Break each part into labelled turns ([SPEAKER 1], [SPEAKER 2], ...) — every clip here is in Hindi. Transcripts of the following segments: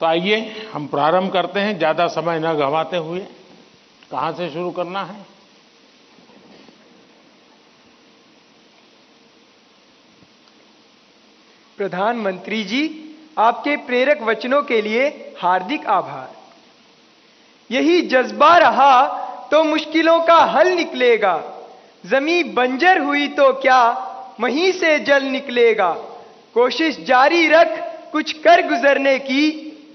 [SPEAKER 1] तो आइए हम प्रारंभ करते हैं, ज्यादा समय न गंवाते हुए। कहां से शुरू करना है?
[SPEAKER 2] प्रधानमंत्री जी, आपके प्रेरक वचनों के लिए हार्दिक आभार। यही जज्बा रहा तो मुश्किलों का हल निकलेगा। जमीन बंजर हुई तो क्या वहीं से जल निकलेगा। कोशिश जारी रख कुछ कर गुजरने की,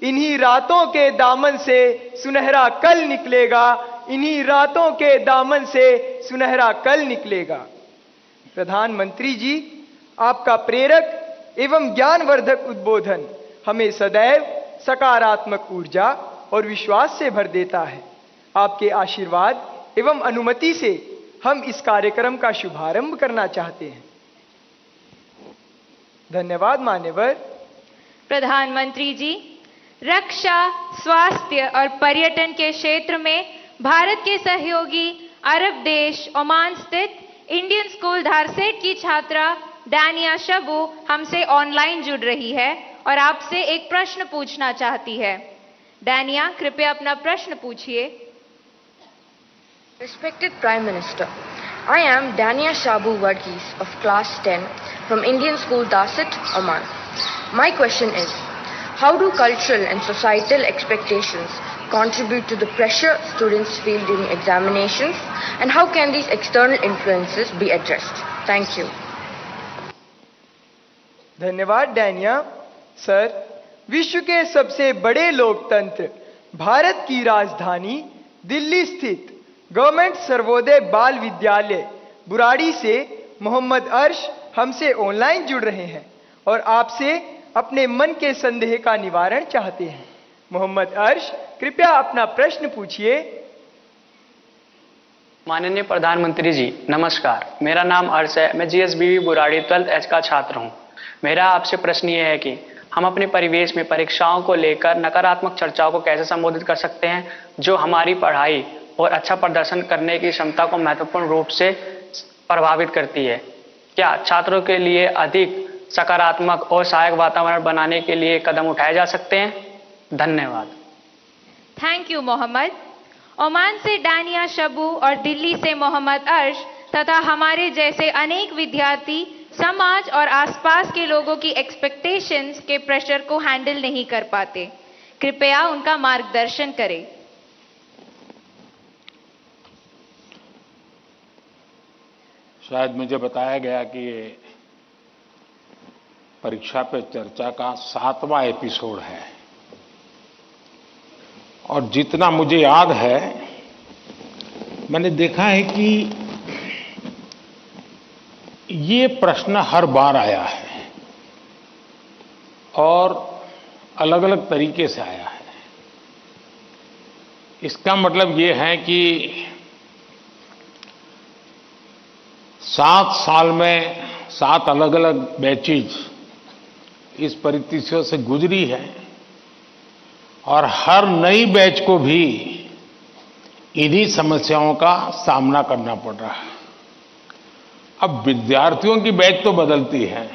[SPEAKER 2] इन्हीं रातों के दामन से सुनहरा कल निकलेगा। इन्हीं रातों के दामन से सुनहरा कल निकलेगा। प्रधानमंत्री जी, आपका प्रेरक एवं ज्ञानवर्धक उद्बोधन हमें सदैव सकारात्मक ऊर्जा और विश्वास से भर देता है। आपके आशीर्वाद एवं अनुमति से हम इस कार्यक्रम का शुभारंभ करना चाहते हैं। धन्यवाद मान्यवर।
[SPEAKER 3] प्रधानमंत्री जी, रक्षा, स्वास्थ्य और पर्यटन के क्षेत्र में भारत के सहयोगी अरब देश ओमान स्थित इंडियन स्कूल धारसेट की छात्रा डानिया शबू हमसे ऑनलाइन जुड़ रही है और आपसे एक प्रश्न पूछना चाहती है। डानिया, कृपया अपना प्रश्न पूछिए।
[SPEAKER 4] Respected Prime Minister, I am Dania Shabu Varghese of Class 10 from Indian School Darset, Oman. My question is, how do cultural and societal expectations contribute to the pressure students feel during examinations, and how can these external influences be addressed? Thank you.
[SPEAKER 2] धन्यवाद डानिया। सर, विश्व के सबसे बड़े लोकतंत्र भारत की राजधानी दिल्ली स्थित गवर्नमेंट सर्वोदय बाल विद्यालय बुराड़ी से मोहम्मद अर्श हमसे ऑनलाइन जुड़ रहे हैं और आपसे अपने मन के संदेह का निवारण चाहते हैं। मोहम्मद अर्श, कृपया अपना प्रश्न पूछिए।
[SPEAKER 5] माननीय प्रधानमंत्री जी, नमस्कार। मेरा नाम अर्श है। मैं जीएसबीवी बुराड़ी 12th H का छात्र हूं। मेरा आपसे प्रश्न ये है कि हम अपने परिवेश में परीक्षाओं को लेकर नकारात्मक चर्चाओं को कैसे संबोधित कर सकते हैं, जो हमारी पढ़ाई और अच्छा प्रदर्शन करने की क्षमता को महत्वपूर्ण रूप से प्रभावित करती है। क्या छात्रों के लिए अधिक सकारात्मक और सहायक वातावरण बनाने के लिए कदम उठाए जा सकते हैं? धन्यवाद।
[SPEAKER 3] Thank you Mohammad. ओमान से डानिया शबू और दिल्ली से मोहम्मद अर्श तथा हमारे जैसे अनेक विद्यार्थी समाज और आसपास के लोगों की एक्सपेक्टेशंस के प्रेशर को हैंडल नहीं कर पाते। कृपया उनका मार्गदर्शन करें।
[SPEAKER 1] शायद मुझे बताया गया कि ये परीक्षा पे चर्चा का 7वां एपिसोड है और जितना मुझे याद है, मैंने देखा है कि ये प्रश्न हर बार आया है और अलग अलग तरीके से आया है। इसका मतलब ये है कि 7 साल में 7 अलग अलग बैचेज इस परिस्थितियों से गुजरी है और हर नई बैच को भी इन्हीं समस्याओं का सामना करना पड़ रहा है। अब विद्यार्थियों की बैच तो बदलती है,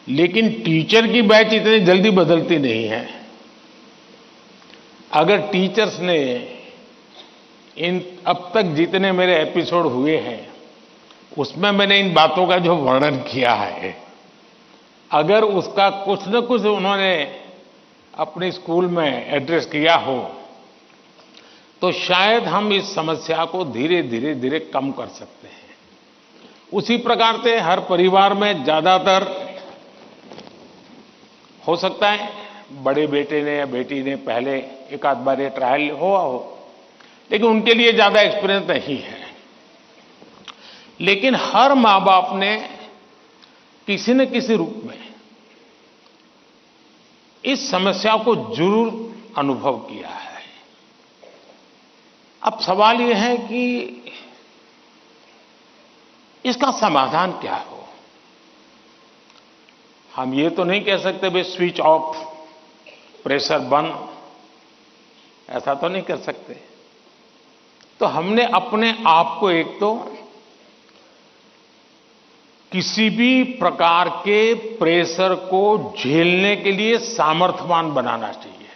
[SPEAKER 1] लेकिन टीचर की बैच इतनी जल्दी बदलती नहीं है। अगर टीचर्स ने इन अब तक जितने मेरे एपिसोड हुए हैं उसमें मैंने इन बातों का जो वर्णन किया है, अगर उसका कुछ न कुछ उन्होंने अपने स्कूल में एड्रेस किया हो तो शायद हम इस समस्या को धीरे धीरे कम कर सकते हैं। उसी प्रकार से हर परिवार में ज्यादातर हो सकता है बड़े बेटे ने या बेटी ने पहले एक आध बार ये ट्रायल हुआ हो, लेकिन उनके लिए ज्यादा एक्सपीरियंस नहीं है। लेकिन हर मां बाप ने किसी न किसी रूप में इस समस्या को जरूर अनुभव किया है। अब सवाल यह है कि इसका समाधान क्या हो। हम ये तो नहीं कह सकते भाई स्विच ऑफ, प्रेशर बंद, ऐसा तो नहीं कर सकते। तो हमने अपने आप को एक तो किसी भी प्रकार के प्रेशर को झेलने के लिए सामर्थ्यवान बनाना चाहिए।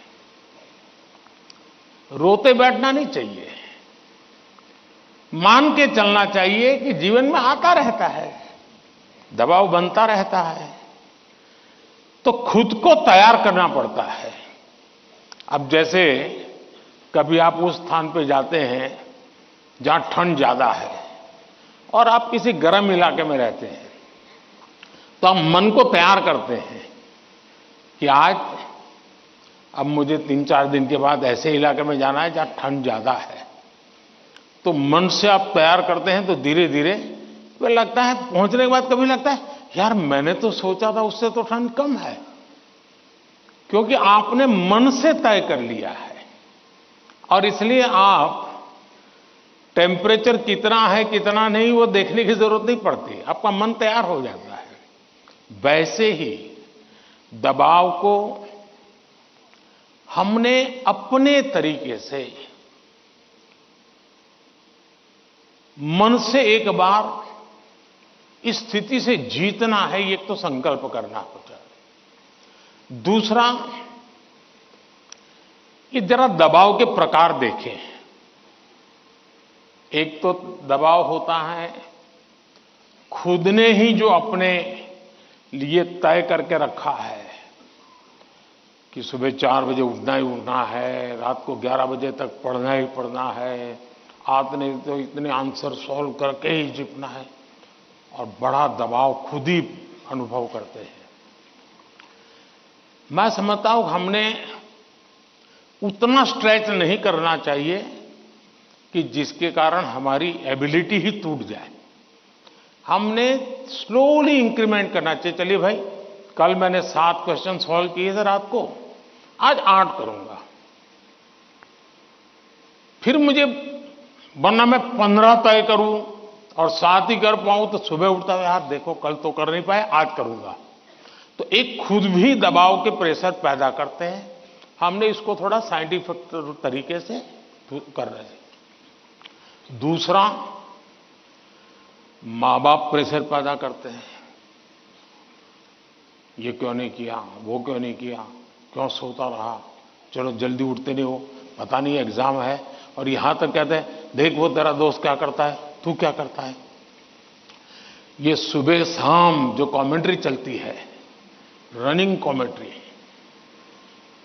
[SPEAKER 1] रोते बैठना नहीं चाहिए। मान के चलना चाहिए कि जीवन में आता रहता है, दबाव बनता रहता है, तो खुद को तैयार करना पड़ता है। अब जैसे कभी आप उस स्थान पे जाते हैं जहां ठंड ज्यादा है और आप किसी गर्म इलाके में रहते हैं, तो आप मन को तैयार करते हैं कि आज अब मुझे 3-4 दिन के बाद ऐसे इलाके में जाना है जहां ठंड ज्यादा है। तो मन से आप तैयार करते हैं, तो धीरे धीरे वह लगता है, पहुंचने के बाद कभी लगता है यार मैंने तो सोचा था उससे तो ठंड कम है, क्योंकि आपने मन से तय कर लिया है। और इसलिए आप टेम्परेचर कितना है कितना नहीं वो देखने की जरूरत नहीं पड़ती, आपका मन तैयार हो जाता है। वैसे ही दबाव को हमने अपने तरीके से मन से एक बार इस स्थिति से जीतना है, ये तो संकल्प करना होता है। दूसरा, ये जरा दबाव के प्रकार देखें। एक तो दबाव होता है खुद ने ही जो अपने लिए तय करके रखा है कि सुबह 4 बजे उठना ही उठना है, रात को 11 बजे तक पढ़ना ही पढ़ना है, आपने तो इतने आंसर सॉल्व करके ही जीतना है, और बड़ा दबाव खुद ही अनुभव करते हैं। मैं समझता हूं हमने उतना स्ट्रेच नहीं करना चाहिए कि जिसके कारण हमारी एबिलिटी ही टूट जाए। हमने स्लोली इंक्रीमेंट करना चाहिए। चलिए भाई, कल मैंने 7 क्वेश्चन सॉल्व किए थे रात को, आज 8 करूंगा। फिर मुझे वरना मैं 15 तय करूं और 7 ही कर पाऊं तो सुबह उठता है यार देखो कल तो कर नहीं पाए, आज करूंगा। तो एक खुद भी दबाव के प्रेशर पैदा करते हैं। हमने इसको थोड़ा साइंटिफिक तरीके से कर रहे हैं। दूसरा, मां बाप प्रेशर पैदा करते हैं, ये क्यों नहीं किया, वो क्यों नहीं किया, क्यों सोता रहा, चलो जल्दी उठते नहीं हो, पता नहीं एग्जाम है, और यहां तक कहते हैं देख वो तेरा दोस्त क्या करता है, तू क्या करता है। ये सुबह शाम जो कमेंट्री चलती है, रनिंग कमेंट्री,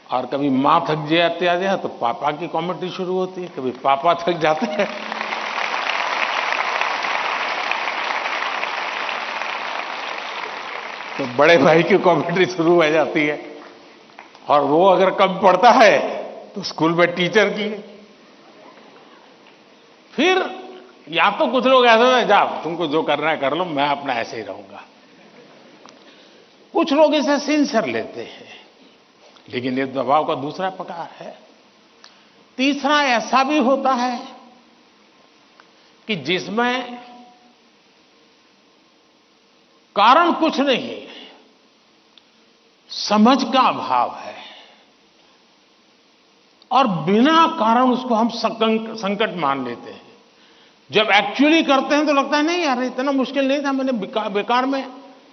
[SPEAKER 1] और कभी मां थक जाती है तो पापा की कमेंट्री शुरू होती है, कभी पापा थक जाते हैं तो बड़े भाई की कमेंट्री शुरू हो जाती है, और वो अगर कम पढ़ता है तो स्कूल में टीचर की। फिर या तो कुछ लोग ऐसे हैं जाओ तुमको जो करना है कर लो, मैं अपना ऐसे ही रहूंगा। कुछ लोग इसे सिंसियर लेते हैं, लेकिन ये दबाव का दूसरा प्रकार है। तीसरा ऐसा भी होता है कि जिसमें कारण कुछ नहीं, समझ का अभाव है, और बिना कारण उसको हम संकट मान लेते हैं। जब एक्चुअली करते हैं तो लगता है नहीं यार इतना मुश्किल नहीं था, मैंने बेकार में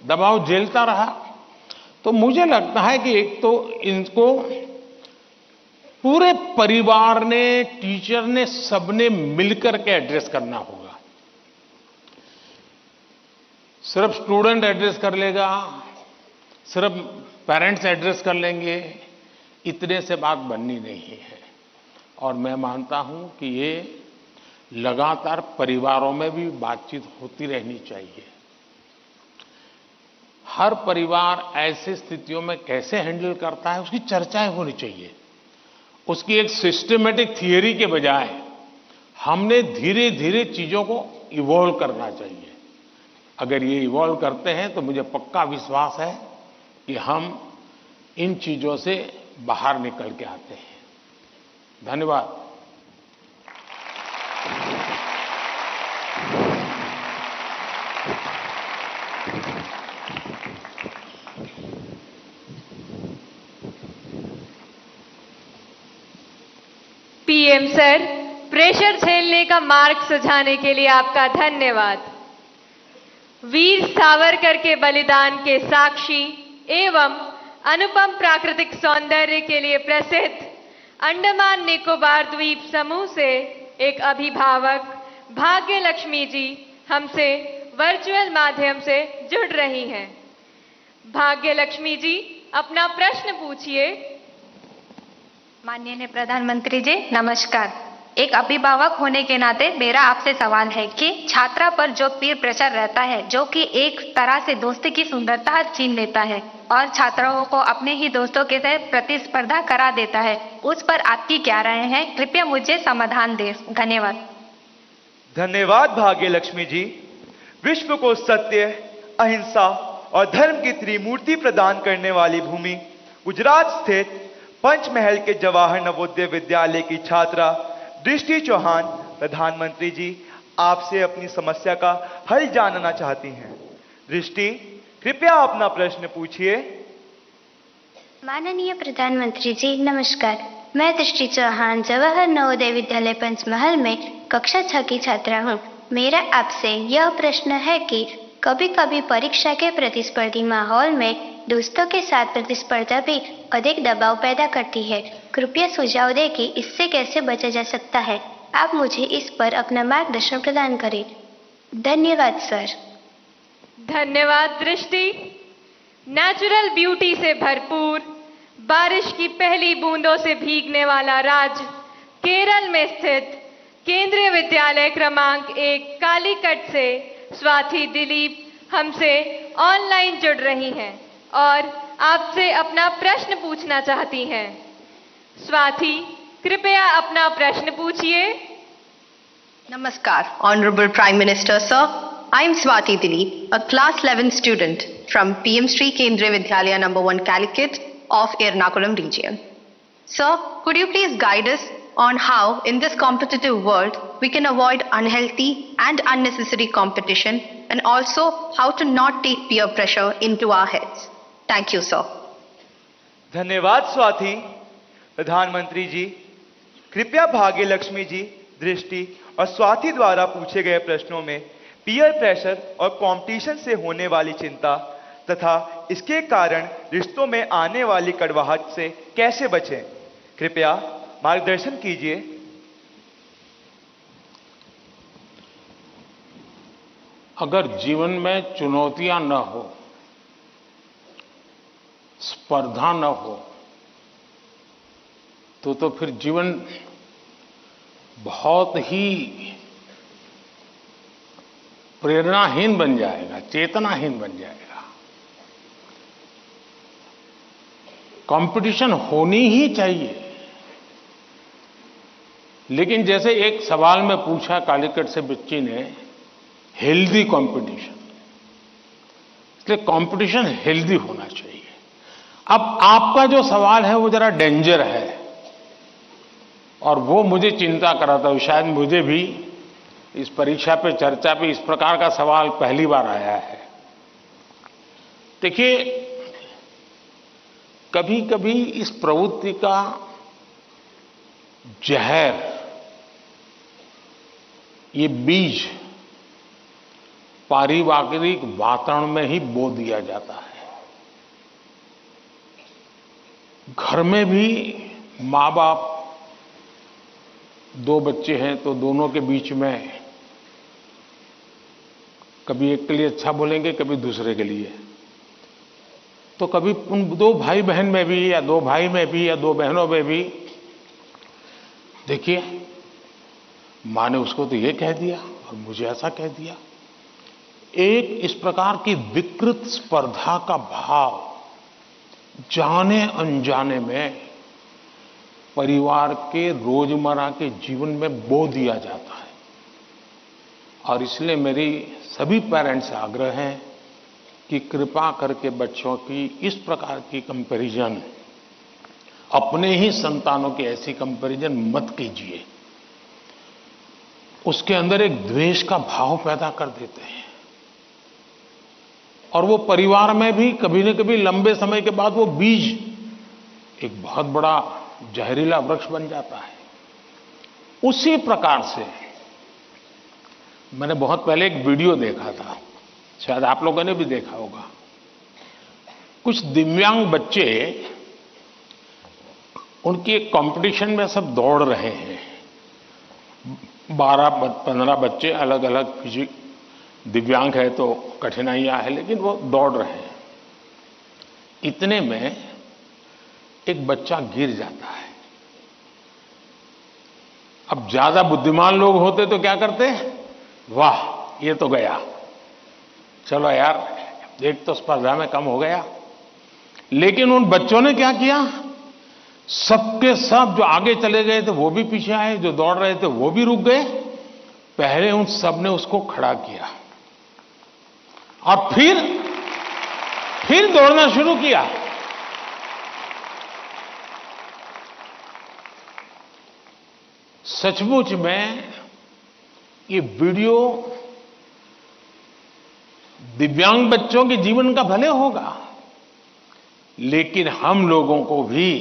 [SPEAKER 1] दबाव झेलता रहा। तो मुझे लगता है कि एक तो इनको पूरे परिवार ने, टीचर ने, सबने मिलकर के एड्रेस करना होगा। सिर्फ स्टूडेंट एड्रेस कर लेगा, सिर्फ पेरेंट्स एड्रेस कर लेंगे, इतने से बात बननी नहीं है। और मैं मानता हूं कि ये लगातार परिवारों में भी बातचीत होती रहनी चाहिए। हर परिवार ऐसे स्थितियों में कैसे हैंडल करता है उसकी चर्चाएं होनी चाहिए। उसकी एक सिस्टमेटिक थियरी के बजाय हमने धीरे धीरे चीजों को इवॉल्व करना चाहिए। अगर ये इवॉल्व करते हैं तो मुझे पक्का विश्वास है कि हम इन चीजों से बाहर निकल के आते हैं। धन्यवाद।
[SPEAKER 3] पीएम सर, प्रेशर झेलने का मार्ग सुझाने के लिए आपका धन्यवाद। वीर सावरकर के बलिदान के साक्षी एवं अनुपम प्राकृतिक सौंदर्य के लिए प्रसिद्ध अंडमान निकोबार द्वीप समूह से एक अभिभावक भाग्य लक्ष्मी जी हमसे वर्चुअल माध्यम से जुड़ रही हैं। भाग्य लक्ष्मी जी, अपना प्रश्न पूछिए।
[SPEAKER 6] माननीय प्रधानमंत्री जी नमस्कार। एक अभिभावक होने के नाते मेरा आपसे सवाल है कि छात्रा पर जो पीर प्रेशर रहता है, जो कि एक तरह से दोस्ती की सुंदरता छीन लेता है और छात्राओं को अपने ही दोस्तों के साथ प्रतिस्पर्धा करा देता है, उस पर आपकी क्या राय है? कृपया मुझे समाधान दें। धन्यवाद।
[SPEAKER 2] धन्यवाद भाग्य लक्ष्मी जी। विश्व को सत्य, अहिंसा और धर्म की त्रिमूर्ति प्रदान करने वाली भूमि गुजरात स्थित पंचमहल के जवाहर नवोदय विद्यालय की छात्रा दृष्टि चौहान प्रधानमंत्री जी आपसे अपनी समस्या का हल जानना चाहती हैं। दृष्टि, कृपया अपना प्रश्न पूछिए।
[SPEAKER 7] माननीय प्रधानमंत्री जी नमस्कार। मैं दृष्टि चौहान जवाहर नवोदय विद्यालय पंचमहल में कक्षा 6 की छात्रा हूँ। मेरा आपसे यह प्रश्न है कि कभी कभी परीक्षा के प्रतिस्पर्धी माहौल में दोस्तों के साथ प्रतिस्पर्धा भी अधिक दबाव पैदा करती है। कृपया सुझाव दें कि इससे कैसे बचा जा सकता है। आप मुझे इस पर अपना मार्गदर्शन प्रदान करें। धन्यवाद सर।
[SPEAKER 3] धन्यवाद दृष्टि। नेचुरल ब्यूटी से भरपूर, बारिश की पहली बूंदों से भीगने वाला राज्य केरल में स्थित केंद्रीय विद्यालय क्रमांक 1 कालीकट से स्वाति दिलीप हमसे ऑनलाइन जुड़ रही हैं और आपसे अपना प्रश्न पूछना चाहती हैं। स्वाति, कृपया अपना प्रश्न पूछिए।
[SPEAKER 8] Namaskar, Honorable Prime Minister, sir. I am Swati Dilip, a class 11 student from PM Sri Kendriya Vidyalaya No. 1 Calicut of Ernakulam region. Sir, could you please guide us on how, in this competitive world, we can avoid unhealthy and unnecessary competition and also how to not take peer pressure into our heads? Thank you, sir.
[SPEAKER 2] धन्यवाद स्वाति। प्रधानमंत्री जी, कृपया भाग्य लक्ष्मी जी, दृष्टि और स्वाति द्वारा पूछे गए प्रश्नों में पीयर प्रेशर और कंपटीशन से होने वाली चिंता तथा इसके कारण रिश्तों में आने वाली कड़वाहट से कैसे बचें, कृपया मार्गदर्शन कीजिए।
[SPEAKER 1] अगर जीवन में चुनौतियां न हो, स्पर्धा न हो, तो फिर जीवन बहुत ही प्रेरणाहीन बन जाएगा, चेतनाहीन बन जाएगा। कंपटीशन होनी ही चाहिए, लेकिन जैसे एक सवाल में पूछा कालीकट से बच्ची ने, हेल्दी कंपटीशन, इसलिए कंपटीशन हेल्दी होना चाहिए। अब आपका जो सवाल है वो जरा डेंजर है और वो मुझे चिंता कराता है। शायद मुझे भी इस परीक्षा पे, चर्चा पे इस प्रकार का सवाल पहली बार आया है। देखिए, कभी कभी इस प्रवृत्ति का जहर, ये बीज पारिवारिक वातावरण में ही बो दिया जाता है। घर में भी माँ बाप, दो बच्चे हैं तो दोनों के बीच में कभी एक के लिए अच्छा बोलेंगे, कभी दूसरे के लिए। तो कभी उन दो भाई बहन में भी, या दो भाई में भी, या दो बहनों में भी, देखिए माँ ने उसको तो ये कह दिया और मुझे ऐसा कह दिया। एक इस प्रकार की विकृत स्पर्धा का भाव जाने अनजाने में परिवार के रोजमर्रा के जीवन में बो दिया जाता है। और इसलिए मेरी सभी पेरेंट्स से आग्रह है कि कृपा करके बच्चों की इस प्रकार की कंपैरिजन, अपने ही संतानों की ऐसी कंपैरिजन मत कीजिए। उसके अंदर एक द्वेष का भाव पैदा कर देते हैं और वो परिवार में भी कभी न कभी लंबे समय के बाद वो बीज एक बहुत बड़ा जहरीला वृक्ष बन जाता है। उसी प्रकार से मैंने बहुत पहले एक वीडियो देखा था शायद आप लोगों ने भी देखा होगा, कुछ दिव्यांग बच्चे उनकी एक कंपटीशन में सब दौड़ रहे हैं। 12-15 बच्चे अलग अलग, किसी दिव्यांग है तो कठिनाइयां है, लेकिन वो दौड़ रहे हैं। इतने में एक बच्चा गिर जाता है। अब ज्यादा बुद्धिमान लोग होते तो क्या करते? वाह, ये तो गया, चलो यार एक तो स्पर्धा में कम हो गया। लेकिन उन बच्चों ने क्या किया? सबके सब जो आगे चले गए थे वो भी पीछे आए, जो दौड़ रहे थे वो भी रुक गए। पहले उन सब ने उसको खड़ा किया और फिर दौड़ना शुरू किया। सचमुच में ये वीडियो दिव्यांग बच्चों के जीवन का भले होगा, लेकिन हम लोगों को भी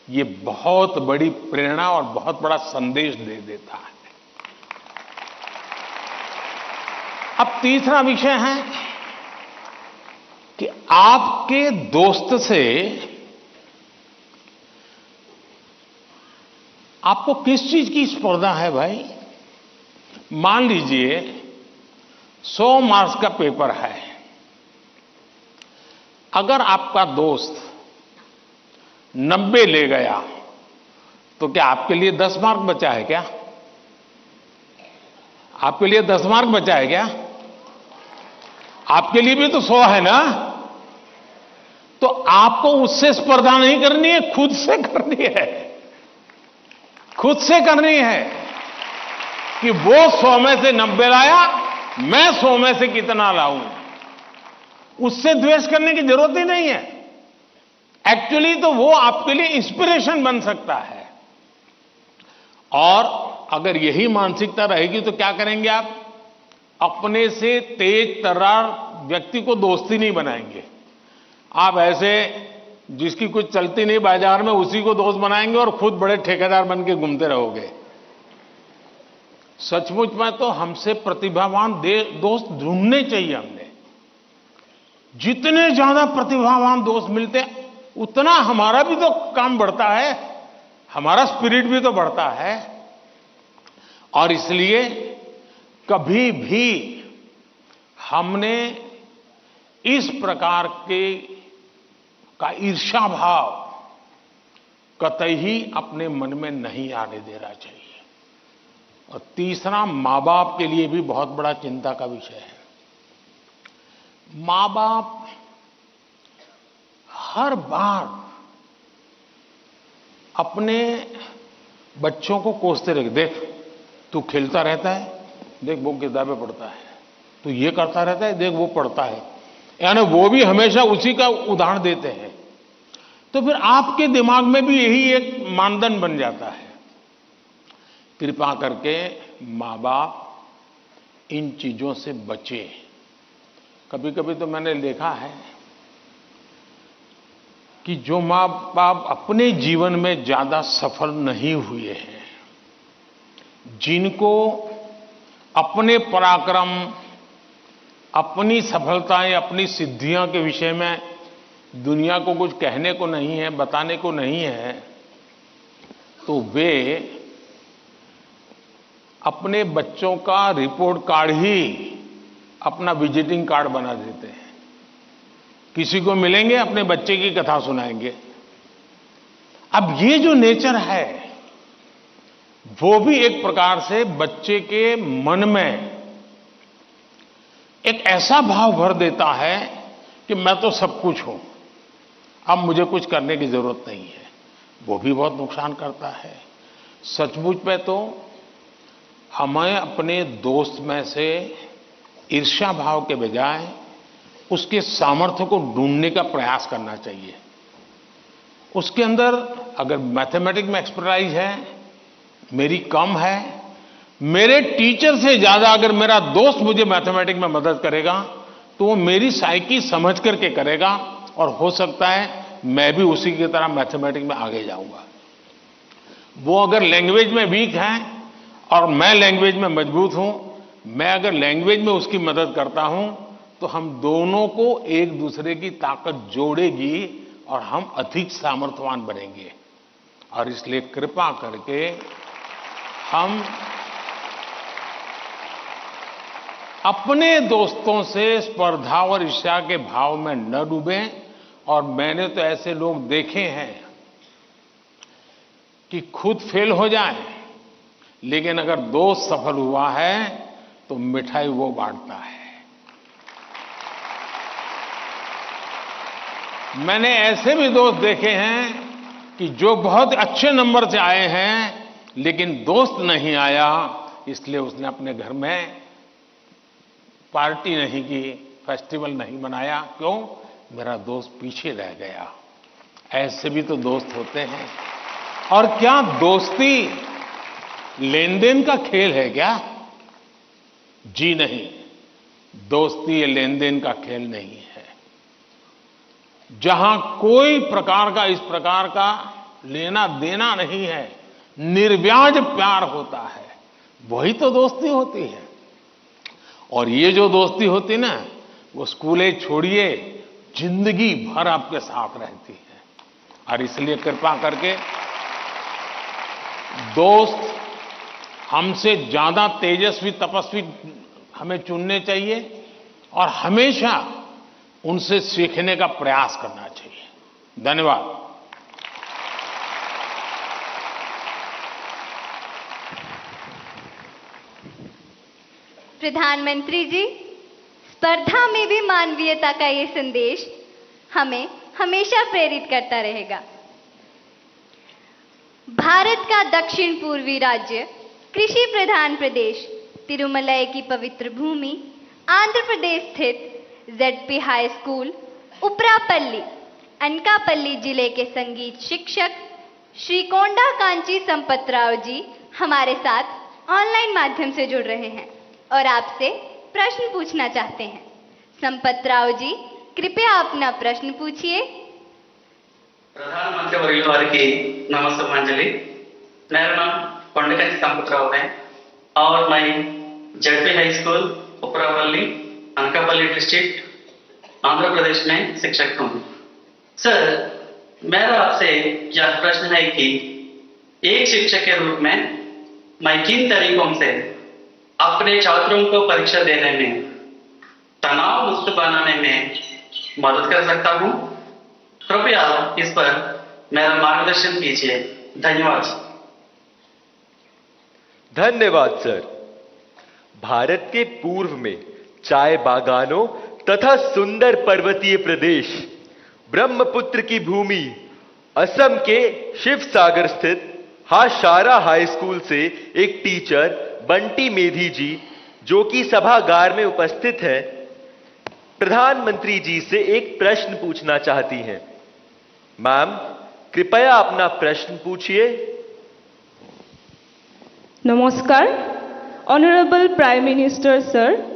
[SPEAKER 1] ये बहुत बड़ी प्रेरणा और बहुत बड़ा संदेश दे देता है। अब तीसरा विषय है कि आपके दोस्त से आपको किस चीज की स्पर्धा है भाई? मान लीजिए 100 मार्क्स का पेपर है। अगर आपका दोस्त 90 ले गया तो क्या आपके लिए 10 मार्क बचा है क्या? आपके लिए 10 मार्क बचा है क्या? आपके लिए भी तो 100 है ना? तो आपको उससे स्पर्धा नहीं करनी है, खुद से करनी है। खुद से करनी है कि वो 100 में से 90 लाया, मैं 100 में से कितना लाऊं। उससे द्वेष करने की जरूरत ही नहीं है। एक्चुअली तो वो आपके लिए इंस्पिरेशन बन सकता है। और अगर यही मानसिकता रहेगी तो क्या करेंगे आप? अपने से तेज तर्रार व्यक्ति को दोस्ती नहीं बनाएंगे। आप ऐसे जिसकी कुछ चलती नहीं बाजार में, उसी को दोस्त बनाएंगे और खुद बड़े ठेकेदार बन के घूमते रहोगे। सचमुच में तो हमसे प्रतिभावान दोस्त ढूंढने चाहिए। हमने जितने ज्यादा प्रतिभावान दोस्त मिलते उतना हमारा भी तो काम बढ़ता है, हमारा स्पिरिट भी तो बढ़ता है। और इसलिए कभी भी हमने इस प्रकार का ईर्ष्या भाव कतई ही अपने मन में नहीं आने देना चाहिए। और तीसरा, मां बाप के लिए भी बहुत बड़ा चिंता का विषय है। मां बाप हर बार अपने बच्चों को कोसते रहे, देख तू खेलता रहता है, देख वो किताबें पढ़ता है, तू ये करता रहता है, देख वो पढ़ता है। यानी वो भी हमेशा उसी का उदाहरण देते हैं। तो फिर आपके दिमाग में भी यही एक मानदंड बन जाता है। कृपा करके मां बाप इन चीजों से बचे। कभी कभी तो मैंने देखा है कि जो मां बाप अपने जीवन में ज्यादा सफल नहीं हुए हैं, जिनको अपने पराक्रम, अपनी सफलताएं, अपनी सिद्धियों के विषय में दुनिया को कुछ कहने को नहीं है, बताने को नहीं है, तो वे अपने बच्चों का रिपोर्ट कार्ड ही अपना विजिटिंग कार्ड बना देते हैं। किसी को मिलेंगे, अपने बच्चे की कथा सुनाएंगे। अब ये जो नेचर है वो भी एक प्रकार से बच्चे के मन में एक ऐसा भाव भर देता है कि मैं तो सब कुछ हूं, अब मुझे कुछ करने की जरूरत नहीं है। वो भी बहुत नुकसान करता है। सचमुच में तो हमें अपने दोस्त में से ईर्ष्या भाव के बजाय उसके सामर्थ्य को ढूंढने का प्रयास करना चाहिए। उसके अंदर अगर मैथमेटिक्स में एक्सपर्टाइज है, मेरी कम है, मेरे टीचर से ज्यादा अगर मेरा दोस्त मुझे मैथमेटिक्स में मदद करेगा तो वो मेरी साइकी समझ करके करेगा और हो सकता है मैं भी उसी की तरह मैथमेटिक्स में आगे जाऊंगा। वो अगर लैंग्वेज में वीक है और मैं लैंग्वेज में मजबूत हूं मैं अगर लैंग्वेज में उसकी मदद करता हूं तो हम दोनों को एक दूसरे की ताकत जोड़ेगी और हम अधिक सामर्थ्यवान बनेंगे। और इसलिए कृपा करके हम अपने दोस्तों से स्पर्धा और ईर्ष्या के भाव में न डूबें। और मैंने तो ऐसे लोग देखे हैं कि खुद फेल हो जाए, लेकिन अगर दोस्त सफल हुआ है तो मिठाई वो बांटता है। मैंने ऐसे भी दोस्त देखे हैं कि जो बहुत अच्छे नंबर से आए हैं, लेकिन दोस्त नहीं आया, इसलिए उसने अपने घर में पार्टी नहीं की, फेस्टिवल नहीं मनाया। क्यों? मेरा दोस्त पीछे रह गया। ऐसे भी तो दोस्त होते हैं। और क्या दोस्ती लेन देन का खेल है क्या? जी नहीं, दोस्ती ये लेन देन का खेल नहीं है। जहां कोई प्रकार का इस प्रकार का लेना देना नहीं है, निर्व्याज प्यार होता है, वही तो दोस्ती होती है। और ये जो दोस्ती होती ना, वो स्कूले छोड़िए, जिंदगी भर आपके साथ रहती है। और इसलिए कृपा करके दोस्त हमसे ज्यादा तेजस्वी तपस्वी हमें चुनने चाहिए और हमेशा उनसे सीखने का प्रयास करना चाहिए। धन्यवाद।
[SPEAKER 9] प्रधानमंत्री जी, स्पर्धा में भी मानवीयता का ये संदेश हमें हमेशा प्रेरित करता रहेगा। भारत का दक्षिण पूर्वी राज्य, कृषि प्रधान प्रदेश, तिरुमलई की पवित्र भूमि, आंध्र प्रदेश स्थित ZP high school Uparapalli, Anakapalli जिले के संगीत शिक्षक श्री कोंडा कांची संपतराव जी हमारे साथ ऑनलाइन माध्यम से जुड़ रहे हैं और आपसे प्रश्न पूछना चाहते हैं। संपतराव जी, कृपया अपना प्रश्न पूछिए।
[SPEAKER 5] प्रधानमंत्री वर्युल वारिकी नमस्ते। मेरा नाम कोंडकांची संपतराव है और मैं ZP high school Uparapalli, Anakapalli district, Andhra Pradesh में शिक्षक हूँ। सर, मेरा आपसे यह प्रश्न है कि एक शिक्षक के रूप में मैं किन तरीकों से अपने छात्रों को परीक्षा देने में तनाव मुक्त बनाने में मदद कर सकता हूं? कृपया इस पर मेरा मार्गदर्शन कीजिए। धन्यवाद।
[SPEAKER 10] धन्यवाद सर। भारत के पूर्व में चाय बागानों तथा सुंदर पर्वतीय प्रदेश, ब्रह्मपुत्र की भूमि, असम के शिवसागर स्थित हाशारा हाई स्कूल से एक टीचर बंटी मेधी जी, जो कि सभागार में उपस्थित है, प्रधानमंत्री जी से एक प्रश्न पूछना चाहती हैं। मैम, कृपया अपना प्रश्न पूछिए।
[SPEAKER 11] नमस्कार। Honourable prime minister sir,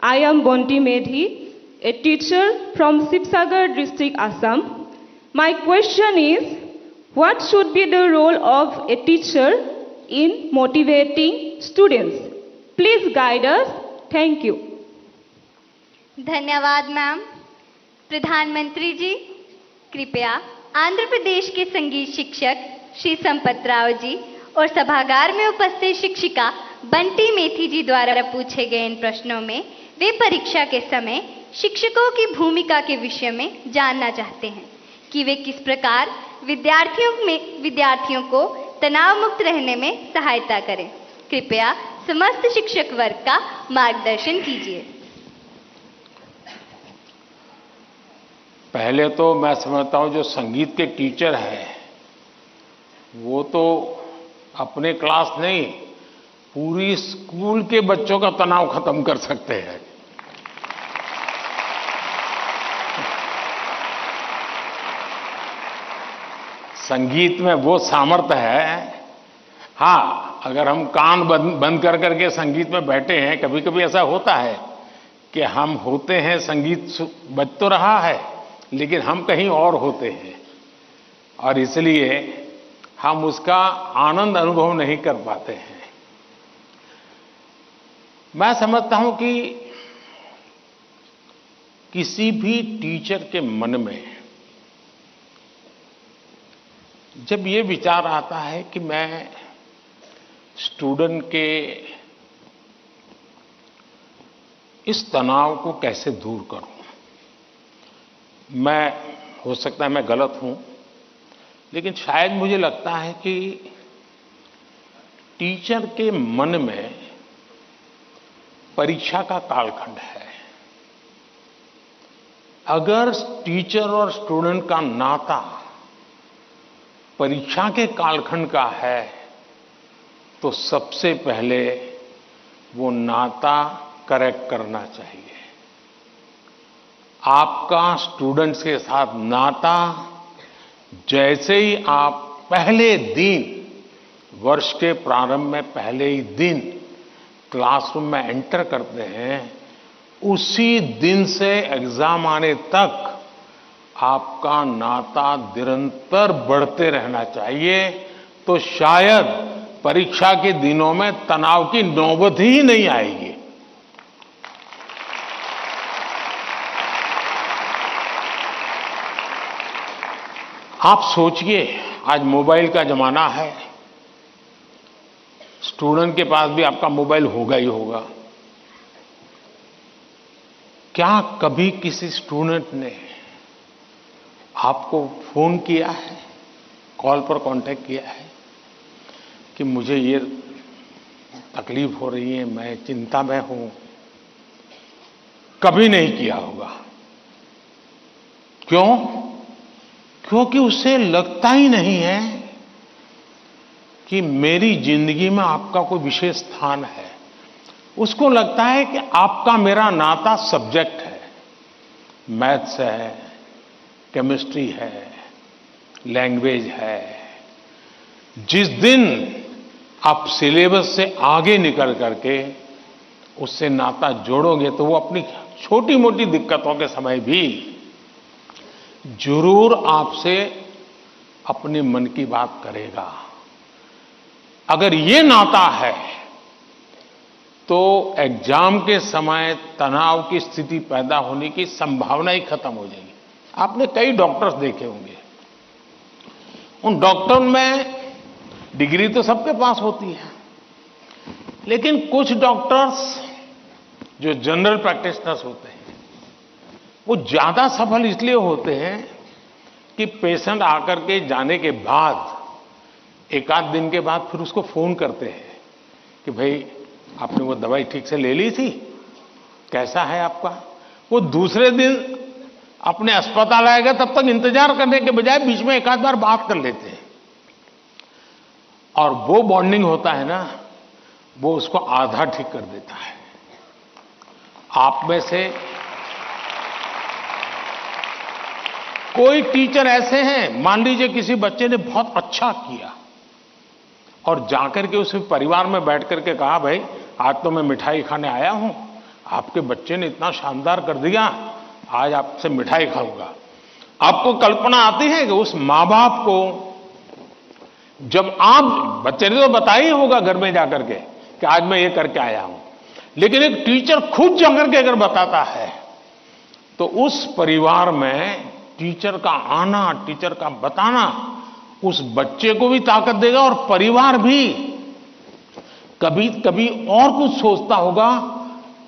[SPEAKER 11] I am Bonti Medhi, a teacher from Sibsagar district, Assam. My question is, what should be the role of a teacher in motivating students? Please guide us. Thank you.
[SPEAKER 9] धन्यवाद मैम। प्रधानमंत्री जी, कृपया आंध्र प्रदेश के संगीत शिक्षक श्री संपतराव जी और सभागार में उपस्थित शिक्षिका बंटी मेथी जी द्वारा पूछे गए इन प्रश्नों में वे परीक्षा के समय शिक्षकों की भूमिका के विषय में जानना चाहते हैं कि वे किस प्रकार विद्यार्थियों को तनाव मुक्त रहने में सहायता करें। कृपया समस्त शिक्षक वर्ग का मार्गदर्शन कीजिए।
[SPEAKER 1] पहले तो मैं समझता हूं जो संगीत के टीचर हैं वो तो अपने क्लास नहीं, पूरी स्कूल के बच्चों का तनाव खत्म कर सकते हैं। संगीत में वो सामर्थ्य है। हाँ, अगर हम कान बंद कर करके संगीत में बैठे हैं, कभी कभी ऐसा होता है कि हम होते हैं, संगीत बज तो रहा है लेकिन हम कहीं और होते हैं और इसलिए हम उसका आनंद अनुभव नहीं कर पाते हैं। मैं समझता हूं कि किसी भी टीचर के मन में जब ये विचार आता है कि मैं स्टूडेंट के इस तनाव को कैसे दूर करूं, मैं हो सकता है मैं गलत हूं, लेकिन शायद मुझे लगता है कि टीचर के मन में परीक्षा का कालखंड है। अगर टीचर और स्टूडेंट का नाता परीक्षा के कालखंड का है तो सबसे पहले वो नाता करेक्ट करना चाहिए। आपका स्टूडेंट्स के साथ नाता जैसे ही आप पहले दिन, वर्ष के प्रारंभ में पहले ही दिन क्लासरूम में एंटर करते हैं, उसी दिन से एग्जाम आने तक आपका नाता निरंतर बढ़ते रहना चाहिए। तो शायद परीक्षा के दिनों में तनाव की नौबत ही नहीं आएगी। आप सोचिए, आज मोबाइल का जमाना है, स्टूडेंट के पास भी आपका मोबाइल होगा ही होगा। क्या कभी किसी स्टूडेंट ने आपको फोन किया है, कॉल पर कांटेक्ट किया है कि मुझे ये तकलीफ हो रही है, मैं चिंता में हूं? कभी नहीं किया होगा। क्यों? क्योंकि उसे लगता ही नहीं है कि मेरी जिंदगी में आपका कोई विशेष स्थान है। उसको लगता है कि आपका मेरा नाता सब्जेक्ट है, मैथ्स है, केमिस्ट्री है, लैंग्वेज है। जिस दिन आप सिलेबस से आगे निकल करके उससे नाता जोड़ोगे तो वो अपनी छोटी मोटी दिक्कतों के समय भी जरूर आपसे अपने मन की बात करेगा। अगर ये नाता है तो एग्जाम के समय तनाव की स्थिति पैदा होने की संभावना ही खत्म हो जाएगी। आपने कई डॉक्टर्स देखे होंगे, उन डॉक्टर में डिग्री तो सबके पास होती है, लेकिन कुछ डॉक्टर्स जो जनरल प्रैक्टिशनर्स होते हैं वो ज्यादा सफल इसलिए होते हैं कि पेशेंट आकर के जाने के बाद एक आध दिन के बाद फिर उसको फोन करते हैं कि भाई आपने वो दवाई ठीक से ले ली थी, कैसा है आपका? वो दूसरे दिन अपने अस्पताल आएगा तब तक इंतजार करने के बजाय बीच में एक आध बार बात कर लेते हैं, और वो बॉन्डिंग होता है ना, वो उसको आधा ठीक कर देता है। आप में से कोई टीचर ऐसे हैं, मान लीजिए किसी बच्चे ने बहुत अच्छा किया और जाकर के उस परिवार में बैठ करके कहा भाई आज तो मैं मिठाई खाने आया हूं, आपके बच्चे ने इतना शानदार कर दिया, आज आपसे मिठाई खाऊंगा। आपको कल्पना आती है कि उस मां बाप को, जब आप, बच्चे ने तो बताया ही होगा घर में जाकर के कि आज मैं ये करके आया हूं, लेकिन एक टीचर खुद जाकर के अगर बताता है तो उस परिवार में टीचर का आना, टीचर का बताना उस बच्चे को भी ताकत देगा और परिवार भी कभी कभी और कुछ सोचता होगा।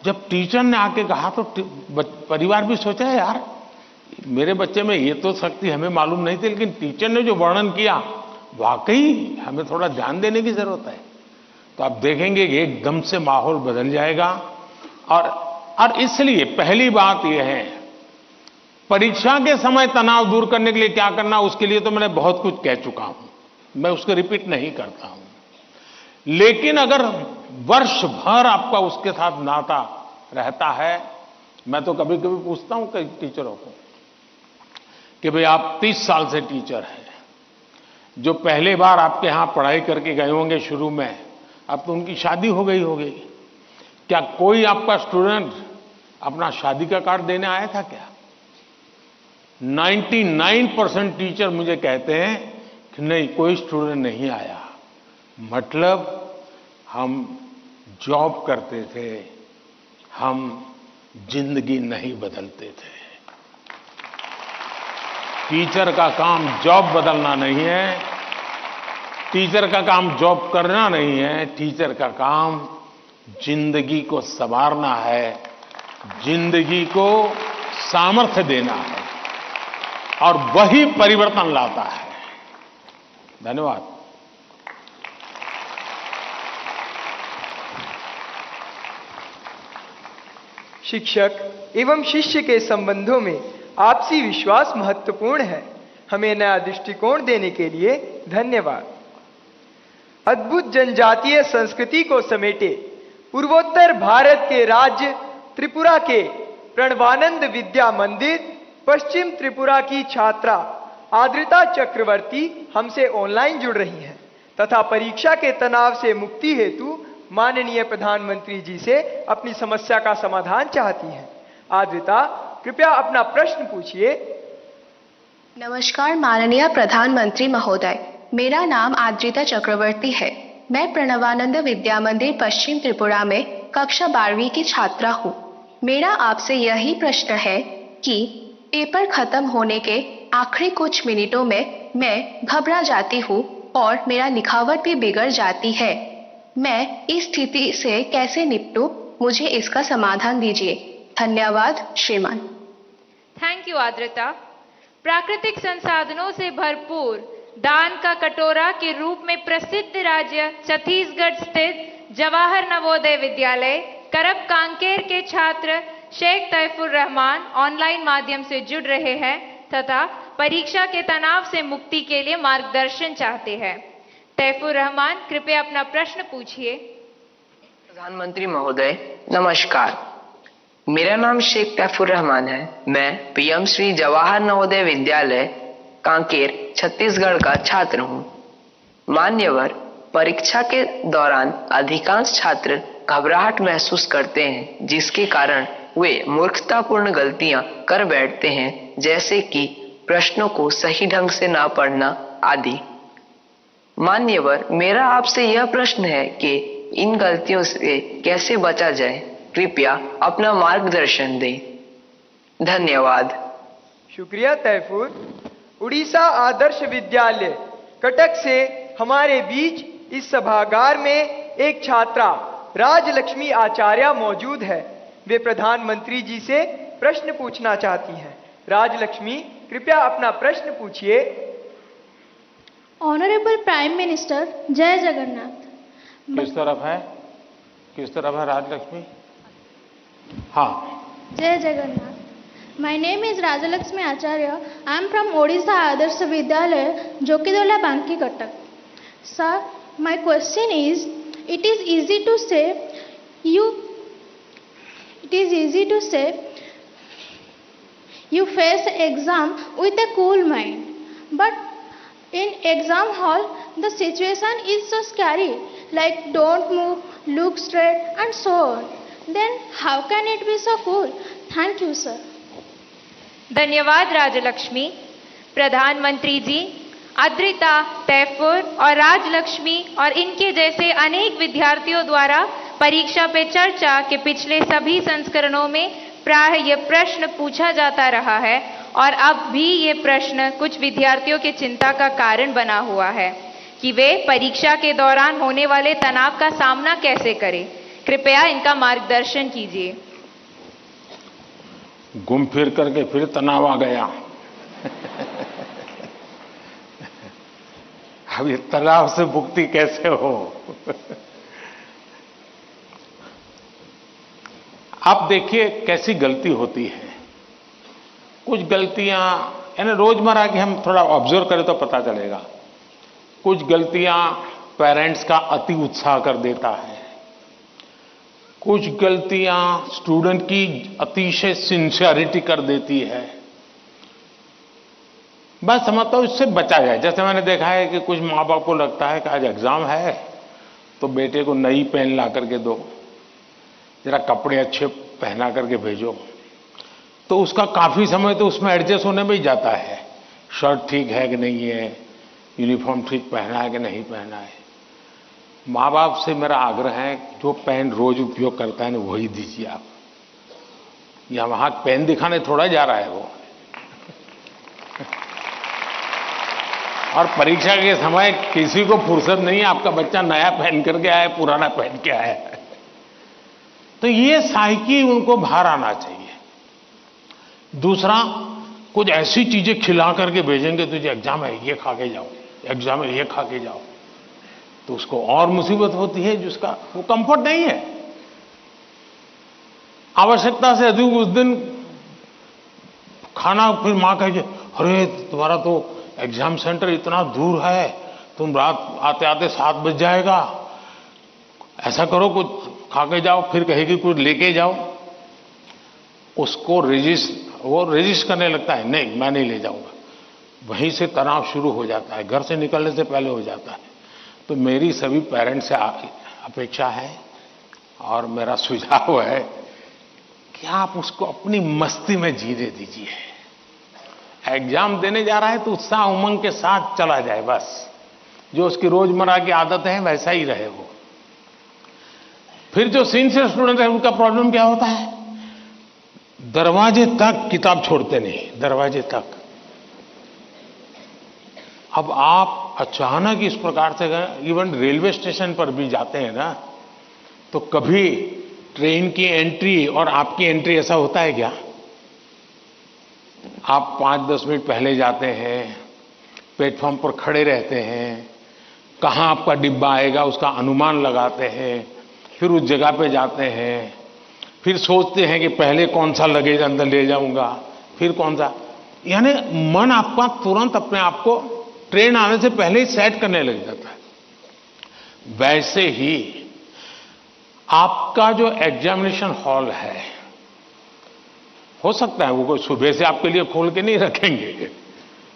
[SPEAKER 1] जब टीचर ने आके कहा तो परिवार भी सोचा है यार मेरे बच्चे में ये तो शक्ति हमें मालूम नहीं थी, लेकिन टीचर ने जो वर्णन किया वाकई हमें थोड़ा ध्यान देने की जरूरत है। तो आप देखेंगे कि एकदम से माहौल बदल जाएगा। और इसलिए पहली बात यह है, परीक्षा के समय तनाव दूर करने के लिए क्या करना, उसके लिए तो मैंने बहुत कुछ कह चुका हूं, मैं उसको रिपीट नहीं करता हूं। लेकिन अगर वर्ष भर आपका उसके साथ नाता रहता है, मैं तो कभी कभी पूछता हूं कई टीचरों को कि भाई आप 30 साल से टीचर हैं, जो पहले बार आपके यहां पढ़ाई करके गए होंगे शुरू में, अब तो उनकी शादी हो गई होगी, क्या कोई आपका स्टूडेंट अपना शादी का कार्ड देने आया था क्या? 99% टीचर मुझे कहते हैं कि नहीं, कोई स्टूडेंट नहीं आया। मतलब हम जॉब करते थे, हम जिंदगी नहीं बदलते थे। टीचर का काम जॉब बदलना नहीं है, टीचर का काम जॉब करना नहीं है, टीचर का काम जिंदगी को संवारना है, जिंदगी को सामर्थ्य देना है, और वही परिवर्तन लाता है। धन्यवाद।
[SPEAKER 2] शिक्षक एवं शिष्य के संबंधों में आपसी विश्वास महत्वपूर्ण है। हमें नया दृष्टिकोण देने के लिए धन्यवाद। अद्भुत जनजातीय संस्कृति को समेटे पूर्वोत्तर भारत के राज्य त्रिपुरा के प्रणवानंद विद्या मंदिर पश्चिम त्रिपुरा की छात्रा आद्रिता चक्रवर्ती हमसे ऑनलाइन जुड़ रही हैं तथा परीक्षा के तनाव से मुक्ति हेतु माननीय प्रधानमंत्री जी से अपनी समस्या का समाधान चाहती हैं। आद्रिता, कृपया अपना प्रश्न पूछिए।
[SPEAKER 8] नमस्कार माननीय प्रधानमंत्री महोदय, मेरा नाम आद्रिता चक्रवर्ती है। मैं प्रणवानंद विद्या मंदिर पश्चिम त्रिपुरा में कक्षा 12वीं की छात्रा हूँ। मेरा आपसे यही प्रश्न है कि पेपर खत्म होने के आखिरी कुछ मिनटों में मैं घबरा जाती हूँ और मेरा लिखावट भी बिगड़ जाती है। मैं इस स्थिति से कैसे निपटूं? मुझे इसका समाधान दीजिए। धन्यवाद श्रीमान।
[SPEAKER 3] Thank you Adrita. प्राकृतिक संसाधनों से भरपूर दान का कटोरा के रूप में प्रसिद्ध राज्य छत्तीसगढ़ स्थित जवाहर नवोदय विद्यालय करब कांकेर के छात्र शेख तैफुर रहमान ऑनलाइन माध्यम से जुड़ रहे हैं तथा परीक्षा के तनाव से मुक्ति के लिए मार्गदर्शन चाहते हैं। तैफुर रहमान, कृपया अपना प्रश्न पूछिए।
[SPEAKER 12] प्रधानमंत्री महोदय नमस्कार, मेरा नाम शेख तैफुर रहमान है। मैं पीएम श्री जवाहर नवोदय विद्यालय कांकेर छत्तीसगढ़ का छात्र हूँ। मान्यवर, परीक्षा के दौरान अधिकांश छात्र घबराहट महसूस करते हैं जिसके कारण वे मूर्खतापूर्ण गलतियां कर बैठते हैं, जैसे कि प्रश्नों को सही ढंग से ना पढ़ना आदि। मान्यवर, मेरा आपसे यह प्रश्न है कि इन गलतियों से कैसे बचा जाए। कृपया अपना मार्गदर्शन दें। धन्यवाद।
[SPEAKER 2] शुक्रिया तैफुर। उड़ीसा आदर्श विद्यालय कटक से हमारे बीच इस सभागार में एक छात्रा राजलक्ष्मी आचार्य मौजूद है। वे प्रधानमंत्री जी से प्रश्न पूछना चाहती हैं। राजलक्ष्मी, कृपया अपना प्रश्न पूछिए।
[SPEAKER 13] ऑनरेबल प्राइम मिनिस्टर, जय जगन्नाथ।
[SPEAKER 1] किस तरफ है राजलक्ष्मी? हाँ,
[SPEAKER 13] Jai Jagannath. My name is Rajalakshmi Acharya. I am from Odisha Adarsh Vidyalaya Jokidola Banki Cuttack. Sir, my question is, it is easy to say you face exam with a cool mind, but in exam hall the situation is so scary, like don't move, look straight and so on. Then how can it be so cool? Thank you sir.
[SPEAKER 3] धन्यवाद राजलक्ष्मी। प्रधानमंत्री जी, आद्रिता, तैफुर और राजलक्ष्मी और इनके जैसे अनेक विद्यार्थियों द्वारा परीक्षा पे चर्चा के पिछले सभी संस्करणों में प्राय यह प्रश्न पूछा जाता रहा है और अब भी ये प्रश्न कुछ विद्यार्थियों के चिंता का कारण बना हुआ है कि वे परीक्षा के दौरान होने वाले तनाव का सामना कैसे करें। कृपया इनका मार्गदर्शन कीजिए।
[SPEAKER 1] घूम फिर करके फिर तनाव आ गया। अब ये तनाव से मुक्ति कैसे हो? आप देखिए कैसी गलती होती है। कुछ गलतियां यानी रोजमर्रा की हम थोड़ा ऑब्जर्व करें तो पता चलेगा। कुछ गलतियां पेरेंट्स का अति उत्साह कर देता है, कुछ गलतियां स्टूडेंट की अतिशय सिंसियरिटी कर देती है। बस समझता हूं इससे बचा जाए। जैसे मैंने देखा है कि कुछ माँ बाप को लगता है कि आज एग्जाम है तो बेटे को नई पेन ला करके दो, जरा कपड़े अच्छे पहना करके भेजो, तो उसका काफी समय तो उसमें एडजस्ट होने में ही जाता है। शर्ट ठीक है कि नहीं है, यूनिफॉर्म ठीक पहना है कि नहीं पहना है। माँ बाप से मेरा आग्रह है, जो पेन रोज उपयोग करता है ना वही दीजिए आप। या वहां पेन दिखाने थोड़ा जा रहा है वो। और परीक्षा के समय किसी को फुर्सत नहीं है, आपका बच्चा नया पहन करके आया, पुराना पहन के आया है। तो ये साइकी उनको बाहर आना चाहिए। दूसरा, कुछ ऐसी चीजें खिला करके भेजेंगे, तुझे एग्जाम है ये खा के जाओ, एग्जाम है ये खा के जाओ, तो उसको और मुसीबत होती है, जिसका वो कंफर्ट नहीं है। आवश्यकता से अधिक उस दिन खाना, फिर मां कहे अरे तुम्हारा तो एग्जाम सेंटर इतना दूर है, तुम रात आते आते 7 बज जाएगा, ऐसा करो कुछ खा के जाओ, फिर कहेगी कुछ लेके जाओ। उसको वो रेजिस्ट करने लगता है, नहीं मैं नहीं ले जाऊंगा। वहीं से तनाव शुरू हो जाता है, घर से निकलने से पहले हो जाता है। तो मेरी सभी पेरेंट्स से अपेक्षा है और मेरा सुझाव है कि आप उसको अपनी मस्ती में जीने दीजिए। एग्जाम देने जा रहा है तो उत्साह उमंग के साथ चला जाए, बस जो उसकी रोजमर्रा की आदत है वैसा ही रहे वो। फिर जो सिंसियर स्टूडेंट है उनका प्रॉब्लम क्या होता है, दरवाजे तक किताब छोड़ते नहीं, दरवाजे तक। अब आप अचानक इस प्रकार से गए, इवन रेलवे स्टेशन पर भी जाते हैं ना, तो कभी ट्रेन की एंट्री और आपकी एंट्री ऐसा होता है क्या? आप 5-10 मिनट पहले जाते हैं, प्लेटफॉर्म पर खड़े रहते हैं, कहां आपका डिब्बा आएगा उसका अनुमान लगाते हैं, फिर उस जगह पे जाते हैं, फिर सोचते हैं कि पहले कौन सा लगेज अंदर ले जाऊंगा, फिर कौन सा, यानी मन आपका तुरंत अपने आप को ट्रेन आने से पहले ही सेट करने लग जाता है। वैसे ही आपका जो एग्जामिनेशन हॉल है, हो सकता है वो कोई सुबह से आपके लिए खोल के नहीं रखेंगे,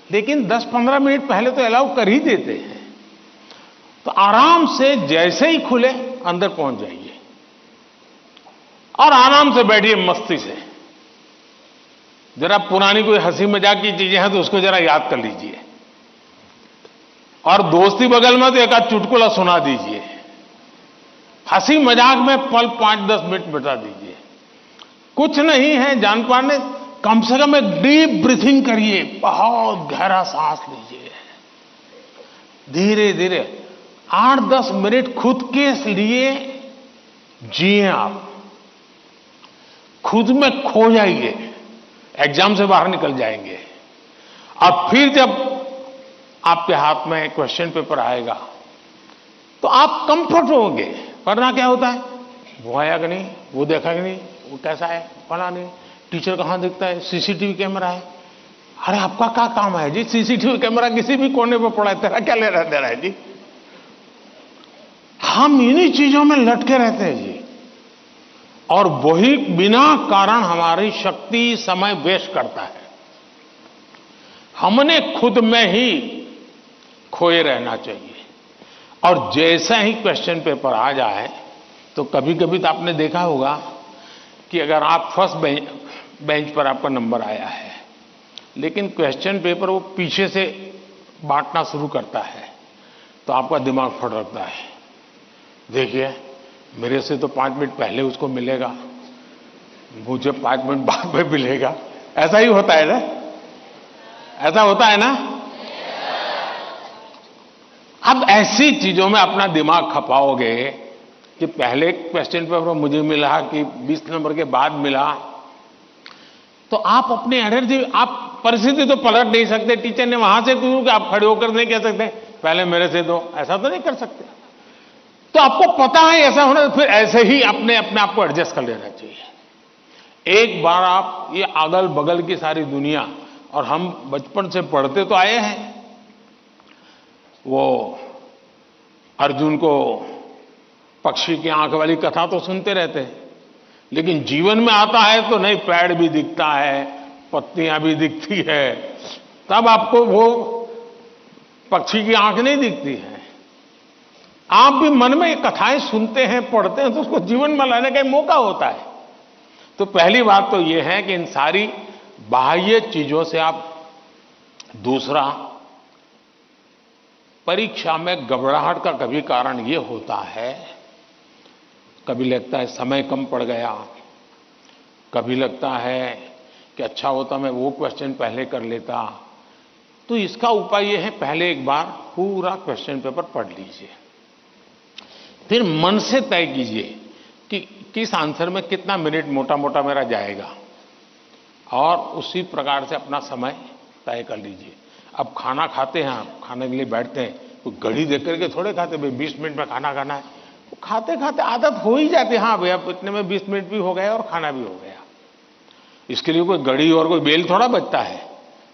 [SPEAKER 1] लेकिन 10-15 मिनट पहले तो अलाउ कर ही देते हैं। तो आराम से जैसे ही खुले अंदर पहुंच जाइए और आराम से बैठिए मस्ती से। जरा पुरानी कोई हंसी मजाक की चीजें हैं तो उसको जरा याद कर लीजिए, और दोस्ती बगल में तो एक आध चुटकुला सुना दीजिए, हंसी मजाक में पल 5-10 मिनट बिता दीजिए। कुछ नहीं है जान पाने, कम से कम एक डीप ब्रीथिंग करिए, बहुत गहरा सांस लीजिए, धीरे धीरे 8-10 मिनट खुद के लिए जिए, आप खुद में खो जाइए, एग्जाम से बाहर निकल जाएंगे। और फिर जब आपके हाथ में क्वेश्चन पेपर आएगा तो आप कंफर्ट होंगे। वरना क्या होता है, वो आया कि नहीं, वो देखा कि नहीं, वो कैसा है, पढ़ा नहीं, टीचर कहां दिखता है, सीसीटीवी कैमरा है। अरे आपका क्या काम है जी, सीसीटीवी कैमरा किसी भी कोने पर पड़ा है, तेरा क्या ले रहा है जी। हम इन्हीं चीजों में लटके रहते हैं जी, और वही बिना कारण हमारी शक्ति समय वेस्ट करता है। हमने खुद में ही खोए रहना चाहिए। और जैसा ही क्वेश्चन पेपर आ जाए तो कभी कभी तो आपने देखा होगा कि अगर आप फर्स्ट बेंच पर आपका नंबर आया है, लेकिन क्वेश्चन पेपर वो पीछे से बांटना शुरू करता है, तो आपका दिमाग फटकता है, देखिए मेरे से तो 5 मिनट पहले उसको मिलेगा, मुझे 5 मिनट बाद में मिलेगा। ऐसा ही होता है ना, ऐसा होता है ना। अब ऐसी चीजों में अपना दिमाग खपाओगे कि पहले क्वेश्चन पेपर मुझे मिला कि 20 नंबर के बाद मिला, तो आप अपनी एनर्जी, आप परिस्थिति तो पलट नहीं सकते। टीचर ने वहां से क्यों कि आप खड़े होकर नहीं कह सकते पहले मेरे से दो, ऐसा तो नहीं कर सकते। तो आपको पता है ऐसा होना, फिर ऐसे ही अपने आप को एडजस्ट कर लेना चाहिए। एक बार आप ये अगल बगल की सारी दुनिया, और हम बचपन से पढ़ते तो आए हैं, वो अर्जुन को पक्षी की आंख वाली कथा तो सुनते रहते हैं, लेकिन जीवन में आता है तो नहीं, पेड़ भी दिखता है, पत्तियां भी दिखती है, तब आपको वो पक्षी की आंख नहीं दिखती है। आप भी मन में कथाएं सुनते हैं, पढ़ते हैं, तो उसको जीवन में लाने का मौका होता है। तो पहली बात तो यह है कि इन सारी बाह्य चीजों से आप दूसरा परीक्षा में घबराहट का कभी कारण ये होता है, कभी लगता है समय कम पड़ गया, कभी लगता है कि अच्छा होता मैं वो क्वेश्चन पहले कर लेता। तो इसका उपाय ये है, पहले एक बार पूरा क्वेश्चन पेपर पढ़ लीजिए, फिर मन से तय कीजिए कि किस आंसर में कितना मिनट मोटा मोटा मेरा जाएगा, और उसी प्रकार से अपना समय तय कर लीजिए। अब खाना खाते हैं, आप खाने के लिए बैठते हैं, तो घड़ी देख करके थोड़े खाते, भाई 20 मिनट में खाना खाना है, तो खाते खाते आदत हो ही जाती है, हाँ भाई अब इतने में 20 मिनट भी हो गया और खाना भी हो गया। इसके लिए कोई घड़ी और कोई बेल थोड़ा बचता है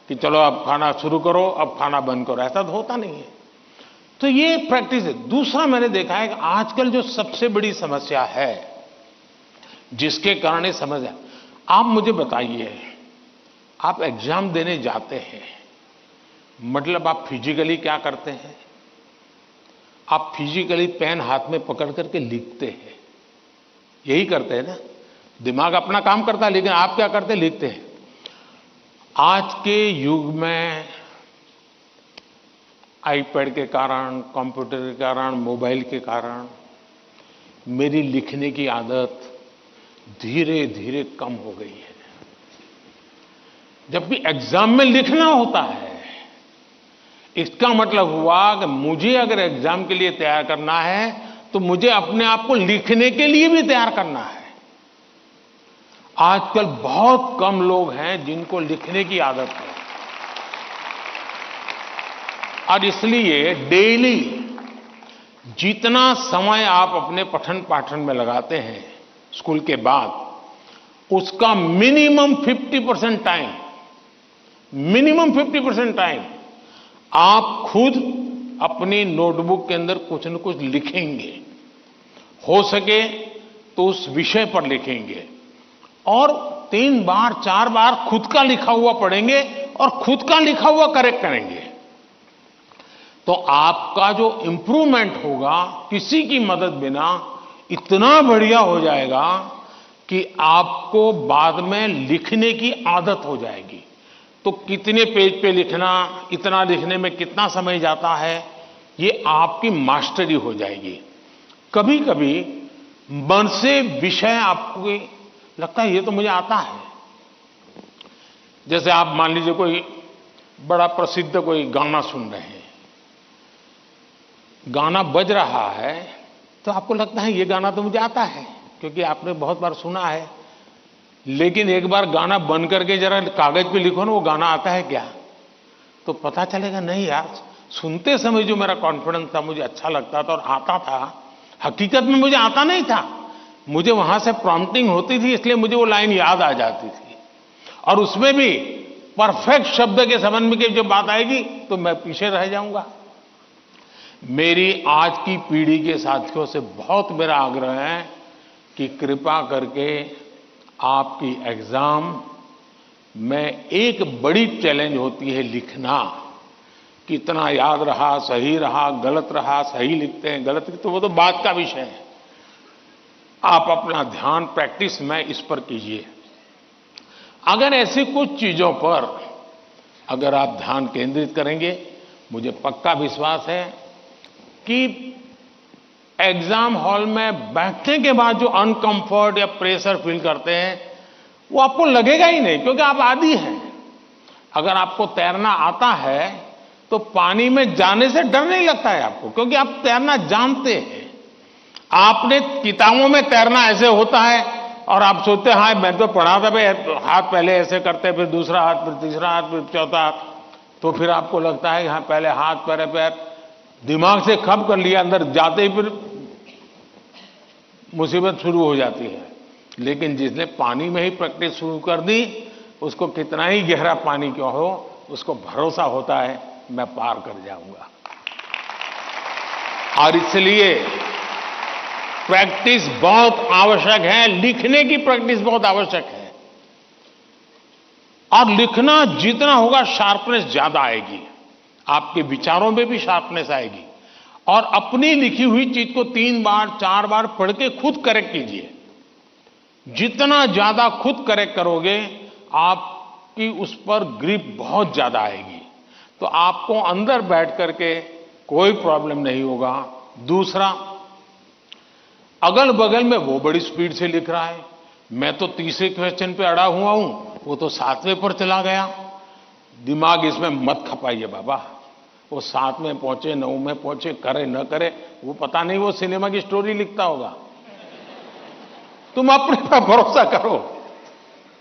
[SPEAKER 1] कि चलो अब खाना शुरू करो, अब खाना बंद करो, ऐसा तो होता नहीं है। तो ये प्रैक्टिस है। दूसरा मैंने देखा है कि आजकल जो सबसे बड़ी समस्या है, जिसके कारण ये समस्या, आप मुझे बताइए, आप एग्जाम देने जाते हैं, मतलब आप फिजिकली क्या करते हैं? आप फिजिकली पेन हाथ में पकड़ करके लिखते हैं, यही करते हैं ना। दिमाग अपना काम करता है, लेकिन आप क्या करते हैं? लिखते हैं। आज के युग में आईपैड के कारण, कंप्यूटर के कारण, मोबाइल के कारण मेरी लिखने की आदत धीरे धीरे कम हो गई है। जबकि एग्जाम में लिखना होता है, इसका मतलब हुआ कि मुझे अगर एग्जाम के लिए तैयार करना है तो मुझे अपने आप को लिखने के लिए भी तैयार करना है। आजकल बहुत कम लोग हैं जिनको लिखने की आदत है, और इसलिए डेली जितना समय आप अपने पठन पाठन में लगाते हैं स्कूल के बाद, उसका मिनिमम 50% टाइम आप खुद अपनी नोटबुक के अंदर कुछ न कुछ लिखेंगे। हो सके तो उस विषय पर लिखेंगे, और 3 बार 4 बार खुद का लिखा हुआ पढ़ेंगे और खुद का लिखा हुआ करेक्ट करेंगे। तो आपका जो इंप्रूवमेंट होगा किसी की मदद बिना इतना बढ़िया हो जाएगा कि आपको बाद में लिखने की आदत हो जाएगी। तो कितने पेज पे लिखना, इतना लिखने में कितना समय जाता है, ये आपकी मास्टरी हो जाएगी। कभी कभी मन से विषय आपको लगता है ये तो मुझे आता है। जैसे आप मान लीजिए कोई बड़ा प्रसिद्ध कोई गाना सुन रहे हैं, गाना बज रहा है, तो आपको लगता है ये गाना तो मुझे आता है, क्योंकि आपने बहुत बार सुना है। लेकिन एक बार गाना बंद करके जरा कागज पे लिखो ना, वो गाना आता है क्या, तो पता चलेगा नहीं यार, सुनते समय जो मेरा कॉन्फिडेंस था, मुझे अच्छा लगता था और आता था, हकीकत में मुझे आता नहीं था। मुझे वहां से प्रॉम्प्टिंग होती थी, इसलिए मुझे वो लाइन याद आ जाती थी, और उसमें भी परफेक्ट शब्द के संबंध में जब बात आएगी तो मैं पीछे रह जाऊंगा। मेरी आज की पीढ़ी के साथियों से बहुत मेरा आग्रह है कि कृपा करके आपकी एग्जाम में एक बड़ी चैलेंज होती है लिखना। कितना याद रहा, सही रहा, गलत रहा, सही लिखते हैं, गलत लिखते, तो वो तो बात का विषय है। आप अपना ध्यान प्रैक्टिस में इस पर कीजिए। अगर ऐसी कुछ चीजों पर अगर आप ध्यान केंद्रित करेंगे, मुझे पक्का विश्वास है कि एग्जाम हॉल में बैठने के बाद जो अनकंफर्ट या प्रेशर फील करते हैं, वो आपको लगेगा ही नहीं, क्योंकि आप आदी हैं। अगर आपको तैरना आता है तो पानी में जाने से डर नहीं लगता है आपको, क्योंकि आप तैरना जानते हैं। आपने किताबों में तैरना ऐसे होता है और आप सोचते हैं हाँ मैं तो पढ़ा था भाई, हाथ पहले ऐसे करते, फिर दूसरा हाथ, फिर तीसरा हाथ, फिर चौथा हाथ, तो फिर आपको लगता है कि हाँ पहले हाथ पैर पैर दिमाग से खप कर लिया, अंदर जाते ही फिर मुसीबत शुरू हो जाती है। लेकिन जिसने पानी में ही प्रैक्टिस शुरू कर दी, उसको कितना ही गहरा पानी क्यों हो, उसको भरोसा होता है मैं पार कर जाऊंगा। और इसलिए प्रैक्टिस बहुत आवश्यक है, लिखने की प्रैक्टिस बहुत आवश्यक है। और लिखना जितना होगा शार्पनेस ज्यादा आएगी, आपके विचारों में भी शार्पनेस आएगी। और अपनी लिखी हुई चीज को 3 बार 4 बार पढ़ के खुद करेक्ट कीजिए। जितना ज्यादा खुद करेक्ट करोगे, आपकी उस पर ग्रिप बहुत ज्यादा आएगी। तो आपको अंदर बैठ करके कोई प्रॉब्लम नहीं होगा। दूसरा, अगल बगल में वो बड़ी स्पीड से लिख रहा है, मैं तो तीसरे क्वेश्चन पे अड़ा हुआ हूं, वो तो 7वें पर चला गया। दिमाग इसमें मत खपाइए बाबा, वो 7 में पहुंचे 9 में पहुंचे, करे न करे, वो पता नहीं वो सिनेमा की स्टोरी लिखता होगा। तुम अपने पर भरोसा करो,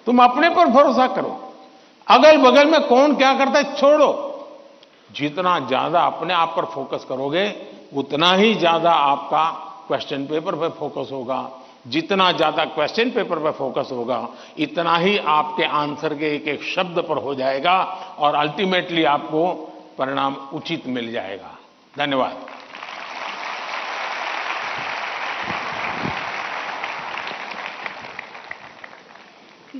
[SPEAKER 1] तुम अपने पर भरोसा करो। अगल बगल में कौन क्या करता है छोड़ो। जितना ज्यादा अपने आप पर फोकस करोगे उतना ही ज्यादा आपका क्वेश्चन पेपर पर फोकस होगा। जितना ज्यादा क्वेश्चन पेपर पर फोकस होगा इतना ही आपके आंसर के एक एक शब्द पर हो जाएगा और अल्टीमेटली आपको परिणाम उचित मिल जाएगा। धन्यवाद।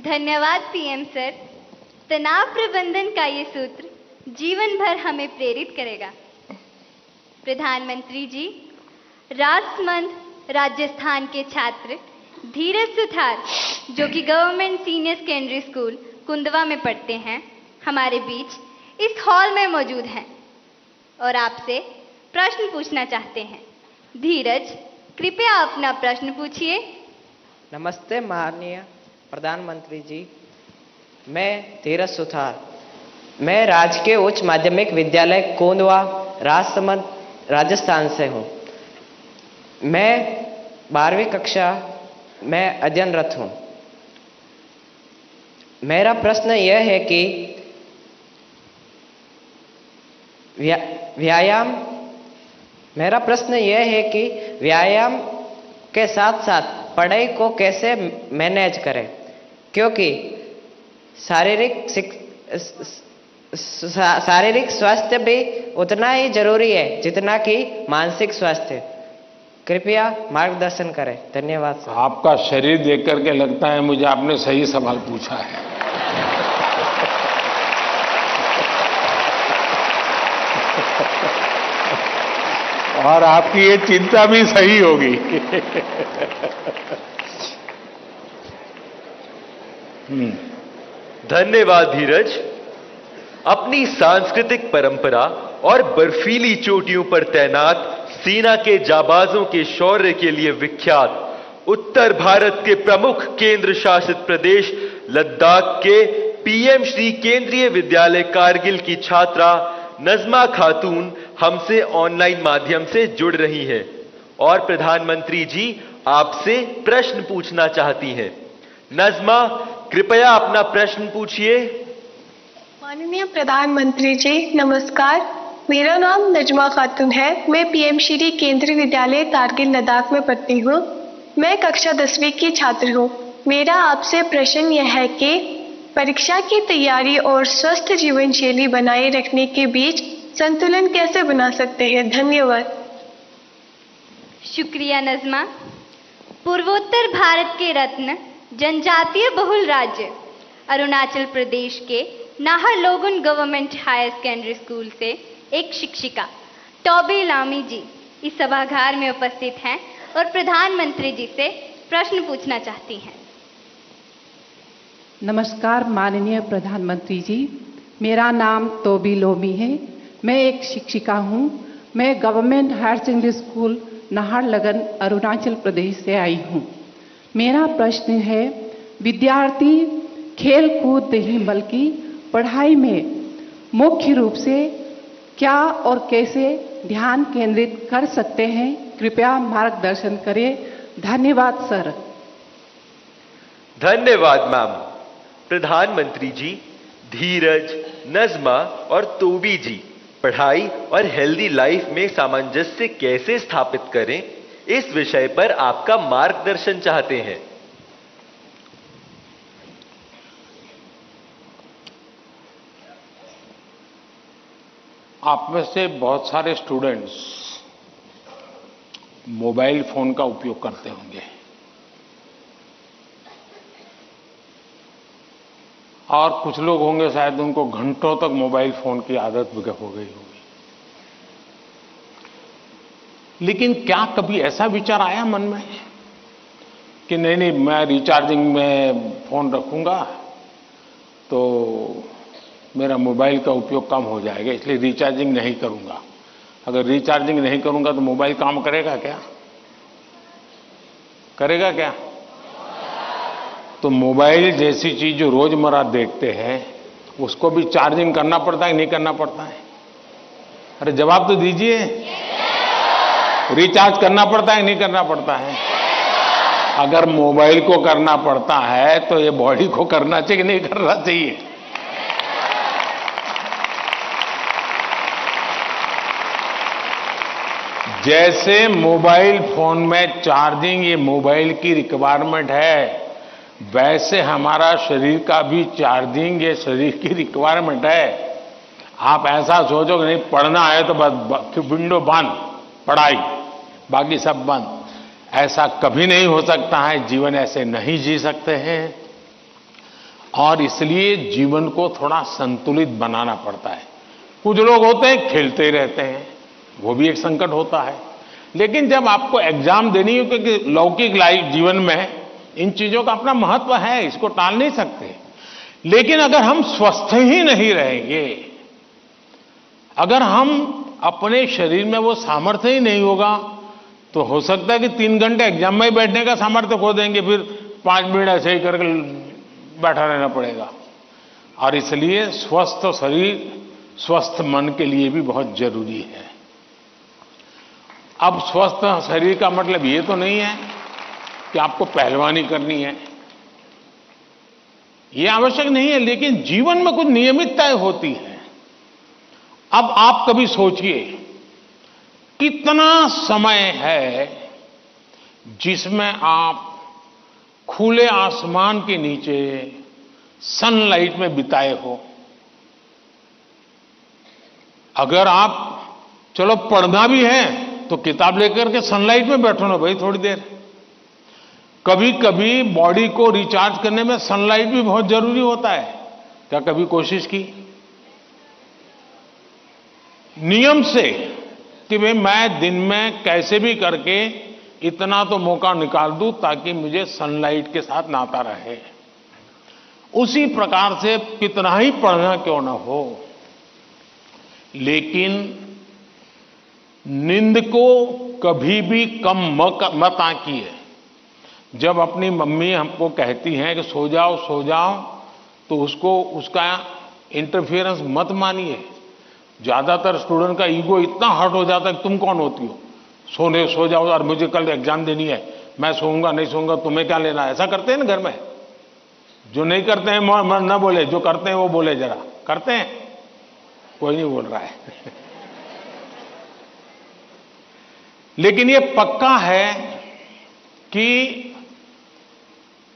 [SPEAKER 9] धन्यवाद पीएम सर। तनाव प्रबंधन का ये सूत्र जीवन भर हमें प्रेरित करेगा। प्रधानमंत्री जी, राजसमंद राजस्थान के छात्र धीरज सुथार, जो कि government senior secondary school Kundwa में पढ़ते हैं, हमारे बीच इस हॉल में मौजूद हैं और आपसे प्रश्न पूछना चाहते हैं। धीरज, कृपया अपना प्रश्न पूछिए।
[SPEAKER 14] नमस्ते माननीय प्रधानमंत्री जी, मैं धीरज सुथार, मैं राजकीय उच्च माध्यमिक विद्यालय कोंदवा राजसमंद राजस्थान से हूँ। मैं 12वीं कक्षा में अध्ययनरत हूँ। मेरा प्रश्न यह है कि व्यायाम के साथ साथ पढ़ाई को कैसे मैनेज करें, क्योंकि शारीरिक स्वास्थ्य भी उतना ही जरूरी है जितना कि मानसिक स्वास्थ्य। कृपया मार्गदर्शन करें। धन्यवाद सर।
[SPEAKER 1] आपका शरीर देख करके लगता है मुझे आपने सही सवाल पूछा है। और आपकी ये चिंता भी सही होगी।
[SPEAKER 10] धन्यवाद धीरज। अपनी सांस्कृतिक परंपरा और बर्फीली चोटियों पर तैनात सेना के जाबाजों के शौर्य के लिए विख्यात उत्तर भारत के प्रमुख केंद्र शासित प्रदेश लद्दाख के पीएम श्री केंद्रीय विद्यालय कारगिल की छात्रा नजमा खातून हमसे ऑनलाइन माध्यम से जुड़ रही हैं और प्रधानमंत्री जी आपसे प्रश्न पूछना चाहती हैं। नजमा, कृपया अपना प्रश्न पूछिए।
[SPEAKER 15] माननीय प्रधानमंत्री जी नमस्कार, मेरा नाम नजमा खातून है। मैं पीएम श्री केंद्रीय विद्यालय कारगिल लद्दाख में पढ़ती हूँ। मैं कक्षा 10वीं की छात्र हूँ। मेरा आपसे प्रश्न यह है कि परीक्षा की तैयारी और स्वस्थ जीवन शैली बनाए रखने के बीच संतुलन कैसे बना सकते हैं। धन्यवाद।
[SPEAKER 9] शुक्रिया नजमा। पूर्वोत्तर भारत के रत्न जनजातीय बहुल राज्य अरुणाचल प्रदेश के नाहरलोगुन गवर्नमेंट हायर सेकेंडरी स्कूल से एक शिक्षिका टॉबी लामी जी इस सभागार में उपस्थित हैं और प्रधानमंत्री जी से प्रश्न पूछना चाहती हैं।
[SPEAKER 16] नमस्कार माननीय प्रधानमंत्री जी, मेरा नाम तोबी लोमी है। मैं एक शिक्षिका हूँ। मैं government higher secondary school Naharlagun Arunachal Pradesh से आई हूँ। मेरा प्रश्न है, विद्यार्थी खेल कूद नहीं बल्कि पढ़ाई में मुख्य रूप से क्या और कैसे ध्यान केंद्रित कर सकते हैं। कृपया मार्गदर्शन करें। धन्यवाद सर।
[SPEAKER 10] धन्यवाद मैम। प्रधानमंत्री जी, धीरज, नजमा और तोबी जी पढ़ाई और हेल्दी लाइफ में सामंजस्य कैसे स्थापित करें, इस विषय पर आपका मार्गदर्शन चाहते हैं।
[SPEAKER 1] आप में से बहुत सारे स्टूडेंट्स मोबाइल फोन का उपयोग करते होंगे और कुछ लोग होंगे शायद उनको घंटों तक मोबाइल फोन की आदत हो गई होगी। लेकिन क्या कभी ऐसा विचार आया मन में कि नहीं मैं रिचार्जिंग में फोन रखूंगा तो मेरा मोबाइल का उपयोग कम हो जाएगा, इसलिए रिचार्जिंग नहीं करूंगा। अगर रिचार्जिंग नहीं करूंगा तो मोबाइल काम करेगा क्या? करेगा क्या? तो मोबाइल जैसी चीज जो रोजमर्रा देखते हैं उसको भी चार्जिंग करना पड़ता है, नहीं करना पड़ता है? अरे जवाब तो दीजिए। रिचार्ज करना पड़ता है, नहीं करना पड़ता है? अगर मोबाइल को करना पड़ता है तो ये बॉडी को करना चाहिए कि नहीं करना चाहिए? जैसे मोबाइल फोन में चार्जिंग ये मोबाइल की रिक्वायरमेंट है, वैसे हमारा शरीर का भी चार्जिंग ये शरीर की रिक्वायरमेंट है। आप ऐसा सोचो कि नहीं पढ़ना है तो बस विंडो बंद, पढ़ाई, बाकी सब बंद। ऐसा कभी नहीं हो सकता है। जीवन ऐसे नहीं जी सकते हैं और इसलिए जीवन को थोड़ा संतुलित बनाना पड़ता है। कुछ लोग होते हैं खेलते ही रहते हैं, वो भी एक संकट होता है। लेकिन जब आपको एग्जाम देनी हो, क्योंकि लौकिक लाइफ जीवन में इन चीजों का अपना महत्व है, इसको टाल नहीं सकते। लेकिन अगर हम स्वस्थ ही नहीं रहेंगे, अगर हम अपने शरीर में वो सामर्थ्य ही नहीं होगा, तो हो सकता है कि 3 घंटे एग्जाम में बैठने का सामर्थ्य खो देंगे, फिर 5 मिनट ऐसे ही करके बैठा रहना पड़ेगा। और इसलिए स्वस्थ शरीर स्वस्थ मन के लिए भी बहुत जरूरी है। अब स्वस्थ शरीर का मतलब ये तो नहीं है कि आपको पहलवानी करनी है, ये आवश्यक नहीं है, लेकिन जीवन में कुछ नियमितताएं होती है। अब आप कभी सोचिए कितना समय है जिसमें आप खुले आसमान के नीचे सनलाइट में बिताए हो। अगर आप चलो पढ़ना भी है तो किताब लेकर के सनलाइट में बैठो ना भाई थोड़ी देर। कभी कभी बॉडी को रिचार्ज करने में सनलाइट भी बहुत जरूरी होता है। क्या कभी कोशिश की नियम से कि भाई मैं दिन में कैसे भी करके इतना तो मौका निकाल दूं ताकि मुझे सनलाइट के साथ नाता रहे? उसी प्रकार से कितना ही पढ़ना क्यों ना हो, लेकिन नींद को कभी भी कम मत आंकिए। जब अपनी मम्मी हमको कहती हैं कि सो जाओ, तो उसका इंटरफियरेंस मत मानिए। ज्यादातर स्टूडेंट का ईगो इतना हर्ट हो जाता है कि तुम कौन होती हो, सो जाओ और मुझे कल एग्जाम देनी है, मैं सोऊंगा नहीं सोऊंगा, तुम्हें क्या लेना? ऐसा करते हैं ना घर में। जो नहीं करते हैं न बोले, जो करते हैं वो बोले। जरा करते हैं? कोई नहीं बोल रहा है। लेकिन ये पक्का है कि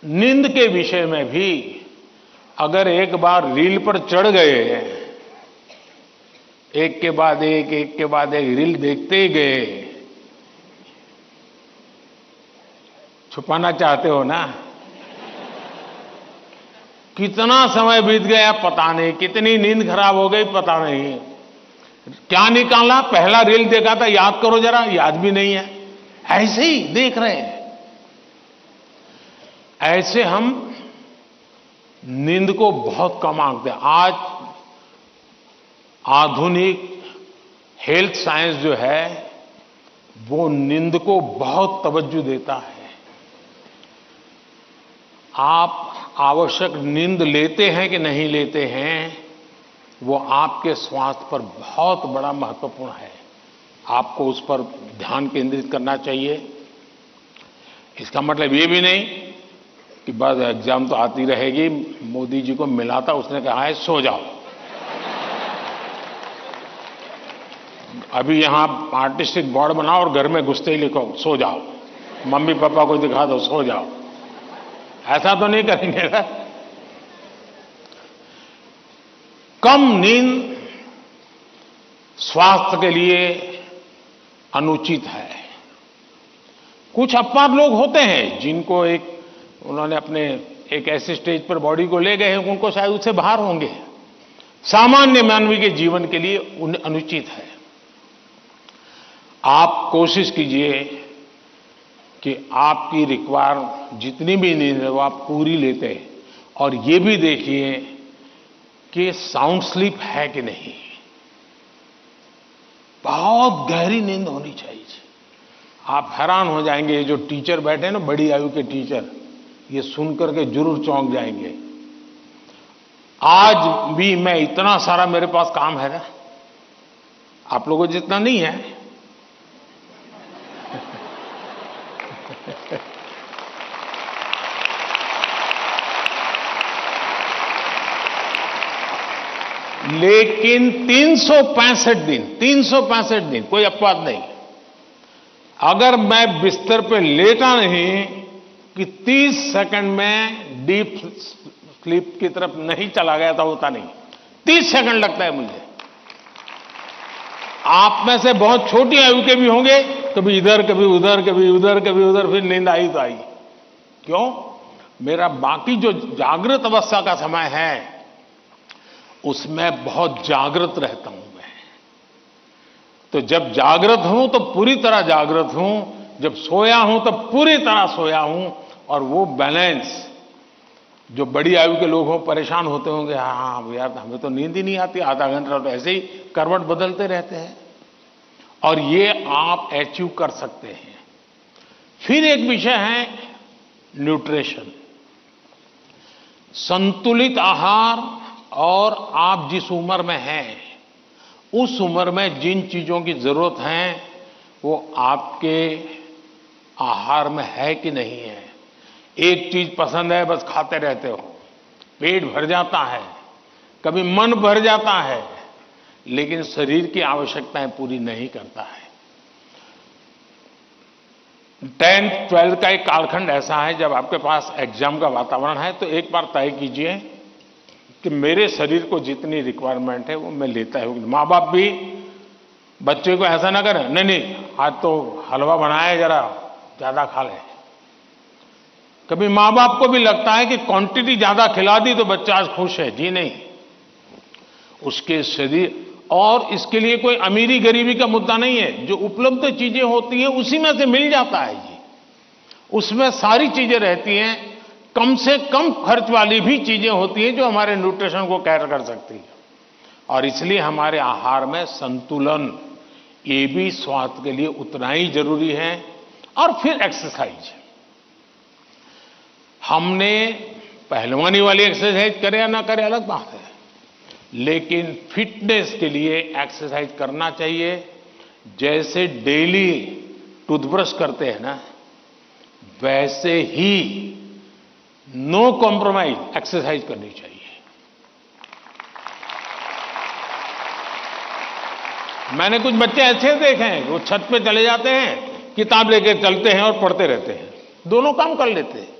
[SPEAKER 1] नींद के विषय में भी अगर एक बार रील पर चढ़ गए, एक के बाद एक रील देखते ही गए, छुपाना चाहते हो ना? कितना समय बीत गया पता नहीं, कितनी नींद खराब हो गई पता नहीं। क्या निकाला? पहला रील देखा था, याद करो जरा, याद भी नहीं है, ऐसे ही देख रहे हैं। ऐसे हम नींद को बहुत कम आंकते हैं। आज आधुनिक हेल्थ साइंस जो है वो नींद को बहुत तवज्जो देता है। आप आवश्यक नींद लेते हैं कि नहीं लेते हैं, वो आपके स्वास्थ्य पर बहुत बड़ा महत्वपूर्ण है। आपको उस पर ध्यान केंद्रित करना चाहिए। इसका मतलब ये भी नहीं कि बस एग्जाम तो आती रहेगी। मोदी जी को मिला था, उसने कहा है सो जाओ। अभी यहां आर्टिस्टिक बोर्ड बनाओ और घर में घुसते ही लिखो सो जाओ, मम्मी पापा को दिखा दो सो जाओ। ऐसा तो नहीं करेंगे ना। कम नींद स्वास्थ्य के लिए अनुचित है। कुछ अपवाद लोग होते हैं जिनको उन्होंने अपने एक ऐसे स्टेज पर बॉडी को ले गए हैं, उनको शायद उससे बाहर होंगे। सामान्य मानवीय के जीवन के लिए अनुचित है। आप कोशिश कीजिए कि आपकी रिक्वायर जितनी भी नींद है वो आप पूरी लेते हैं, और ये भी देखिए कि साउंड स्लीप है कि नहीं। बहुत गहरी नींद होनी चाहिए। आप हैरान हो जाएंगे, ये जो टीचर बैठे हैं ना, बड़ी आयु के टीचर, ये सुनकर के जरूर चौंक जाएंगे। आज भी मैं इतना सारा मेरे पास काम है ना, आप लोगों जितना नहीं है। लेकिन 365 दिन कोई अपवाद नहीं, अगर मैं बिस्तर पे लेटा नहीं कि 30 सेकंड में डीप स्लीप की तरफ नहीं चला गया था, होता नहीं। 30 सेकंड लगता है मुझे। आप में से बहुत छोटी आयु के भी होंगे, कभी इधर कभी उधर, कभी उधर कभी उधर, फिर नींद आई तो आई। क्यों? मेरा बाकी जो जागृत अवस्था का समय है उसमें बहुत जागृत रहता हूं मैं। तो जब जागृत हूं तो पूरी तरह जागृत हूं, जब सोया हूं तो पूरी तरह सोया हूं। और वो बैलेंस, जो बड़ी आयु के लोग हो परेशान होते होंगे, हाँ यार हमें तो नींद ही नहीं आती, आधा घंटा तो ऐसे ही करवट बदलते रहते हैं, और ये आप अचीव कर सकते हैं। फिर एक विषय है न्यूट्रिशन, संतुलित आहार। और आप जिस उम्र में हैं उस उम्र में जिन चीजों की जरूरत है वो आपके आहार में है कि नहीं है। एक चीज पसंद है, बस खाते रहते हो, पेट भर जाता है, कभी मन भर जाता है, लेकिन शरीर की आवश्यकताएं पूरी नहीं करता है। 10th 12th का एक कालखंड ऐसा है जब आपके पास एग्जाम का वातावरण है, तो एक बार तय कीजिए कि मेरे शरीर को जितनी रिक्वायरमेंट है वो मैं लेता हूं। माँ बाप भी बच्चे को ऐसा ना करें, नहीं आज तो हलवा बनाया, जरा ज्यादा खा ले। कभी माँ बाप को भी लगता है कि क्वांटिटी ज्यादा खिला दी तो बच्चा आज खुश है। जी नहीं, उसके शरीर, और इसके लिए कोई अमीरी गरीबी का मुद्दा नहीं है। जो उपलब्ध चीजें होती हैं उसी में से मिल जाता है जी, उसमें सारी चीजें रहती हैं। कम से कम खर्च वाली भी चीजें होती हैं जो हमारे न्यूट्रिशन को कैर कर सकती है। और इसलिए हमारे आहार में संतुलन, ये भी स्वास्थ्य के लिए उतना ही जरूरी है। और फिर एक्सरसाइज, हमने पहलवानी वाली एक्सरसाइज करे या ना करे अलग बात है, लेकिन फिटनेस के लिए एक्सरसाइज करना चाहिए। जैसे डेली टूथब्रश करते हैं ना, वैसे ही नो कॉम्प्रोमाइज एक्सरसाइज करनी चाहिए। मैंने कुछ बच्चे ऐसे देखे हैं, वो छत पे चले जाते हैं, किताब लेके चलते हैं और पढ़ते रहते हैं, दोनों काम कर लेते हैं।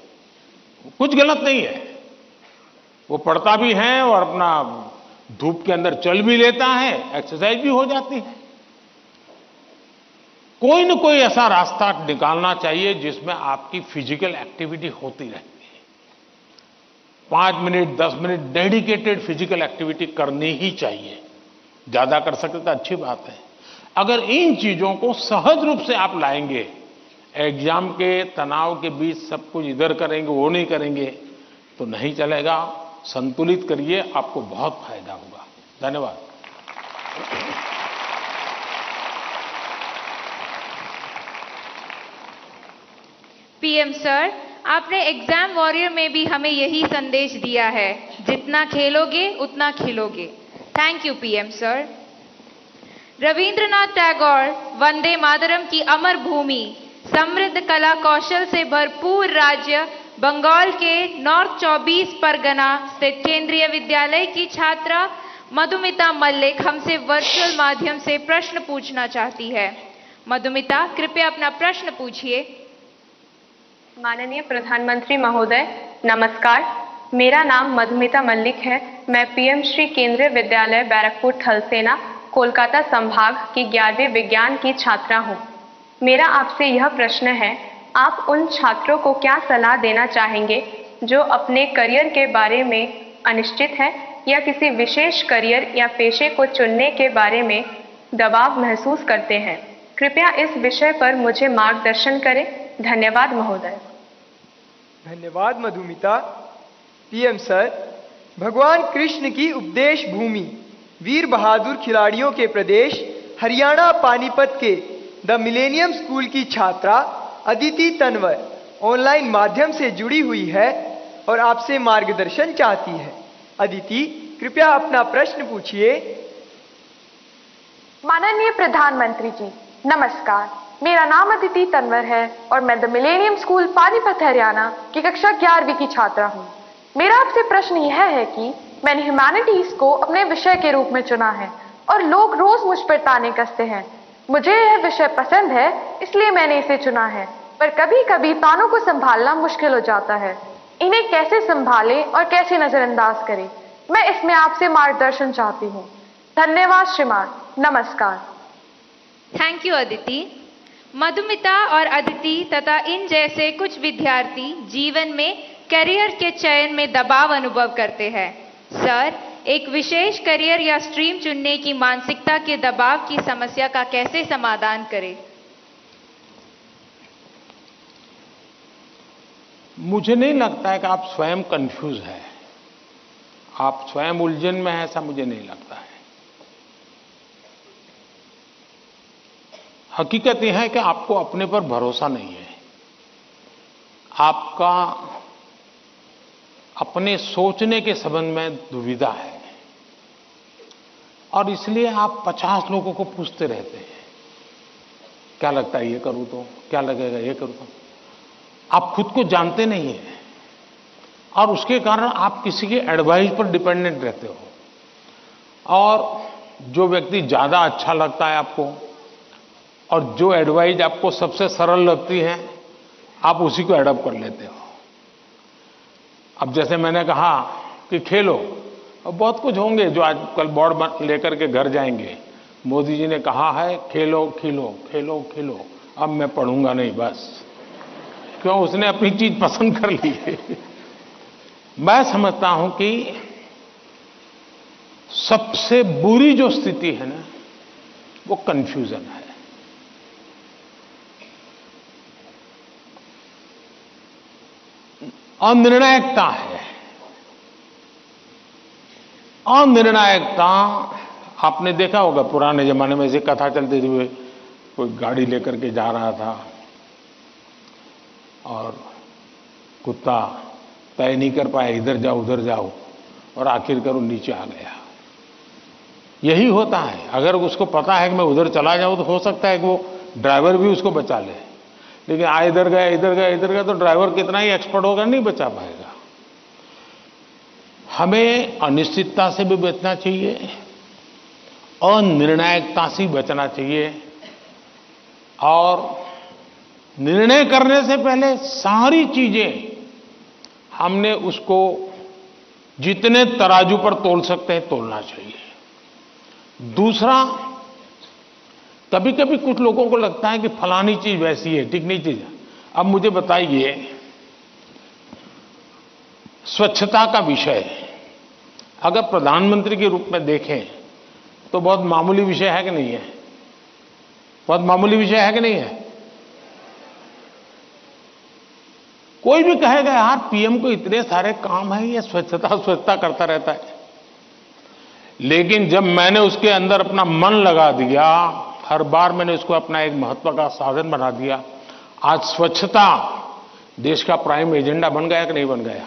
[SPEAKER 1] कुछ गलत नहीं है, वो पढ़ता भी है और अपना धूप के अंदर चल भी लेता है, एक्सरसाइज भी हो जाती है। कोई न कोई ऐसा रास्ता निकालना चाहिए जिसमें आपकी फिजिकल एक्टिविटी होती रहे। 5 minute 10 minute dedicated physical activity करनी ही चाहिए। ज्यादा कर सकते तो अच्छी बात है। अगर इन चीजों को सहज रूप से आप लाएंगे, एग्जाम के तनाव के बीच सब कुछ इधर करेंगे वो नहीं करेंगे तो नहीं चलेगा। संतुलित करिए, आपको बहुत फायदा होगा। धन्यवाद।
[SPEAKER 3] पीएम सर, आपने एग्जाम वॉरियर में भी हमें यही संदेश दिया है, जितना खेलोगे उतना खिलोगे। Thank you PM sir. Rabindranath Tagore Vande Mataram की अमर भूमि, समृद्ध कला कौशल से भरपूर राज्य बंगाल के नॉर्थ 24 परगना स्थित केंद्रीय विद्यालय की छात्रा मधुमिता मल्लिक हमसे वर्चुअल माध्यम से प्रश्न पूछना चाहती है। मधुमिता, कृपया अपना प्रश्न पूछिए।
[SPEAKER 8] माननीय प्रधानमंत्री महोदय, नमस्कार। मेरा नाम मधुमिता मल्लिक है। मैं पीएम श्री केंद्रीय विद्यालय बैरकपुर थलसेना कोलकाता संभाग की 11वीं विज्ञान की छात्रा हूँ। मेरा आपसे यह प्रश्न है, आप उन छात्रों को क्या सलाह देना चाहेंगे जो अपने करियर के बारे में अनिश्चित है या किसी विशेष करियर या पेशे को चुनने के बारे में दबाव महसूस करते हैं? कृपया इस विषय पर मुझे मार्गदर्शन करें। धन्यवाद महोदय।
[SPEAKER 2] धन्यवाद मधुमिता। पीएम सर, भगवान कृष्ण की उपदेश भूमि, वीर बहादुर खिलाड़ियों के प्रदेश हरियाणा पानीपत के द मिलेनियम स्कूल की छात्रा अदिति तनवर ऑनलाइन माध्यम से जुड़ी हुई है और आपसे मार्गदर्शन चाहती है। अदिति, कृपया अपना प्रश्न पूछिए।
[SPEAKER 17] माननीय प्रधानमंत्री जी, नमस्कार। मेरा नाम अदिति तनवर है और मैं the millennium school Panipat Haryana की कक्षा 11वीं की छात्रा हूँ। मेरा आपसे प्रश्न यह है कि मैंने ह्यूमैनिटीज को अपने विषय के रूप में चुना है और लोग रोज मुझ पर ताने कसते हैं। मुझे यह विषय पसंद है, इसलिए मैंने इसे चुना है, पर कभी कभी तानों को संभालना मुश्किल हो जाता है। इन्हें कैसे संभालें और कैसे नजरअंदाज करें, मैं इसमें आपसे मार्गदर्शन चाहती हूँ। धन्यवाद श्रीमान, नमस्कार।
[SPEAKER 3] Thank you Aditi. मधुमिता और अदिति तथा इन जैसे कुछ विद्यार्थी जीवन में करियर के चयन में दबाव अनुभव करते हैं। सर, एक विशेष करियर या स्ट्रीम चुनने की मानसिकता के दबाव की समस्या का कैसे समाधान करें?
[SPEAKER 1] मुझे नहीं लगता है कि आप स्वयं कंफ्यूज हैं, आप स्वयं उलझन में हैं, ऐसा मुझे नहीं लगता है। हकीकत यह है कि आपको अपने पर भरोसा नहीं है, आपका अपने सोचने के संबंध में दुविधा है और इसलिए आप 50 लोगों को पूछते रहते हैं, क्या लगता है ये करूं तो, क्या लगेगा ये करूं तो। आप खुद को जानते नहीं हैं और उसके कारण आप किसी के एडवाइस पर डिपेंडेंट रहते हो और जो व्यक्ति ज्यादा अच्छा लगता है आपको और जो एडवाइस आपको सबसे सरल लगती है, आप उसी को एडॉप्ट कर लेते हो। अब जैसे मैंने कहा कि खेलो, और बहुत कुछ होंगे जो आजकल बोर्ड लेकर के घर जाएंगे। मोदी जी ने कहा है खेलो खिलो, खेलो खिलो, अब मैं पढ़ूंगा नहीं, बस। क्यों? उसने अपनी चीज पसंद कर ली है। मैं समझता हूं कि सबसे बुरी जो स्थिति है ना, वो कंफ्यूजन है। अनिर्णायकता है। अनिर्णायकता आपने देखा होगा, पुराने जमाने में ऐसी कथा चलती थी, कोई गाड़ी लेकर के जा रहा था और कुत्ता तय नहीं कर पाया, इधर जाओ उधर जाओ, और आखिरकार वो नीचे आ गया। यही होता है, अगर उसको पता है कि मैं उधर चला जाऊं तो हो सकता है कि वो ड्राइवर भी उसको बचा ले, लेकिन इधर गया इधर गया इधर गया तो ड्राइवर कितना ही एक्सपर्ट होगा, नहीं बचा पाएगा। हमें अनिश्चितता से भी बचना चाहिए, अनिर्णायकता से बचना चाहिए और निर्णय करने से पहले सारी चीजें हमने उसको जितने तराजू पर तोल सकते हैं तोलना चाहिए। दूसरा, कभी कभी कुछ लोगों को लगता है कि फलानी चीज वैसी है, ठीक नहीं चीज। अब मुझे बताइए, स्वच्छता का विषय अगर प्रधानमंत्री के रूप में देखें तो बहुत मामूली विषय है कि नहीं है? बहुत मामूली विषय है कि नहीं है? कोई भी कहेगा यार पीएम को इतने सारे काम है, ये स्वच्छता स्वच्छता करता रहता है। लेकिन जब मैंने उसके अंदर अपना मन लगा दिया, हर बार मैंने उसको अपना एक महत्व का साधन बना दिया, आज स्वच्छता देश का प्राइम एजेंडा बन गया कि नहीं बन गया?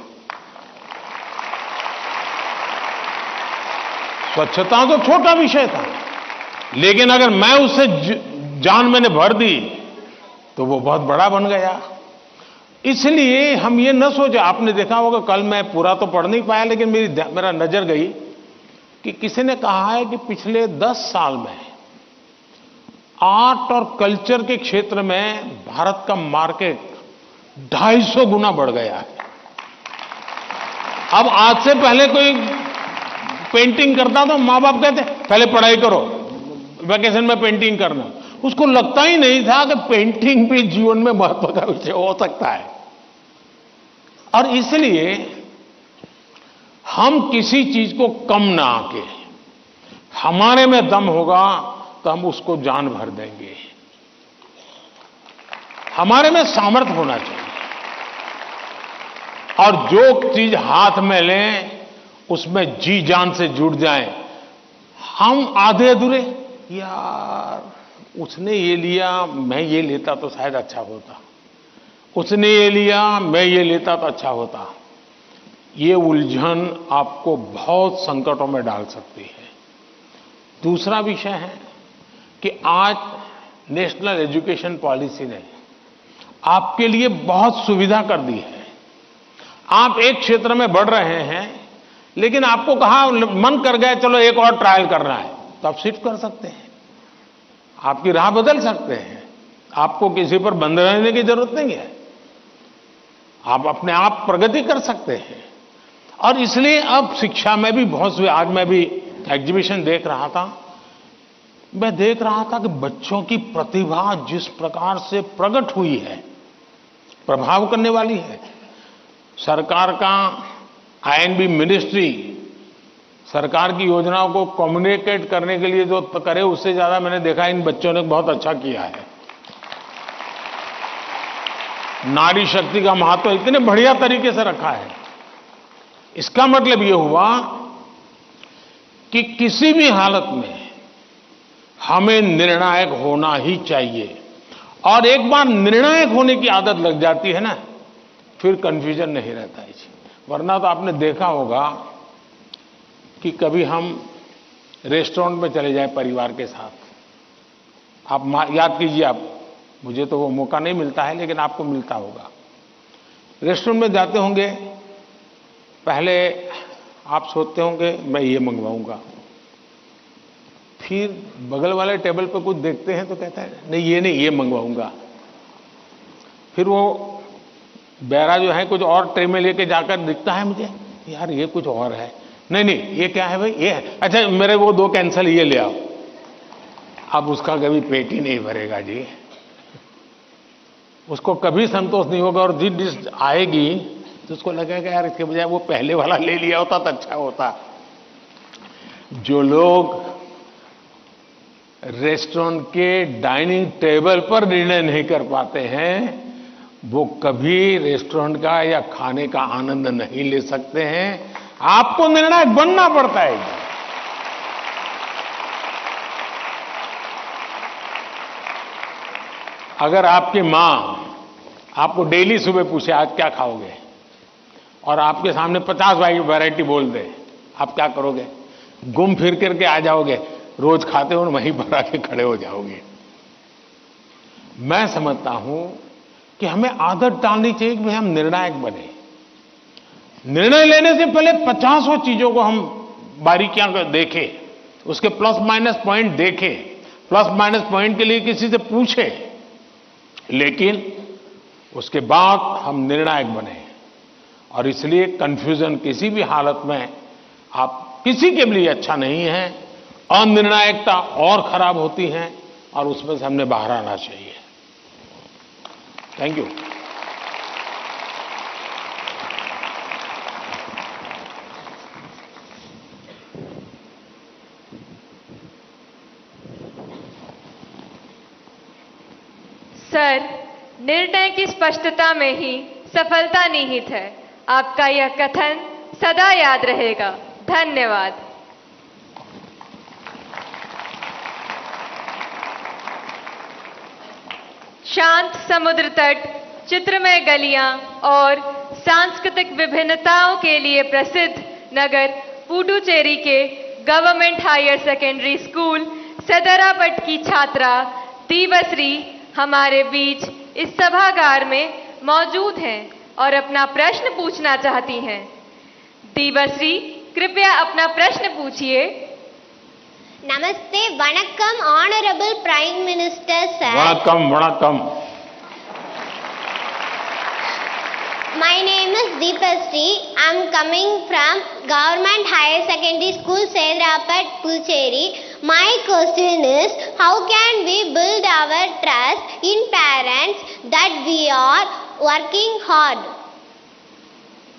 [SPEAKER 1] स्वच्छता तो छोटा विषय था, लेकिन अगर मैं उससे जान मैंने भर दी तो वो बहुत बड़ा बन गया। इसलिए हम ये न सोचे, आपने देखा होगा, कल मैं पूरा तो पढ़ नहीं पाया लेकिन मेरा नजर गई कि किसी ने कहा है कि पिछले 10 साल में आर्ट और कल्चर के क्षेत्र में भारत का मार्केट 250 गुना बढ़ गया है। अब आज से पहले कोई पेंटिंग करता तो माँ बाप कहते पहले पढ़ाई करो, वैकेशन में पेंटिंग करना। उसको लगता ही नहीं था कि पेंटिंग भी जीवन में महत्व का विषय हो सकता है। और इसलिए हम किसी चीज को कम ना आके, हमारे में दम होगा तो हम उसको जान भर देंगे। हमारे में सामर्थ्य होना चाहिए और जो चीज हाथ में लें उसमें जी जान से जुड़ जाएं। हम आधे अधूरे यार उसने ये लिया, मैं ये लेता तो शायद अच्छा होता, उसने ये लिया, मैं ये लेता तो अच्छा होता। ये उलझन आपको बहुत संकटों में डाल सकती है। दूसरा विषय है कि आज नेशनल एजुकेशन पॉलिसी ने आपके लिए बहुत सुविधा कर दी है। आप एक क्षेत्र में बढ़ रहे हैं, लेकिन आपको कहा मन कर गया चलो एक और ट्रायल करना है, तो आप शिफ्ट कर सकते हैं, आपकी राह बदल सकते हैं, आपको किसी पर बंधे रहने की जरूरत नहीं है, आप अपने आप प्रगति कर सकते हैं। और इसलिए अब शिक्षा में भी बहुत, आज मैं भी एग्जीबिशन देख रहा था, मैं देख रहा था कि बच्चों की प्रतिभा जिस प्रकार से प्रकट हुई है, प्रभाव करने वाली है। सरकार का आईएनबी मिनिस्ट्री सरकार की योजनाओं को कम्युनिकेट करने के लिए जो करे, उससे ज्यादा मैंने देखा इन बच्चों ने बहुत अच्छा किया है। नारी शक्ति का महत्व इतने बढ़िया तरीके से रखा है। इसका मतलब यह हुआ कि किसी भी हालत में हमें निर्णायक होना ही चाहिए, और एक बार निर्णायक होने की आदत लग जाती है ना, फिर कंफ्यूजन नहीं रहता है। वरना तो आपने देखा होगा कि कभी हम रेस्टोरेंट में चले जाए परिवार के साथ, आप याद कीजिए, आप, मुझे तो वो मौका नहीं मिलता है लेकिन आपको मिलता होगा। रेस्टोरेंट में जाते होंगे, पहले आप सोचते होंगे मैं ये मंगवाऊंगा, फिर बगल वाले टेबल पर कुछ देखते हैं तो कहता है नहीं ये मंगवाऊंगा, फिर वो बैरा जो है कुछ और ट्रे में लेके जाकर दिखता है मुझे, यार ये कुछ और है, नहीं ये क्या है भाई, ये है, अच्छा मेरे वो 2 कैंसल, ये ले आओ। अब उसका कभी पेट ही नहीं भरेगा जी, उसको कभी संतोष नहीं होगा, और जिस डिश आएगी तो उसको लगेगा यार इसके बजाय वो पहले वाला ले लिया होता तो अच्छा होता। जो लोग रेस्टोरेंट के डाइनिंग टेबल पर निर्णय नहीं कर पाते हैं, वो कभी रेस्टोरेंट का या खाने का आनंद नहीं ले सकते हैं। आपको निर्णायक बनना पड़ता है। अगर आपकी मां आपको डेली सुबह पूछे आज क्या खाओगे, और आपके सामने 50 वैरायटी बोल दे, आप क्या करोगे? घूम फिर करके आ जाओगे, रोज खाते हो वहीं पर आके खड़े हो जाओगे। मैं समझता हूं कि हमें आदत डालनी चाहिए कि हम निर्णायक बने। निर्णय लेने से पहले 50 चीजों को हम बारीकियां देखें, उसके प्लस माइनस पॉइंट देखें, प्लस माइनस पॉइंट के लिए किसी से पूछें, लेकिन उसके बाद हम निर्णायक बने। और इसलिए कंफ्यूजन किसी भी हालत में आप किसी के लिए अच्छा नहीं है। अनिर्णायकता और खराब होती है, और उसमें से हमने बाहर आना चाहिए। Thank you.
[SPEAKER 3] सर, निर्णय की स्पष्टता में ही सफलता निहित है। आपका यह कथन सदा याद रहेगा। धन्यवाद। शांत समुद्र तट, चित्रमय गलियां और सांस्कृतिक विभिन्नताओं के लिए प्रसिद्ध नगर पुडुचेरी के गवर्नमेंट हायर सेकेंडरी स्कूल सदरापट की छात्रा दीवश्री हमारे बीच इस सभागार में मौजूद हैं और अपना प्रश्न पूछना चाहती हैं। दीवश्री, कृपया अपना प्रश्न पूछिए।
[SPEAKER 18] नमस्ते, वणक्कम ऑनरेबल प्राइम मिनिस्टर सर।
[SPEAKER 1] वणक्कम वणक्कम।
[SPEAKER 18] My name is Deepasri. I am coming from Government Higher Secondary School, Sedrapat, Puducherry. My question is, how can we build our trust in parents that we are working hard?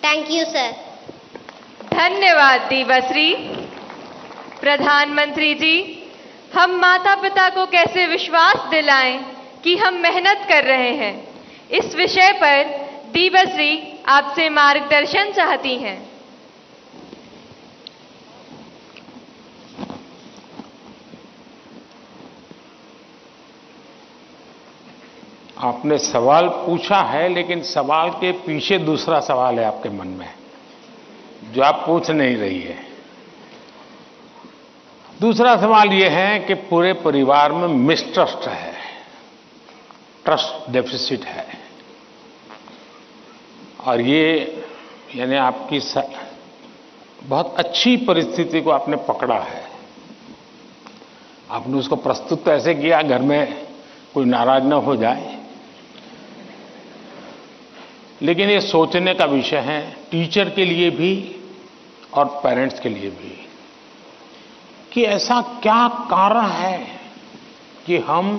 [SPEAKER 18] Thank you, sir.
[SPEAKER 3] धन्यवाद दीवश्री। प्रधानमंत्री जी, हम माता पिता को कैसे विश्वास दिलाएं कि हम मेहनत कर रहे हैं, इस विषय पर दीवश्री आपसे मार्गदर्शन चाहती हैं।
[SPEAKER 1] आपने सवाल पूछा है, लेकिन सवाल के पीछे दूसरा सवाल है आपके मन में, जो आप पूछ नहीं रही है। दूसरा सवाल यह है कि पूरे परिवार में मिसट्रस्ट है, ट्रस्ट डेफिसिट है, और ये यानी आपकी बहुत अच्छी परिस्थिति को आपने पकड़ा है। आपने उसको प्रस्तुत तो ऐसे किया घर में कोई नाराज न हो जाए, लेकिन ये सोचने का विषय है टीचर के लिए भी और पेरेंट्स के लिए भी, कि ऐसा क्या कारण है कि हम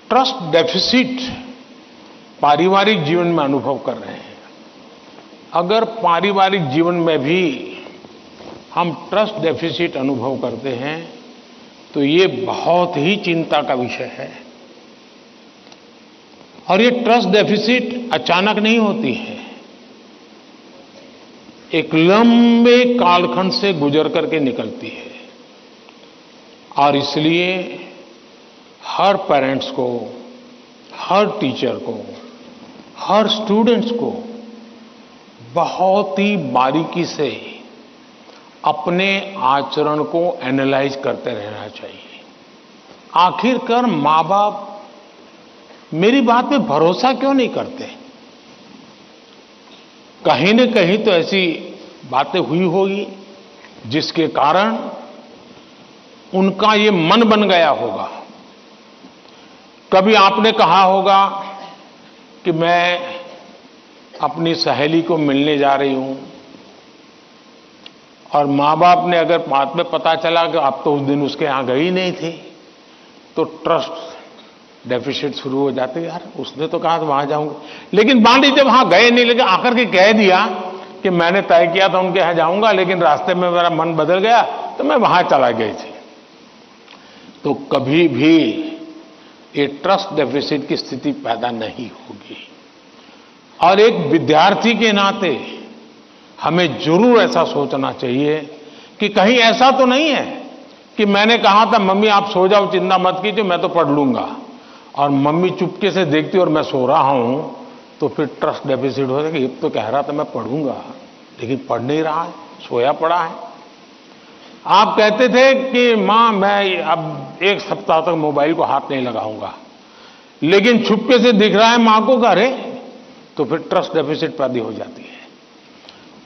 [SPEAKER 1] ट्रस्ट डेफिसिट पारिवारिक जीवन में अनुभव कर रहे हैं। अगर पारिवारिक जीवन में भी हम ट्रस्ट डेफिसिट अनुभव करते हैं तो ये बहुत ही चिंता का विषय है। और ये ट्रस्ट डेफिसिट अचानक नहीं होती है, एक लंबे कालखंड से गुजर करके निकलती है। और इसलिए हर पेरेंट्स को, हर टीचर को, हर स्टूडेंट्स को बहुत ही बारीकी से अपने आचरण को एनालाइज करते रहना चाहिए। आखिरकार माँ बाप मेरी बात पे भरोसा क्यों नहीं करते? कहीं न कहीं तो ऐसी बातें हुई होगी जिसके कारण उनका ये मन बन गया होगा। कभी आपने कहा होगा कि मैं अपनी सहेली को मिलने जा रही हूं, और माँ बाप ने अगर बाद में पता चला कि आप तो उस दिन उसके यहां गई नहीं थी, तो ट्रस्ट डेफिसिट शुरू हो जाते। यार उसने तो कहा था वहां जाऊंगा, लेकिन मान लीजिए वहां गए नहीं, लेकिन आकर के कह दिया कि मैंने तय किया था उनके यहां जाऊंगा, लेकिन रास्ते में मेरा मन बदल गया तो मैं वहां चला गई थी। तो कभी भी ये ट्रस्ट डेफिसिट की स्थिति पैदा नहीं होगी। और एक विद्यार्थी के नाते हमें जरूर ऐसा सोचना चाहिए कि कहीं ऐसा तो नहीं है कि मैंने कहा था मम्मी आप सो जाओ, चिंता मत कीजिए, मैं तो पढ़ लूंगा, और मम्मी चुपके से देखती और मैं सो रहा हूं, तो फिर ट्रस्ट डेफिसिट हो जाएगा। ये तो कह रहा था मैं पढ़ूंगा, लेकिन पढ़ नहीं रहा है, सोया पड़ा है। आप कहते थे कि मां मैं अब 1 सप्ताह तक मोबाइल को हाथ नहीं लगाऊंगा, लेकिन छुपके से दिख रहा है मां को घरे, तो फिर ट्रस्ट डेफिसिट पैदा हो जाती है।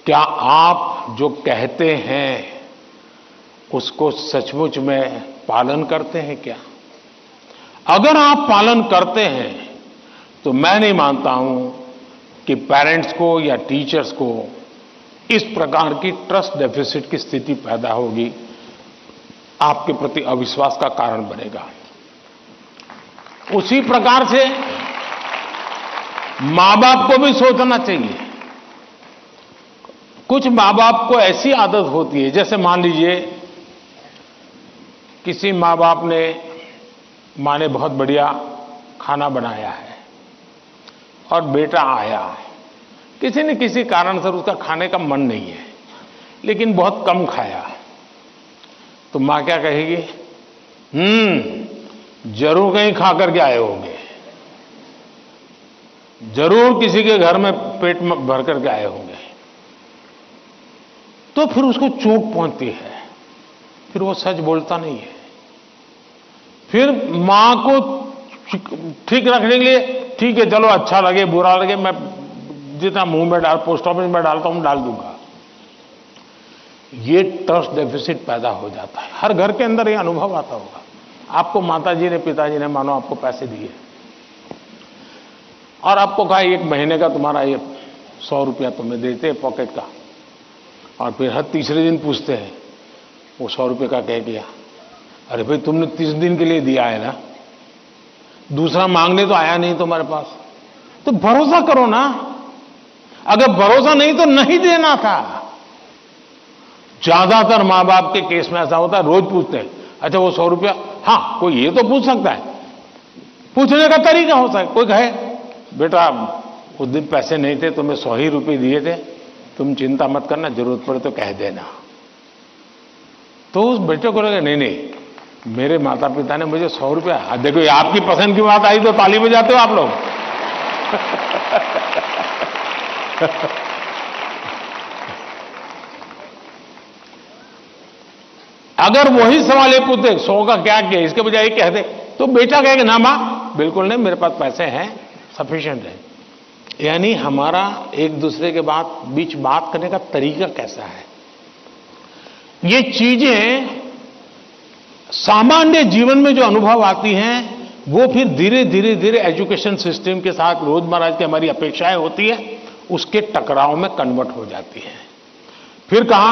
[SPEAKER 1] क्या आप जो कहते हैं उसको सचमुच में पालन करते हैं क्या? अगर आप पालन करते हैं तो मैं नहीं मानता हूं कि पेरेंट्स को या टीचर्स को इस प्रकार की ट्रस्ट डेफिसिट की स्थिति पैदा होगी, आपके प्रति अविश्वास का कारण बनेगा। उसी प्रकार से मां बाप को भी सोचना चाहिए। कुछ मां बाप को ऐसी आदत होती है, जैसे मान लीजिए किसी मां बाप ने, मां ने बहुत बढ़िया खाना बनाया है और बेटा आया, किसी न किसी कारण से उसका खाने का मन नहीं है, लेकिन बहुत कम खाया, तो मां क्या कहेगी? जरूर कहीं खा करके आए होंगे, जरूर किसी के घर में पेट में भर करके आए होंगे। तो फिर उसको चोट पहुंचती है, फिर वो सच बोलता नहीं है। फिर मां को ठीक रखने के लिए, ठीक है चलो अच्छा लगे बुरा लगे, मैं जितना मुंह में डाल, पोस्ट ऑफिस में डालता हूं डाल दूंगा। ये ट्रस्ट डेफिसिट पैदा हो जाता है। हर घर के अंदर ये अनुभव आता होगा। आपको माताजी ने, पिताजी ने मानो आपको पैसे दिए और आपको कहा 1 महीने का तुम्हारा ये 100 रुपया तुम्हें देते हैं पॉकेट का, और फिर हर तीसरे दिन पूछते हैं वो 100 रुपये का कह दिया। अरे भाई तुमने 30 दिन के लिए दिया है ना, दूसरा मांगने तो आया नहीं तुम्हारे पास, तो भरोसा करो ना। अगर भरोसा नहीं तो नहीं देना था। ज्यादातर मां बाप के केस में ऐसा होता है, रोज पूछते हैं अच्छा वो 100 रुपया, हाँ कोई ये तो पूछ सकता है, पूछने का तरीका हो सकता है। कोई कहे बेटा उस दिन पैसे नहीं थे, तुम्हें 100 ही रुपये दिए थे, तुम चिंता मत करना, जरूरत पड़े तो कह देना। तो उस बेटे को लगे नहीं मेरे माता पिता ने मुझे 100 रुपया, देखो ये आपकी पसंद की बात आई तो ताली बजाते हो आप लोग। अगर वही सवाल ये पूछते 100 का क्या किया, इसके बजाय कह दे तो बेटा कहेगा ना मां बिल्कुल नहीं, मेरे पास पैसे हैं, सफिशिएंट है। यानी हमारा एक दूसरे के बीच बात करने का तरीका कैसा है, ये चीजें सामान्य जीवन में जो अनुभव आती हैं वो फिर धीरे धीरे धीरे एजुकेशन सिस्टम के साथ रोजमर्रा की हमारी अपेक्षाएं होती है, उसके टकराव में कन्वर्ट हो जाती है। फिर कहा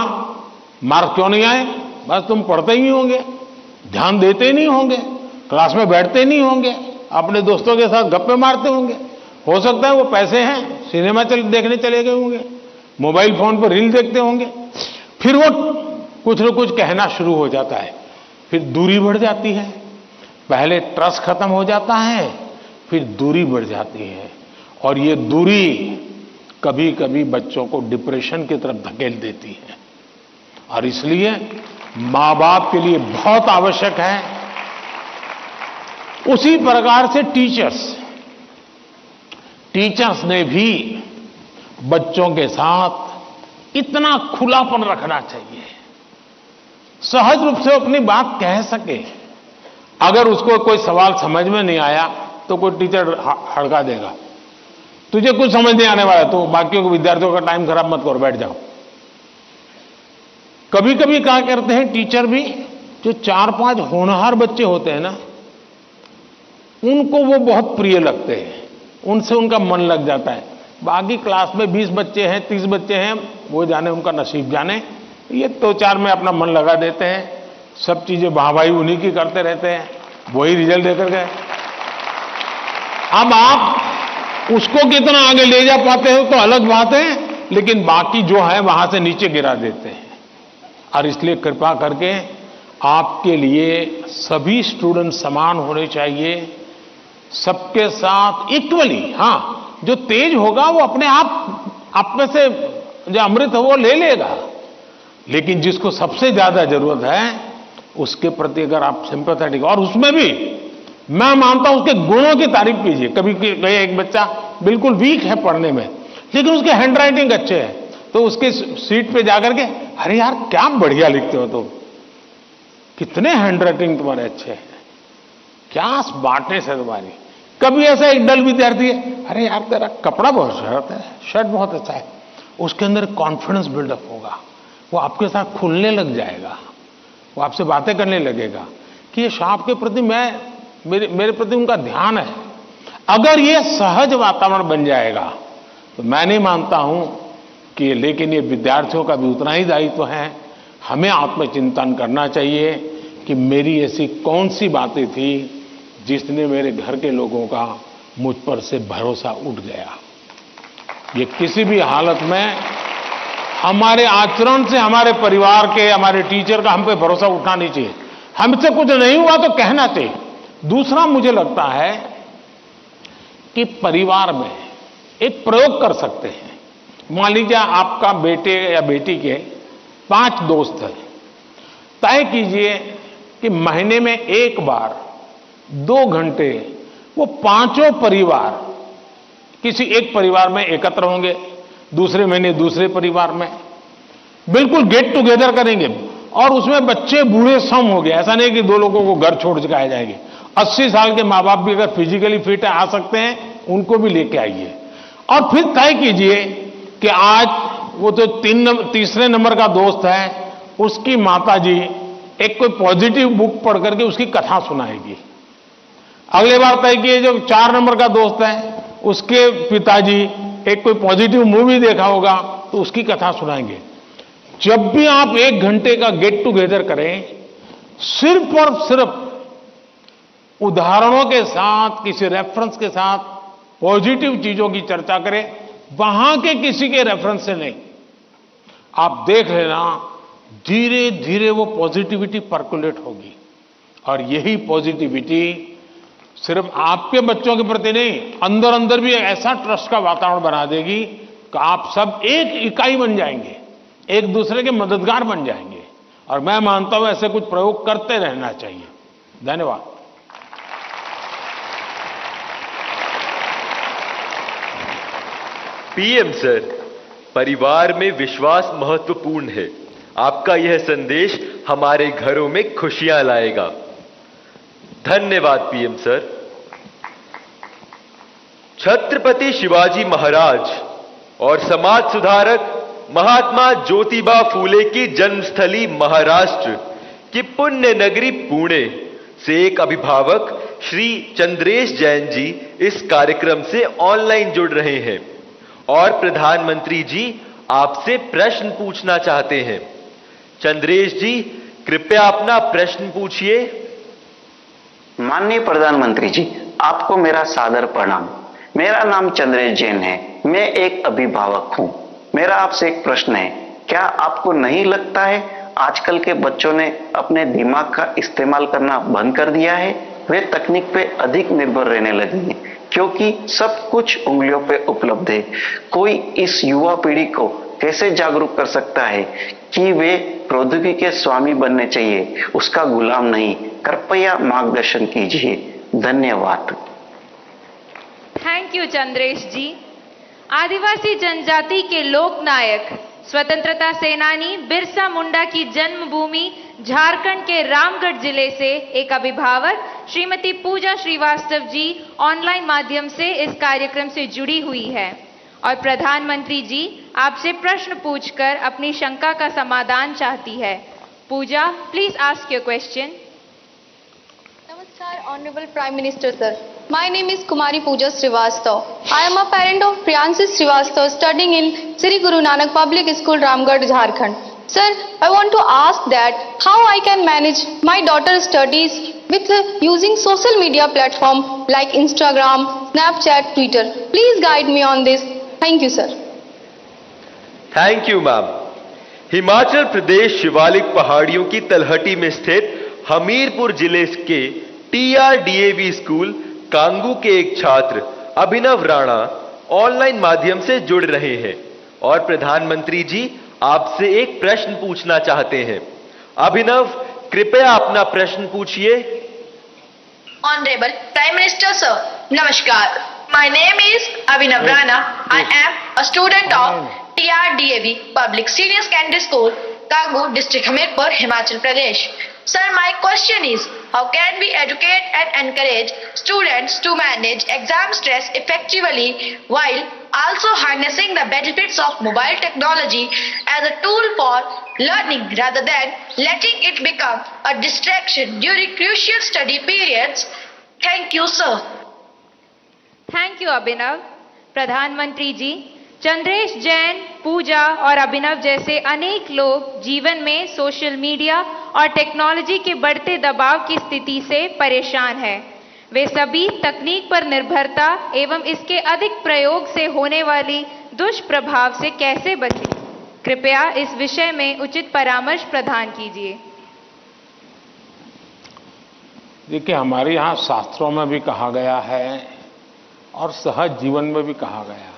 [SPEAKER 1] मार्क क्यों नहीं आए, बस तुम पढ़ते ही होंगे, ध्यान देते नहीं होंगे, क्लास में बैठते नहीं होंगे, अपने दोस्तों के साथ गप्पे मारते होंगे, हो सकता है वो पैसे हैं सिनेमा देखने चले गए होंगे, मोबाइल फोन पर रील देखते होंगे। फिर वो कुछ न कुछ कहना शुरू हो जाता है, फिर दूरी बढ़ जाती है, पहले ट्रस्ट खत्म हो जाता है, फिर दूरी बढ़ जाती है, और ये दूरी कभी कभी बच्चों को डिप्रेशन की तरफ धकेल देती है। और इसलिए मां बाप के लिए बहुत आवश्यक है, उसी प्रकार से टीचर्स ने भी बच्चों के साथ इतना खुलापन रखना चाहिए, सहज रूप से अपनी बात कह सके। अगर उसको कोई सवाल समझ में नहीं आया तो कोई टीचर हड़का देगा, तुझे कुछ समझ नहीं आने वाला तो बाकियों को विद्यार्थियों का टाइम खराब मत करो, बैठ जाओ। कभी कभी क्या करते हैं टीचर भी, जो 4-5 होनहार बच्चे होते हैं ना, उनको वो बहुत प्रिय लगते हैं, उनसे उनका मन लग जाता है। बाकी क्लास में 20 बच्चे हैं, 30 बच्चे हैं, वो जाने उनका नसीब जाने, ये 2-4 में अपना मन लगा देते हैं, सब चीजें वाहवाही उन्हीं की करते रहते हैं, वही रिजल्ट देकर गए। अब आप उसको कितना आगे ले जा पाते हो तो अलग बात है, लेकिन बाकी जो है वहां से नीचे गिरा देते हैं। और इसलिए कृपा करके आपके लिए सभी स्टूडेंट समान होने चाहिए, सबके साथ इक्वली। हाँ, जो तेज होगा वो अपने आप में से जो अमृत है वो ले लेगा, लेकिन जिसको सबसे ज्यादा जरूरत है उसके प्रति अगर आप सिंपैथेटिक, और उसमें भी मैं मानता हूं उसके गुणों की तारीफ कीजिए। कभी एक बच्चा बिल्कुल वीक है पढ़ने में, लेकिन उसके हैंड राइटिंग अच्छे है, तो उसके सीट पे जाकर के अरे यार क्या बढ़िया लिखते हो तुम, कितने हैंड राइटिंग तुम्हारे अच्छे हैं, क्या स्मार्टनेस है तुम्हारी। कभी ऐसा एक डल विद्यार्थी है, अरे यार तेरा कपड़ा बहुत शर्ट बहुत अच्छा है, उसके अंदर कॉन्फिडेंस बिल्डअप होगा, वो आपके साथ खुलने लग जाएगा, वो आपसे बातें करने लगेगा कि ये साहब के प्रति मेरे प्रति उनका ध्यान है। अगर ये सहज वातावरण बन जाएगा तो मैं नहीं मानता हूं कि, लेकिन ये विद्यार्थियों का भी उतना ही दायित्व है, हमें आत्मचिंतन करना चाहिए कि मेरी ऐसी कौन सी बातें थी जिसने मेरे घर के लोगों का मुझ पर से भरोसा उठ गया। ये किसी भी हालत में हमारे आचरण से हमारे परिवार के, हमारे टीचर का हम पे भरोसा उठना नहीं चाहिए। हमसे कुछ नहीं हुआ तो कहना चाहिए। दूसरा मुझे लगता है कि परिवार में एक प्रयोग कर सकते हैं। मान लीजिए आपका बेटे या बेटी के 5 दोस्त हैं, तय कीजिए कि महीने में एक बार 2 घंटे वो 5 परिवार किसी एक परिवार में एकत्र होंगे, दूसरे महीने दूसरे परिवार में बिल्कुल गेट टुगेदर करेंगे, और उसमें बच्चे बूढ़े सम हो गए। ऐसा नहीं कि 2 लोगों को घर छोड़ के आए जाएंगे। 80 साल के माँ बाप भी अगर फिजिकली फिट है आ सकते हैं, उनको भी लेके आइए। और फिर तय कीजिए कि आज वो तो 3 नंबर का दोस्त है, उसकी माताजी एक कोई पॉजिटिव बुक पढ़ करके उसकी कथा सुनाएगी। अगले बार तय किए जो 4 नंबर का दोस्त है, उसके पिताजी एक कोई पॉजिटिव मूवी देखा होगा तो उसकी कथा सुनाएंगे। जब भी आप 1 घंटे का गेट टुगेदर करें, सिर्फ और सिर्फ उदाहरणों के साथ, किसी रेफरेंस के साथ पॉजिटिव चीजों की चर्चा करें, वहां के किसी के रेफरेंस से नहीं। आप देख लेना धीरे धीरे वो पॉजिटिविटी पर्कुलेट होगी, और यही पॉजिटिविटी सिर्फ आपके बच्चों के प्रति नहीं, अंदर अंदर भी ऐसा ट्रस्ट का वातावरण बना देगी कि आप सब एक इकाई बन जाएंगे, एक दूसरे के मददगार बन जाएंगे। और मैं मानता हूं ऐसे कुछ प्रयोग करते रहना चाहिए। धन्यवाद।
[SPEAKER 10] पीएम सर, परिवार में विश्वास महत्वपूर्ण है। आपका यह संदेश हमारे घरों में खुशियां लाएगा। धन्यवाद पीएम सर। छत्रपति शिवाजी महाराज और समाज सुधारक महात्मा ज्योतिबा फूले की जन्मस्थली महाराष्ट्र की पुण्य नगरी पुणे से एक अभिभावक श्री चंद्रेश जैन जी इस कार्यक्रम से ऑनलाइन जुड़ रहे हैं और प्रधानमंत्री जी आपसे प्रश्न पूछना चाहते हैं। चंद्रेश जी, कृपया अपना प्रश्न पूछिए।
[SPEAKER 19] माननीय प्रधानमंत्री जी, आपको मेरा सादर प्रणाम। मेरा नाम चंद्रेश जैन है। मैं एक अभिभावक हूं। मेरा आपसे एक प्रश्न है, क्या आपको नहीं लगता है आजकल के बच्चों ने अपने दिमाग का इस्तेमाल करना बंद कर दिया है? वे तकनीक पे अधिक निर्भर रहने लगे हैं क्योंकि सब कुछ उंगलियों पे उपलब्ध है। कोई इस युवा पीढ़ी को कैसे जागरूक कर सकता है कि वे प्रौद्योगिकी के स्वामी बनने चाहिए, उसका गुलाम नहीं? कृपया मार्गदर्शन कीजिए। धन्यवाद।
[SPEAKER 3] थैंक यू चंद्रेश जी। आदिवासी जनजाति के लोक नायक स्वतंत्रता सेनानी बिरसा मुंडा की जन्मभूमि झारखंड के रामगढ़ जिले से एक अभिभावक श्रीमती पूजा श्रीवास्तव जी ऑनलाइन माध्यम से इस कार्यक्रम से जुड़ी हुई है और प्रधानमंत्री जी आपसे प्रश्न पूछकर अपनी शंका का समाधान चाहती है। Puja, please ask your question.
[SPEAKER 20] Namaskar, Honorable Prime Minister Sir. My name is Kumari Pooja Srivastav. I am a parent of Priyanshi Srivastav studying in Sri Guru Nanak Public School, Ramgarh, Jharkhand. Sir, I want to ask that how I can manage my daughter's studies with using social media platform like Instagram, Snapchat, Twitter. Please guide me on this. Thank you, sir.
[SPEAKER 10] Thank you ma'am. Himachal Pradesh Shivalik पहाड़ियों की तलहटी में स्थित हमीरपुर जिले के TRDAV स्कूल कांगू के एक छात्र अभिनव राणा ऑनलाइन माध्यम से जुड़ रहे हैं और प्रधानमंत्री जी आपसे एक प्रश्न पूछना चाहते हैं। अभिनव, कृपया अपना प्रश्न पूछिए।
[SPEAKER 21] Honorable Prime Minister Sir, Namaskar. My name is Abhinav Rana. I am a student of TRDAV Public Senior Secondary School, Kangu District, Hamirpur, Himachal Pradesh. Sir, my question is, how can we educate and encourage students to manage exam stress effectively while also harnessing the benefits of mobile technology as a tool for learning rather than letting it become a distraction during crucial study periods? Thank you, sir.
[SPEAKER 3] Thank you Abhinav. प्रधानमंत्री जी, चंद्रेश जैन, पूजा और अभिनव जैसे अनेक लोग जीवन में सोशल मीडिया और टेक्नोलॉजी के बढ़ते दबाव की स्थिति से परेशान हैं। वे सभी तकनीक पर निर्भरता एवं इसके अधिक प्रयोग से होने वाली दुष्प्रभाव से कैसे बचें? कृपया इस विषय में उचित परामर्श प्रदान कीजिए।
[SPEAKER 1] देखिए, हमारे यहाँ शास्त्रों में भी कहा गया है और सहज जीवन में भी कहा गया,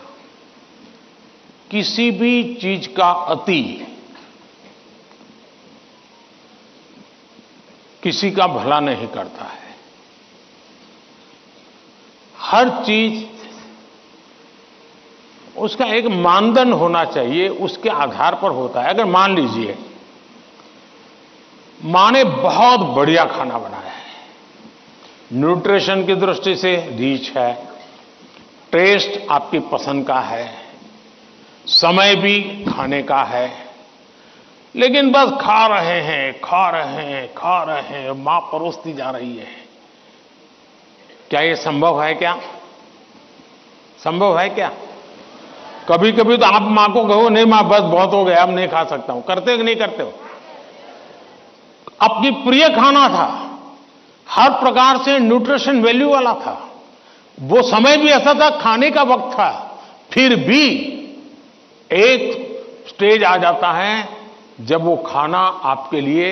[SPEAKER 1] किसी भी चीज का अति किसी का भला नहीं करता है। हर चीज उसका एक मानदंड होना चाहिए, उसके आधार पर होता है। अगर मान लीजिए मां ने बहुत बढ़िया खाना बनाया है, न्यूट्रिशन की दृष्टि से रिच है, टेस्ट आपकी पसंद का है, समय भी खाने का है, लेकिन बस खा रहे हैं, खा रहे हैं, खा रहे हैं, मां परोसती जा रही है। क्या ये संभव है? क्या संभव है? क्या कभी कभी तो आप मां को कहो, नहीं मां बस बहुत हो गया, अब नहीं खा सकता हूं। करते हो कि नहीं करते हो? आपकी प्रिय खाना था, हर प्रकार से न्यूट्रिशन वैल्यू वाला था, वो समय भी ऐसा था, खाने का वक्त था, फिर भी एक स्टेज आ जाता है जब वो खाना आपके लिए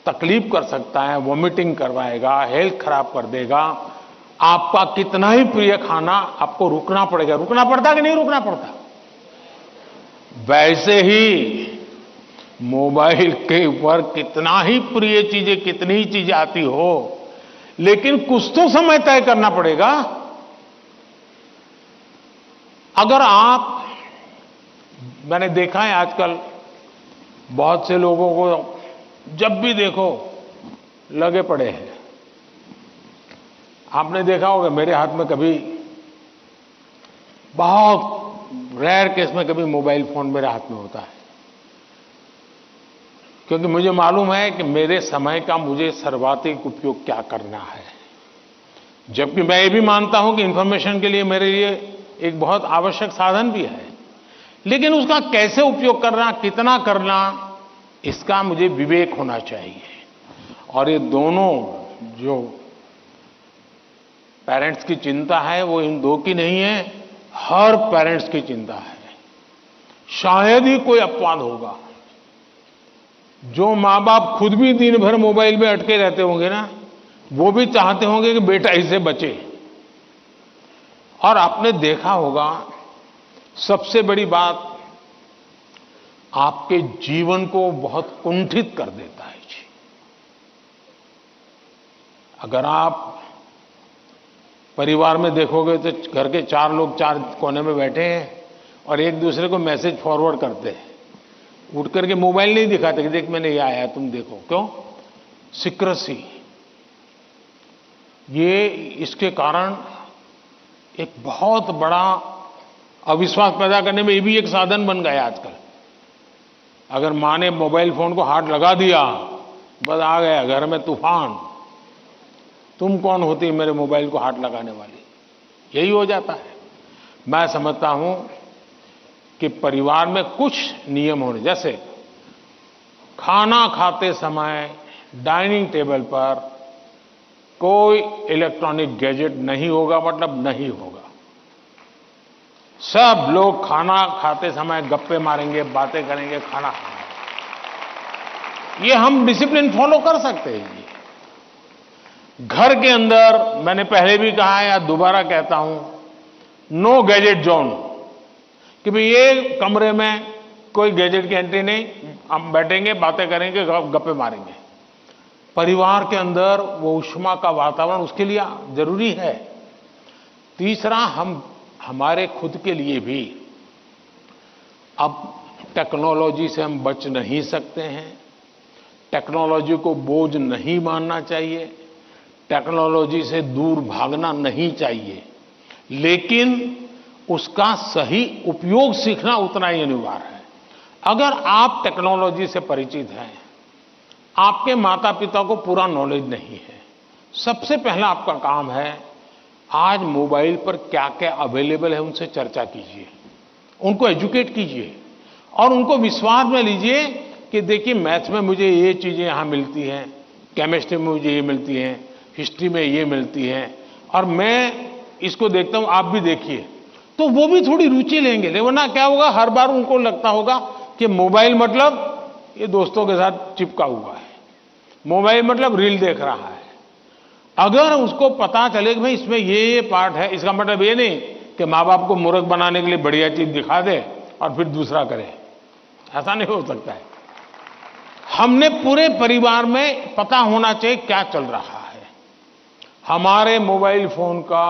[SPEAKER 1] तकलीफ कर सकता है, वॉमिटिंग करवाएगा, हेल्थ खराब कर देगा। आपका कितना ही प्रिय खाना आपको रुकना पड़ेगा। रुकना पड़ता कि नहीं रुकना पड़ता? वैसे ही मोबाइल के ऊपर कितना ही प्रिय चीजें, कितनी ही चीजें आती हो, लेकिन कुछ तो समय तय करना पड़ेगा। अगर आप, मैंने देखा है आजकल बहुत से लोगों को जब भी देखो लगे पड़े हैं। आपने देखा होगा, मेरे हाथ में कभी, बहुत रेयर केस में कभी मोबाइल फोन मेरे हाथ में होता है, क्योंकि मुझे मालूम है कि मेरे समय का मुझे सर्वाधिक उपयोग क्या करना है। जबकि मैं ये भी मानता हूं कि इंफॉर्मेशन के लिए मेरे लिए एक बहुत आवश्यक साधन भी है, लेकिन उसका कैसे उपयोग करना, कितना करना, इसका मुझे विवेक होना चाहिए। और ये दोनों जो पेरेंट्स की चिंता है वो इन दो की नहीं है, हर पेरेंट्स की चिंता है। शायद ही कोई अपवाद होगा। जो मां बाप खुद भी दिन भर मोबाइल में अटके रहते होंगे ना, वो भी चाहते होंगे कि बेटा इससे बचे। और आपने देखा होगा, सबसे बड़ी बात, आपके जीवन को बहुत कुंठित कर देता है जी। अगर आप परिवार में देखोगे तो घर के 4 लोग 4 कोने में बैठे हैं और एक दूसरे को मैसेज फॉरवर्ड करते हैं, उठ करके मोबाइल नहीं दिखाते कि देख मैंने ये आया तुम देखो। क्यों? सीक्रेसी। ये इसके कारण एक बहुत बड़ा अविश्वास पैदा करने में ये भी एक साधन बन गया आजकल। अगर मां ने मोबाइल फोन को हाथ लगा दिया, बस आ गया घर में तूफान। तुम कौन होती मेरे मोबाइल को हाथ लगाने वाली? यही हो जाता है। मैं समझता हूं कि परिवार में कुछ नियम होने, जैसे खाना खाते समय डाइनिंग टेबल पर कोई इलेक्ट्रॉनिक गैजेट नहीं होगा, मतलब नहीं होगा। सब लोग खाना खाते समय गप्पे मारेंगे, बातें करेंगे, खाना खाएंगे। ये हम डिसिप्लिन फॉलो कर सकते हैं जी। घर के अंदर, मैंने पहले भी कहा है या दोबारा कहता हूं, नो गैजेट जोन, कि भाई ये कमरे में कोई गैजेट की एंट्री नहीं, हम बैठेंगे, बातें करेंगे, गप्पे मारेंगे। परिवार के अंदर वो ऊष्मा का वातावरण उसके लिए जरूरी है। तीसरा, हम हमारे खुद के लिए भी अब टेक्नोलॉजी से हम बच नहीं सकते हैं। टेक्नोलॉजी को बोझ नहीं मानना चाहिए, टेक्नोलॉजी से दूर भागना नहीं चाहिए, लेकिन उसका सही उपयोग सीखना उतना ही अनिवार्य है। अगर आप टेक्नोलॉजी से परिचित हैं, आपके माता पिता को पूरा नॉलेज नहीं है, सबसे पहला आपका काम है आज मोबाइल पर क्या क्या अवेलेबल है उनसे चर्चा कीजिए, उनको एजुकेट कीजिए और उनको विश्वास में लीजिए कि देखिए मैथ्स में मुझे ये चीजें यहां मिलती हैं, केमिस्ट्री में मुझे ये मिलती हैं, हिस्ट्री में ये मिलती हैं, और मैं इसको देखता हूं, आप भी देखिए। तो वो भी थोड़ी रुचि लेंगे। वरना क्या होगा, हर बार उनको लगता होगा कि मोबाइल मतलब ये दोस्तों के साथ चिपका हुआ है, मोबाइल मतलब रील देख रहा है। अगर उसको पता चले कि भाई इसमें ये पार्ट है, इसका मतलब ये नहीं कि माँ बाप को मूर्ख बनाने के लिए बढ़िया चीज दिखा दे और फिर दूसरा करे, ऐसा नहीं हो सकता है। हमने पूरे परिवार में पता होना चाहिए क्या चल रहा है। हमारे मोबाइल फोन का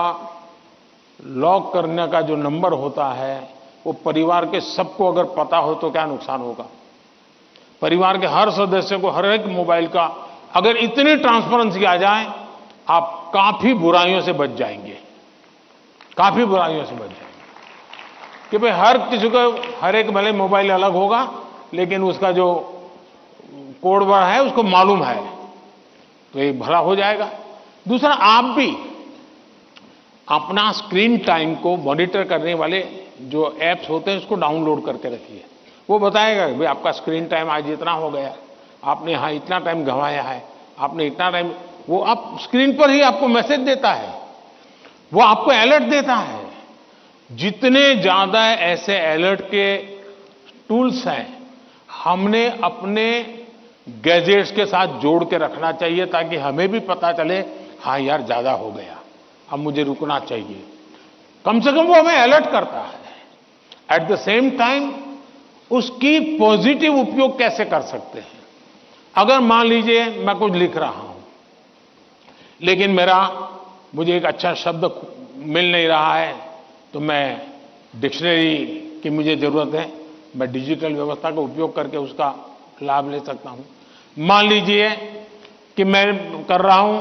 [SPEAKER 1] लॉक करने का जो नंबर होता है वो परिवार के सबको अगर पता हो तो क्या नुकसान होगा। परिवार के हर सदस्य को हर एक मोबाइल का अगर इतनी ट्रांसपेरेंसी आ जाए, आप काफी बुराइयों से बच जाएंगे, काफी बुराइयों से बच जाएंगे। कि भाई हर किसी को हर एक भले मोबाइल अलग होगा, लेकिन उसका जो कोड वर्ड है उसको मालूम है, तो ये भला हो जाएगा। दूसरा, आप भी अपना स्क्रीन टाइम को मॉनिटर करने वाले जो एप्स होते हैं उसको डाउनलोड करके रखिए। वो बताएगा भाई आपका स्क्रीन टाइम आज इतना हो गया, आपने यहाँ इतना टाइम गंवाया है, आपने इतना टाइम, वो आप स्क्रीन पर ही आपको मैसेज देता है, वो आपको अलर्ट देता है। जितने ज्यादा ऐसे अलर्ट के टूल्स हैं, हमने अपने गैजेट्स के साथ जोड़ के रखना चाहिए, ताकि हमें भी पता चले हाँ यार ज्यादा हो गया, अब मुझे रुकना चाहिए। कम से कम वो हमें अलर्ट करता है। एट द सेम टाइम उसकी पॉजिटिव उपयोग कैसे कर सकते हैं। अगर मान लीजिए मैं कुछ लिख रहा हूं, लेकिन मुझे एक अच्छा शब्द मिल नहीं रहा है, तो मैं डिक्शनरी की मुझे जरूरत है, मैं डिजिटल व्यवस्था का उपयोग करके उसका लाभ ले सकता हूं। मान लीजिए कि मैं कर रहा हूं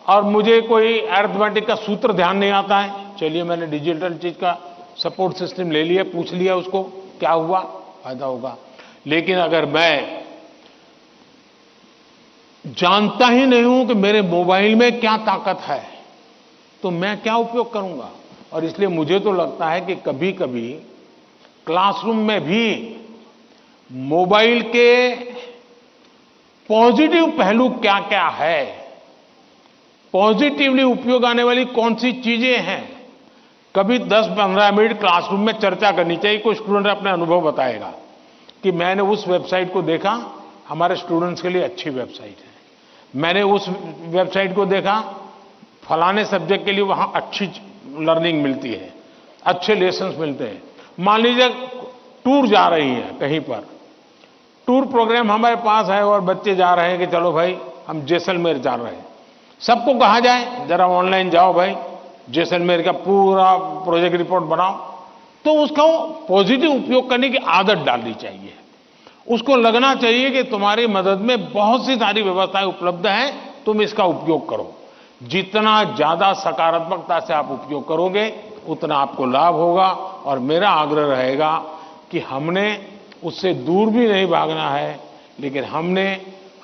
[SPEAKER 1] और मुझे कोई अरिथमेटिक का सूत्र ध्यान नहीं आता है, चलिए मैंने डिजिटल चीज का सपोर्ट सिस्टम ले लिया, पूछ लिया उसको, क्या हुआ, फायदा होगा। लेकिन अगर मैं जानता ही नहीं हूं कि मेरे मोबाइल में क्या ताकत है, तो मैं क्या उपयोग करूंगा। और इसलिए मुझे तो लगता है कि कभी कभी क्लासरूम में भी मोबाइल के पॉजिटिव पहलू क्या क्या है, पॉजिटिवली उपयोग आने वाली कौन सी चीजें हैं, कभी 10-15 मिनट क्लासरूम में चर्चा करनी चाहिए। कोई स्टूडेंट अपने अनुभव बताएगा कि मैंने उस वेबसाइट को देखा, हमारे स्टूडेंट्स के लिए अच्छी वेबसाइट है, मैंने उस वेबसाइट को देखा, फलाने सब्जेक्ट के लिए वहां अच्छी लर्निंग मिलती है, अच्छे लेसन्स मिलते हैं। मान लीजिए टूर जा रही है कहीं पर, टूर प्रोग्राम हमारे पास है और बच्चे जा रहे हैं कि चलो भाई हम जैसलमेर जा रहे हैं, सबको कहा जाए जरा ऑनलाइन जाओ भाई, जैसलमेर का पूरा प्रोजेक्ट रिपोर्ट बनाओ, तो उसका पॉजिटिव उपयोग करने की आदत डालनी चाहिए। उसको लगना चाहिए कि तुम्हारी मदद में बहुत सी सारी व्यवस्थाएं उपलब्ध हैं, तुम इसका उपयोग करो। जितना ज्यादा सकारात्मकता से आप उपयोग करोगे उतना आपको लाभ होगा। और मेरा आग्रह रहेगा कि हमने उससे दूर भी नहीं भागना है, लेकिन हमने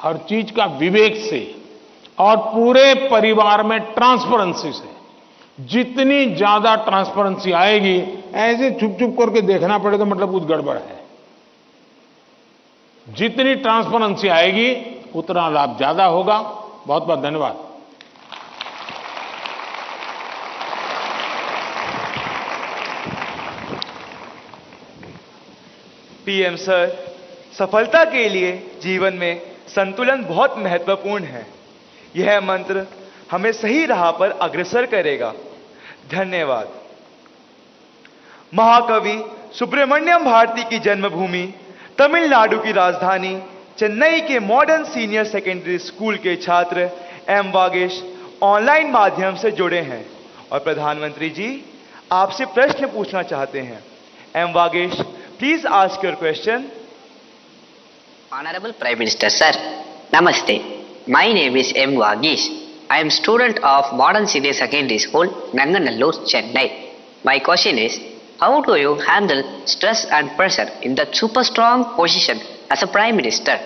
[SPEAKER 1] हर चीज का विवेक से और पूरे परिवार में ट्रांसपेरेंसी से, जितनी ज्यादा ट्रांसपेरेंसी आएगी, ऐसे छुप छुप करके देखना पड़ेगा मतलब कुछ गड़बड़ है, जितनी ट्रांसपेरेंसी आएगी उतना लाभ ज्यादा होगा। बहुत बहुत धन्यवाद।
[SPEAKER 10] पीएम सर, सफलता के लिए जीवन में संतुलन बहुत महत्वपूर्ण है। यह मंत्र हमें सही राह पर अग्रसर करेगा। धन्यवाद। महाकवि सुब्रमण्यम भारती की जन्मभूमि तमिलनाडु की राजधानी चेन्नई के मॉडर्न सीनियर सेकेंडरी स्कूल के छात्र एम वागेश ऑनलाइन माध्यम से जुड़े हैं और प्रधानमंत्री जी आपसे प्रश्न पूछना चाहते हैं। M Vagesh, please ask your question.
[SPEAKER 4] Honorable Prime Minister Sir, Namaste. My name is M. Vagesh. I am student of Modern Senior Secondary School, Nanganallur, Chennai. My question is, how do you handle stress and pressure in that super strong position as a Prime Minister?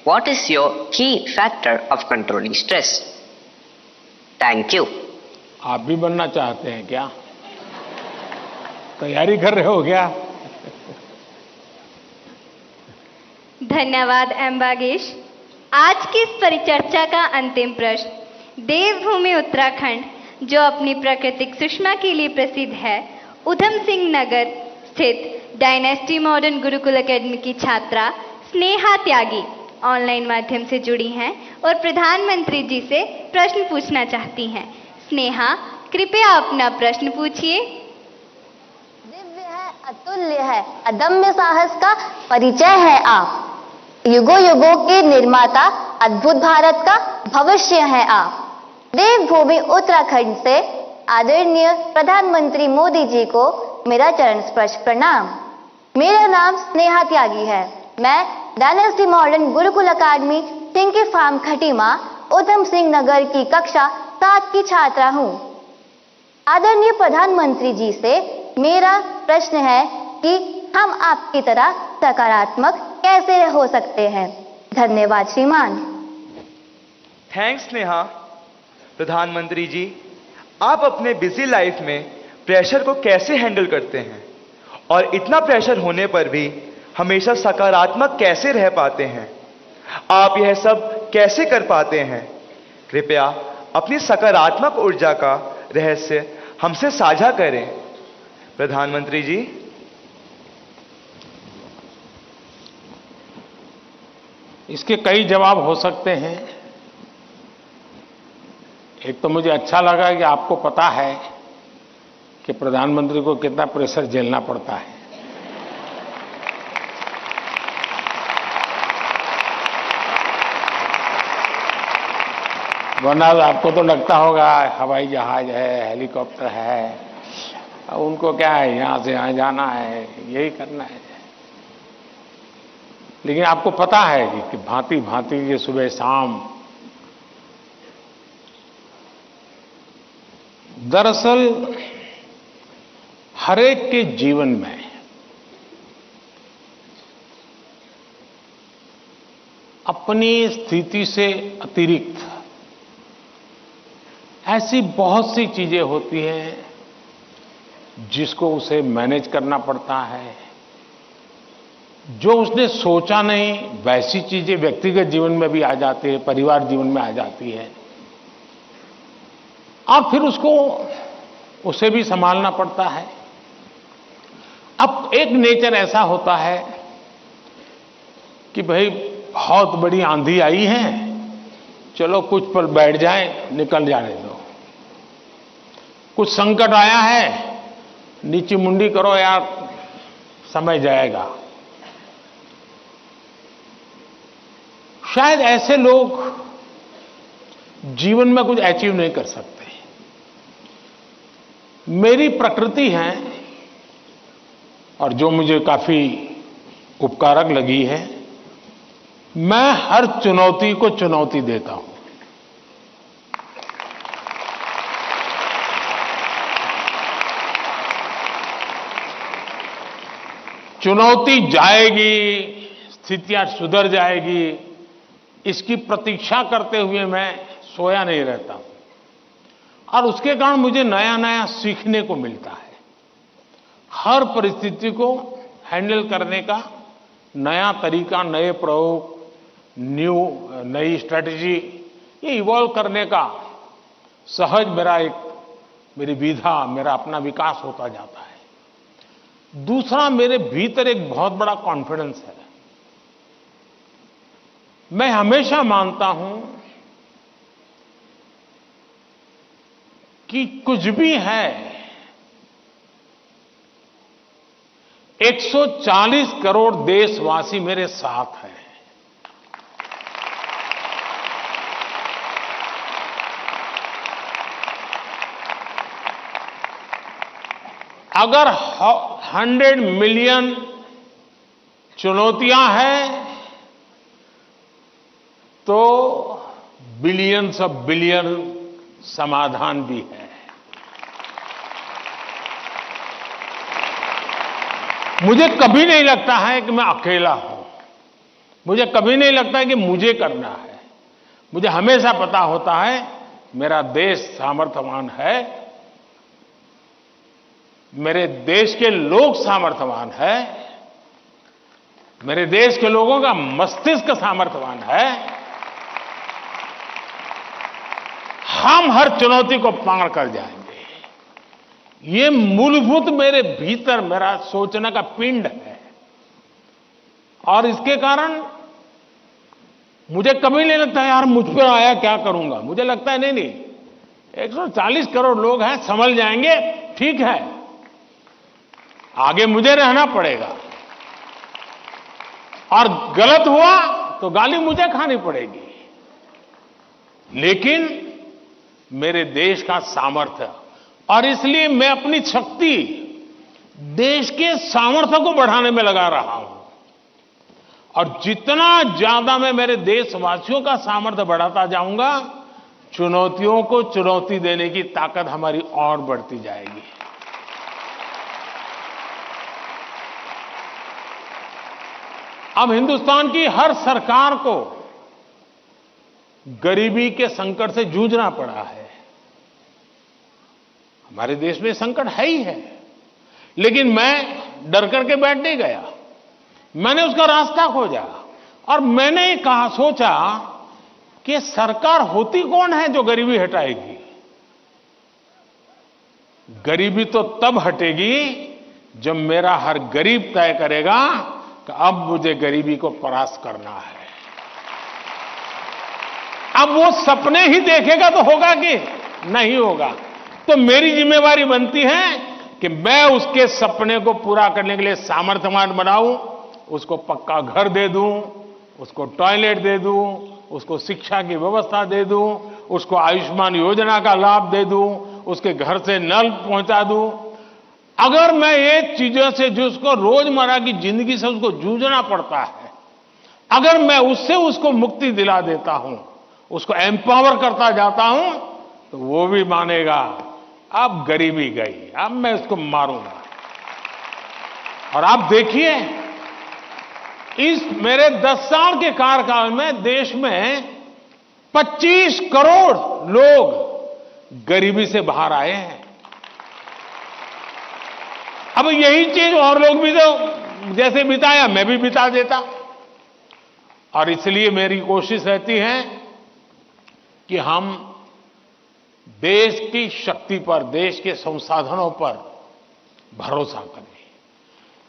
[SPEAKER 4] What is your key factor of controlling stress? Thank you.
[SPEAKER 1] आप भी बनना चाहते हैं क्या? तैयारी कर रहे हो क्या?
[SPEAKER 9] धन्यवाद एम वागेश। आज की इस परिचर्चा का अंतिम प्रश्न देवभूमि उत्तराखंड जो अपनी प्राकृतिक सुषमा के लिए प्रसिद्ध है, उधम सिंह नगर स्थित डायनेस्टी मॉडर्न गुरुकुल एकेडमी की छात्रा स्नेहा त्यागी ऑनलाइन माध्यम से जुड़ी हैं और प्रधानमंत्री जी से प्रश्न पूछना चाहती हैं। स्नेहा, कृपया अपना प्रश्न पूछिए।
[SPEAKER 22] दिव्य है, अतुल्य है, अदम्य साहस का परिचय है आप, युगों युगों के निर्माता, अद्भुत भारत का भविष्य है आप। देवभूमि उत्तराखंड से आदरणीय प्रधानमंत्री मोदी जी को मेरा चरण स्पर्श प्रणाम। मेरा नाम स्नेहा त्यागी है। मैं डायनेस्टी मॉडर्न गुरुकुल अकादमी थिंकी फार्म खटीमा उधम सिंह नगर की कक्षा 7 की छात्रा हूँ। आदरणीय प्रधानमंत्री जी से मेरा प्रश्न है कि हम आपकी तरह सकारात्मक कैसे हो सकते हैं। धन्यवाद श्रीमान।
[SPEAKER 10] थैंक्स स्नेहा। प्रधानमंत्री जी, आप अपने बिजी लाइफ में प्रेशर को कैसे हैंडल करते हैं और इतना प्रेशर होने पर भी हमेशा सकारात्मक कैसे रह पाते हैं? आप यह सब कैसे कर पाते हैं? कृपया अपनी सकारात्मक ऊर्जा का रहस्य हमसे साझा करें। प्रधानमंत्री जी।
[SPEAKER 1] इसके कई जवाब हो सकते हैं। एक तो मुझे अच्छा लगा कि आपको पता है कि प्रधानमंत्री को कितना प्रेशर झेलना पड़ता है। वरना आपको तो लगता होगा हवाई जहाज है, हेलीकॉप्टर है, उनको क्या है, यहां से यहां जाना है, यही करना है। लेकिन आपको पता है कि भांति भांति के सुबह शाम, दरअसल हरेक के जीवन में अपनी स्थिति से अतिरिक्त ऐसी बहुत सी चीजें होती हैं जिसको उसे मैनेज करना पड़ता है। जो उसने सोचा नहीं वैसी चीजें व्यक्तिगत जीवन में भी आ जाती है, परिवार जीवन में आ जाती है, और फिर उसे भी संभालना पड़ता है। अब एक नेचर ऐसा होता है कि भाई बहुत बड़ी आंधी आई है, चलो कुछ पल बैठ जाए, निकल जाने दो। कुछ संकट आया है, नीची मुंडी करो यार, समय जाएगा। शायद ऐसे लोग जीवन में कुछ अचीव नहीं कर सकते। मेरी प्रकृति है और जो मुझे काफी उपकारक लगी है, मैं हर चुनौती को चुनौती देता हूं। चुनौती जाएगी, स्थितियां सुधर जाएगी, इसकी प्रतीक्षा करते हुए मैं सोया नहीं रहता हूं, और उसके कारण मुझे नया नया सीखने को मिलता है। हर परिस्थिति को हैंडल करने का नया तरीका, नए प्रयोग, नई स्ट्रेटजी, ये इवॉल्व करने का सहज मेरी विधा, मेरा अपना विकास होता जाता है। दूसरा, मेरे भीतर एक बहुत बड़ा कॉन्फिडेंस है। मैं हमेशा मानता हूं कि कुछ भी है, 140 करोड़ देशवासी मेरे साथ हैं। अगर 100 मिलियन चुनौतियां हैं तो बिलियंस ऑफ बिलियन समाधान भी है। मुझे कभी नहीं लगता है कि मैं अकेला हूं, मुझे कभी नहीं लगता है कि मुझे करना है। मुझे हमेशा पता होता है मेरा देश सामर्थ्यवान है, मेरे देश के लोग सामर्थ्यवान है, मेरे देश के लोगों का मस्तिष्क सामर्थ्यवान है। हम हर चुनौती को पार कर जाएंगे। ये मूलभूत मेरे भीतर मेरा सोचने का पिंड है, और इसके कारण मुझे कभी नहीं लगता यार मुझ पर आया क्या करूंगा। मुझे लगता है नहीं, 140 करोड़ लोग हैं, संभल जाएंगे, ठीक है, आगे मुझे रहना पड़ेगा, और गलत हुआ तो गाली मुझे खानी पड़ेगी। लेकिन मेरे देश का सामर्थ्य, और इसलिए मैं अपनी शक्ति देश के सामर्थ्य को बढ़ाने में लगा रहा हूं। और जितना ज्यादा मैं मेरे देशवासियों का सामर्थ्य बढ़ाता जाऊंगा, चुनौतियों को चुनौती देने की ताकत हमारी और बढ़ती जाएगी। अब हिंदुस्तान की हर सरकार को गरीबी के संकट से जूझना पड़ा है। हमारे देश में संकट है ही है, लेकिन मैं डर करके बैठ नहीं गया। मैंने उसका रास्ता खोजा, और मैंने सोचा कि सरकार होती कौन है जो गरीबी हटाएगी। गरीबी तो तब हटेगी जब मेरा हर गरीब तय करेगा कि अब मुझे गरीबी को परास्त करना है। अब वो सपने ही देखेगा तो होगा कि नहीं होगा। तो मेरी जिम्मेवारी बनती है कि मैं उसके सपने को पूरा करने के लिए सामर्थ्यवान बनाऊं, उसको पक्का घर दे दूं, उसको टॉयलेट दे दूं, उसको शिक्षा की व्यवस्था दे दूं, उसको आयुष्मान योजना का लाभ दे दूं, उसके घर से नल पहुंचा दूं। अगर मैं ये चीजों से जो उसको रोजमर्रा की जिंदगी से उसको जूझना पड़ता है, अगर मैं उससे उसको मुक्ति दिला देता हूं, उसको एम्पावर करता जाता हूं, तो वो भी मानेगा अब गरीबी गई, अब मैं उसको मारूंगा। और आप देखिए, इस मेरे 10 साल के कार्यकाल में देश में 25 करोड़ लोग गरीबी से बाहर आए हैं। अब यही चीज और लोग भी तो जैसे बिताया, मैं भी बिता देता। और इसलिए मेरी कोशिश रहती है कि हम देश की शक्ति पर, देश के संसाधनों पर भरोसा करें।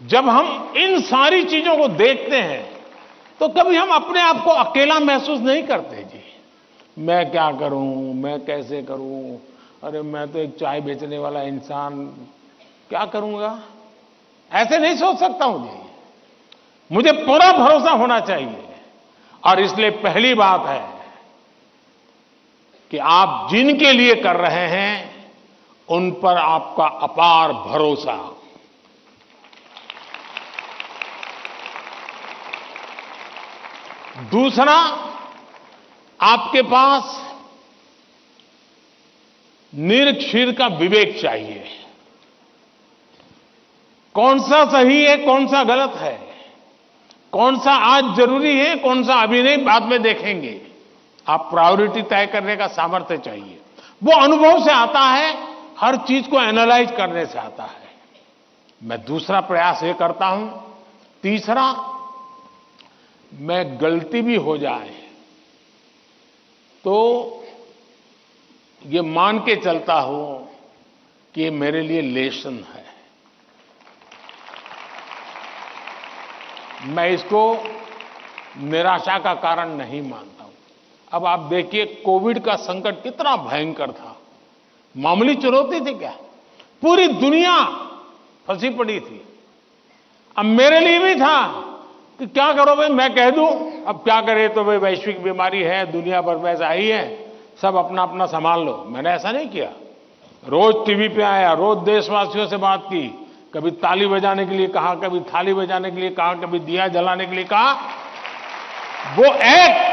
[SPEAKER 1] जब हम इन सारी चीजों को देखते हैं तो कभी हम अपने आप को अकेला महसूस नहीं करते। जी मैं क्या करूं, मैं कैसे करूं, अरे मैं तो एक चाय बेचने वाला इंसान, क्या करूंगा, ऐसे नहीं सोच सकता हूं जी। मुझे पूरा भरोसा होना चाहिए। और इसलिए पहली बात है कि आप जिनके लिए कर रहे हैं उन पर आपका अपार भरोसा। दूसरा, आपके पास निरक्षीर का विवेक चाहिए। कौन सा सही है, कौन सा गलत है, कौन सा आज जरूरी है, कौन सा अभी नहीं, बाद में देखेंगे। आप प्रायोरिटी तय करने का सामर्थ्य चाहिए। वो अनुभव से आता है, हर चीज को एनालाइज करने से आता है। मैं दूसरा प्रयास ये करता हूं। तीसरा, मैं गलती भी हो जाए तो ये मान के चलता हूं कि ये मेरे लिए लेसन है। मैं इसको निराशा का कारण नहीं मानता हूं। अब आप देखिए, कोविड का संकट कितना भयंकर था। मामूली चुनौती थी क्या? पूरी दुनिया फंसी पड़ी थी। अब मेरे लिए भी था कि क्या करो भाई, मैं कह दूं, अब क्या करे, तो भाई वैश्विक बीमारी है, दुनिया भर में ऐसा ही है, सब अपना अपना संभाल लो। मैंने ऐसा नहीं किया। रोज टीवी पे आया, रोज देशवासियों से बात की, कभी ताली बजाने के लिए कहा, कभी थाली बजाने के लिए कहा, कभी दिया जलाने के लिए कहा। वो एक्ट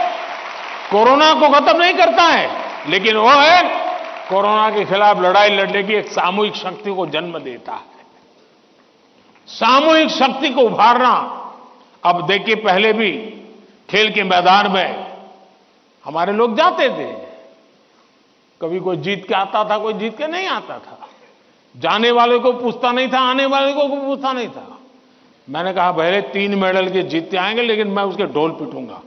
[SPEAKER 1] कोरोना को खत्म नहीं करता है, लेकिन वो एक्ट कोरोना के खिलाफ लड़ाई लड़ने की एक सामूहिक शक्ति को जन्म देता है। सामूहिक शक्ति को उभारना। अब देखिए, पहले भी खेल के मैदान में हमारे लोग जाते थे, कभी कोई जीत के आता था, कोई जीत के नहीं आता था। जाने वाले को पूछता नहीं था, आने वाले को पूछता नहीं था। मैंने कहा भले 3 मेडल के जीतते आएंगे, लेकिन मैं उसके ढोल पीटूंगा।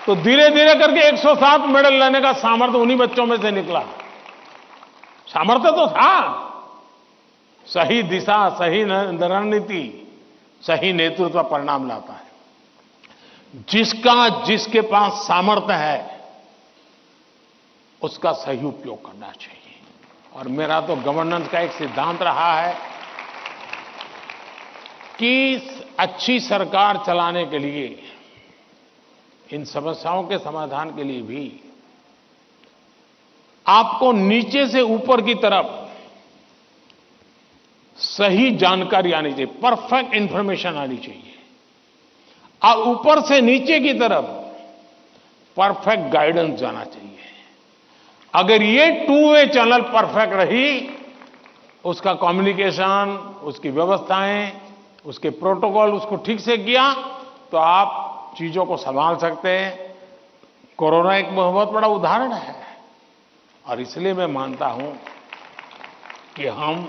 [SPEAKER 1] तो धीरे धीरे करके 107 मेडल लेने का सामर्थ्य उन्हीं बच्चों में से निकला। सामर्थ्य तो था। सही दिशा, सही रणनीति, सही नेतृत्व परिणाम लाता है। जिसके पास सामर्थ्य है उसका सही उपयोग करना चाहिए। और मेरा तो गवर्नेंस का एक सिद्धांत रहा है कि अच्छी सरकार चलाने के लिए, इन समस्याओं के समाधान के लिए भी आपको नीचे से ऊपर की तरफ सही जानकारी आनी चाहिए, परफेक्ट इंफॉर्मेशन आनी चाहिए, और ऊपर से नीचे की तरफ परफेक्ट गाइडेंस जाना चाहिए। अगर ये 2 वे चैनल परफेक्ट रही, उसका कम्युनिकेशन, उसकी व्यवस्थाएं, उसके प्रोटोकॉल उसको ठीक से किया, तो आप चीजों को संभाल सकते हैं। कोरोना एक बहुत बड़ा उदाहरण है। और इसलिए मैं मानता हूं कि हम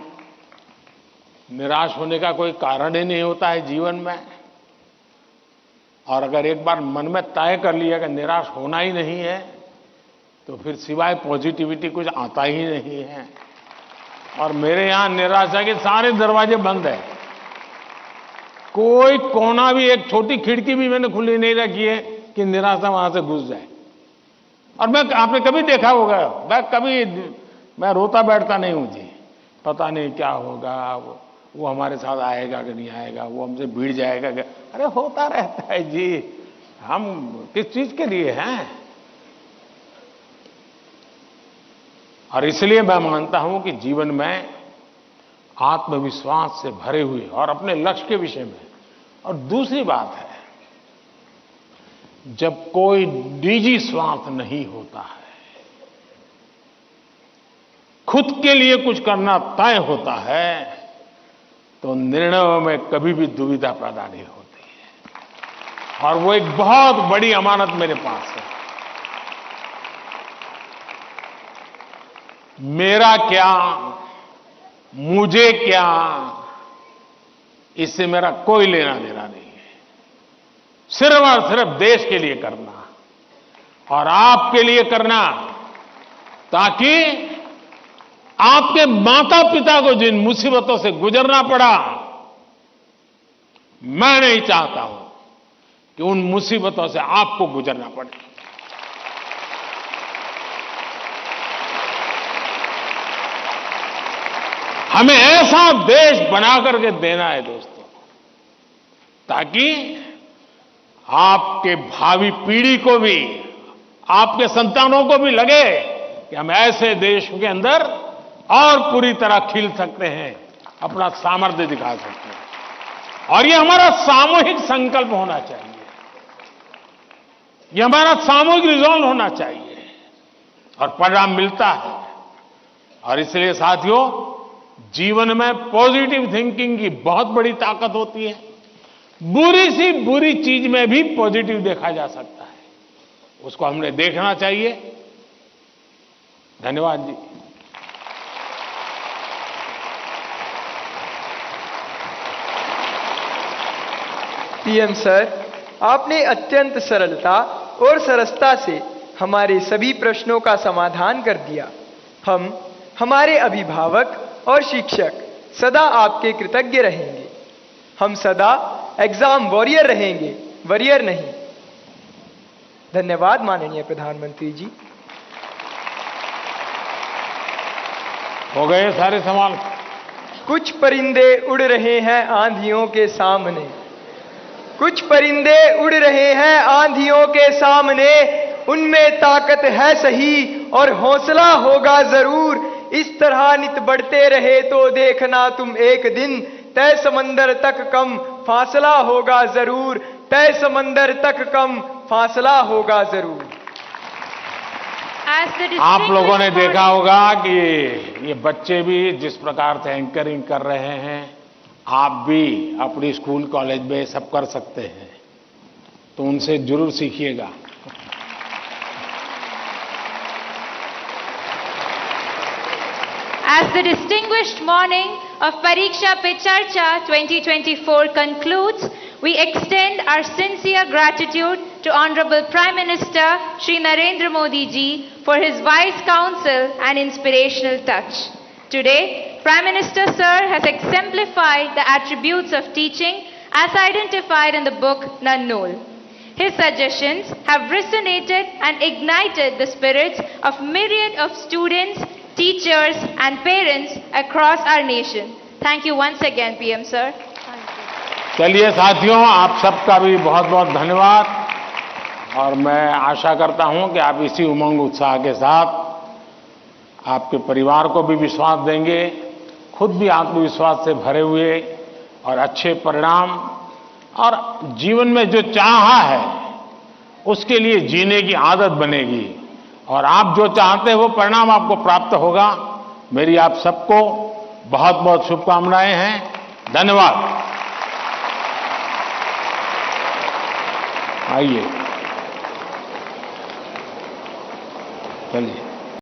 [SPEAKER 1] निराश होने का कोई कारण ही नहीं होता है जीवन में। और अगर एक बार मन में तय कर लिया कि निराश होना ही नहीं है, तो फिर सिवाय पॉजिटिविटी कुछ आता ही नहीं है। और मेरे यहां निराशा के सारे दरवाजे बंद हैं। कोई कोना भी, एक छोटी खिड़की भी मैंने खुली नहीं रखी है कि निराशा वहां से घुस जाए। और आपने कभी देखा होगा, मैं रोता बैठता नहीं हूं जी, पता नहीं क्या होगा, वो हमारे साथ आएगा कि नहीं आएगा, वो हमसे भिड़ जाएगा क्या। अरे होता रहता है जी, हम किस चीज के लिए हैं? और इसलिए मैं मानता हूं कि जीवन में आत्मविश्वास से भरे हुए और अपने लक्ष्य के विषय में, और दूसरी बात है, जब कोई निजी स्वार्थ नहीं होता है, खुद के लिए कुछ करना तय होता है, तो निर्णयों में कभी भी दुविधा पैदा नहीं होती है। और वो एक बहुत बड़ी अमानत मेरे पास है। मेरा क्या, मुझे क्या, इससे मेरा कोई लेना देना नहीं है। सिर्फ और सिर्फ देश के लिए करना और आपके लिए करना, ताकि आपके माता पिता को जिन मुसीबतों से गुजरना पड़ा, मैं नहीं चाहता हूं कि उन मुसीबतों से आपको गुजरना पड़े। हमें ऐसा देश बना करके देना है दोस्तों, ताकि आपके भावी पीढ़ी को भी, आपके संतानों को भी लगे कि हम ऐसे देश के अंदर और पूरी तरह खिल सकते हैं, अपना सामर्थ्य दिखा सकते हैं। और ये हमारा सामूहिक संकल्प होना चाहिए, ये हमारा सामूहिक रिजॉल्व होना चाहिए, और परिणाम मिलता है। और इसलिए साथियों, जीवन में पॉजिटिव थिंकिंग की बहुत बड़ी ताकत होती है। बुरी सी बुरी चीज में भी पॉजिटिव देखा जा सकता है, उसको हमने देखना चाहिए। धन्यवाद जी।
[SPEAKER 2] पीएम सर, आपने अत्यंत सरलता और सरसता से हमारे सभी प्रश्नों का समाधान कर दिया। हम, हमारे अभिभावक और शिक्षक सदा आपके कृतज्ञ रहेंगे। हम सदा एग्जाम वॉरियर रहेंगे, वरियर नहीं। धन्यवाद माननीय प्रधानमंत्री जी।
[SPEAKER 1] हो गए सारे सवाल?
[SPEAKER 2] कुछ परिंदे उड़ रहे हैं आंधियों के सामने, कुछ परिंदे उड़ रहे हैं आंधियों के सामने, उनमें ताकत है सही और हौसला होगा जरूर। इस तरह नित बढ़ते रहे तो देखना तुम एक दिन, तय समंदर तक कम फासला होगा जरूर, तय समंदर तक कम फासला होगा जरूर।
[SPEAKER 1] आप लोगों ने देखा होगा कि ये बच्चे भी जिस प्रकार से एंकरिंग कर रहे हैं, आप भी अपनी स्कूल कॉलेज में सब कर सकते हैं, तो उनसे जरूर सीखिएगा।
[SPEAKER 3] As the distinguished morning of Pariksha Pe Charcha 2024 concludes, we extend our sincere gratitude to Honorable Prime Minister Shri Narendra Modi ji for his wise counsel and inspirational touch. Today, Prime Minister Sir has exemplified the attributes of teaching as identified in the book Nannol. His suggestions have resonated and ignited the spirits of myriad of students, teachers and parents across our nation. Thank you once again, PM Sir.
[SPEAKER 1] चलिए साथियों, आप सबका भी बहुत बहुत धन्यवाद, और मैं आशा करता हूं कि आप इसी उमंग उत्साह के साथ आपके परिवार को भी विश्वास देंगे, खुद भी आत्मविश्वास से भरे हुए, और अच्छे परिणाम और जीवन में जो चाहा है उसके लिए जीने की आदत बनेगी, और आप जो चाहते हैं वो परिणाम आपको प्राप्त होगा। मेरी आप सबको बहुत बहुत शुभकामनाएं हैं। धन्यवाद। आइए, चलिए।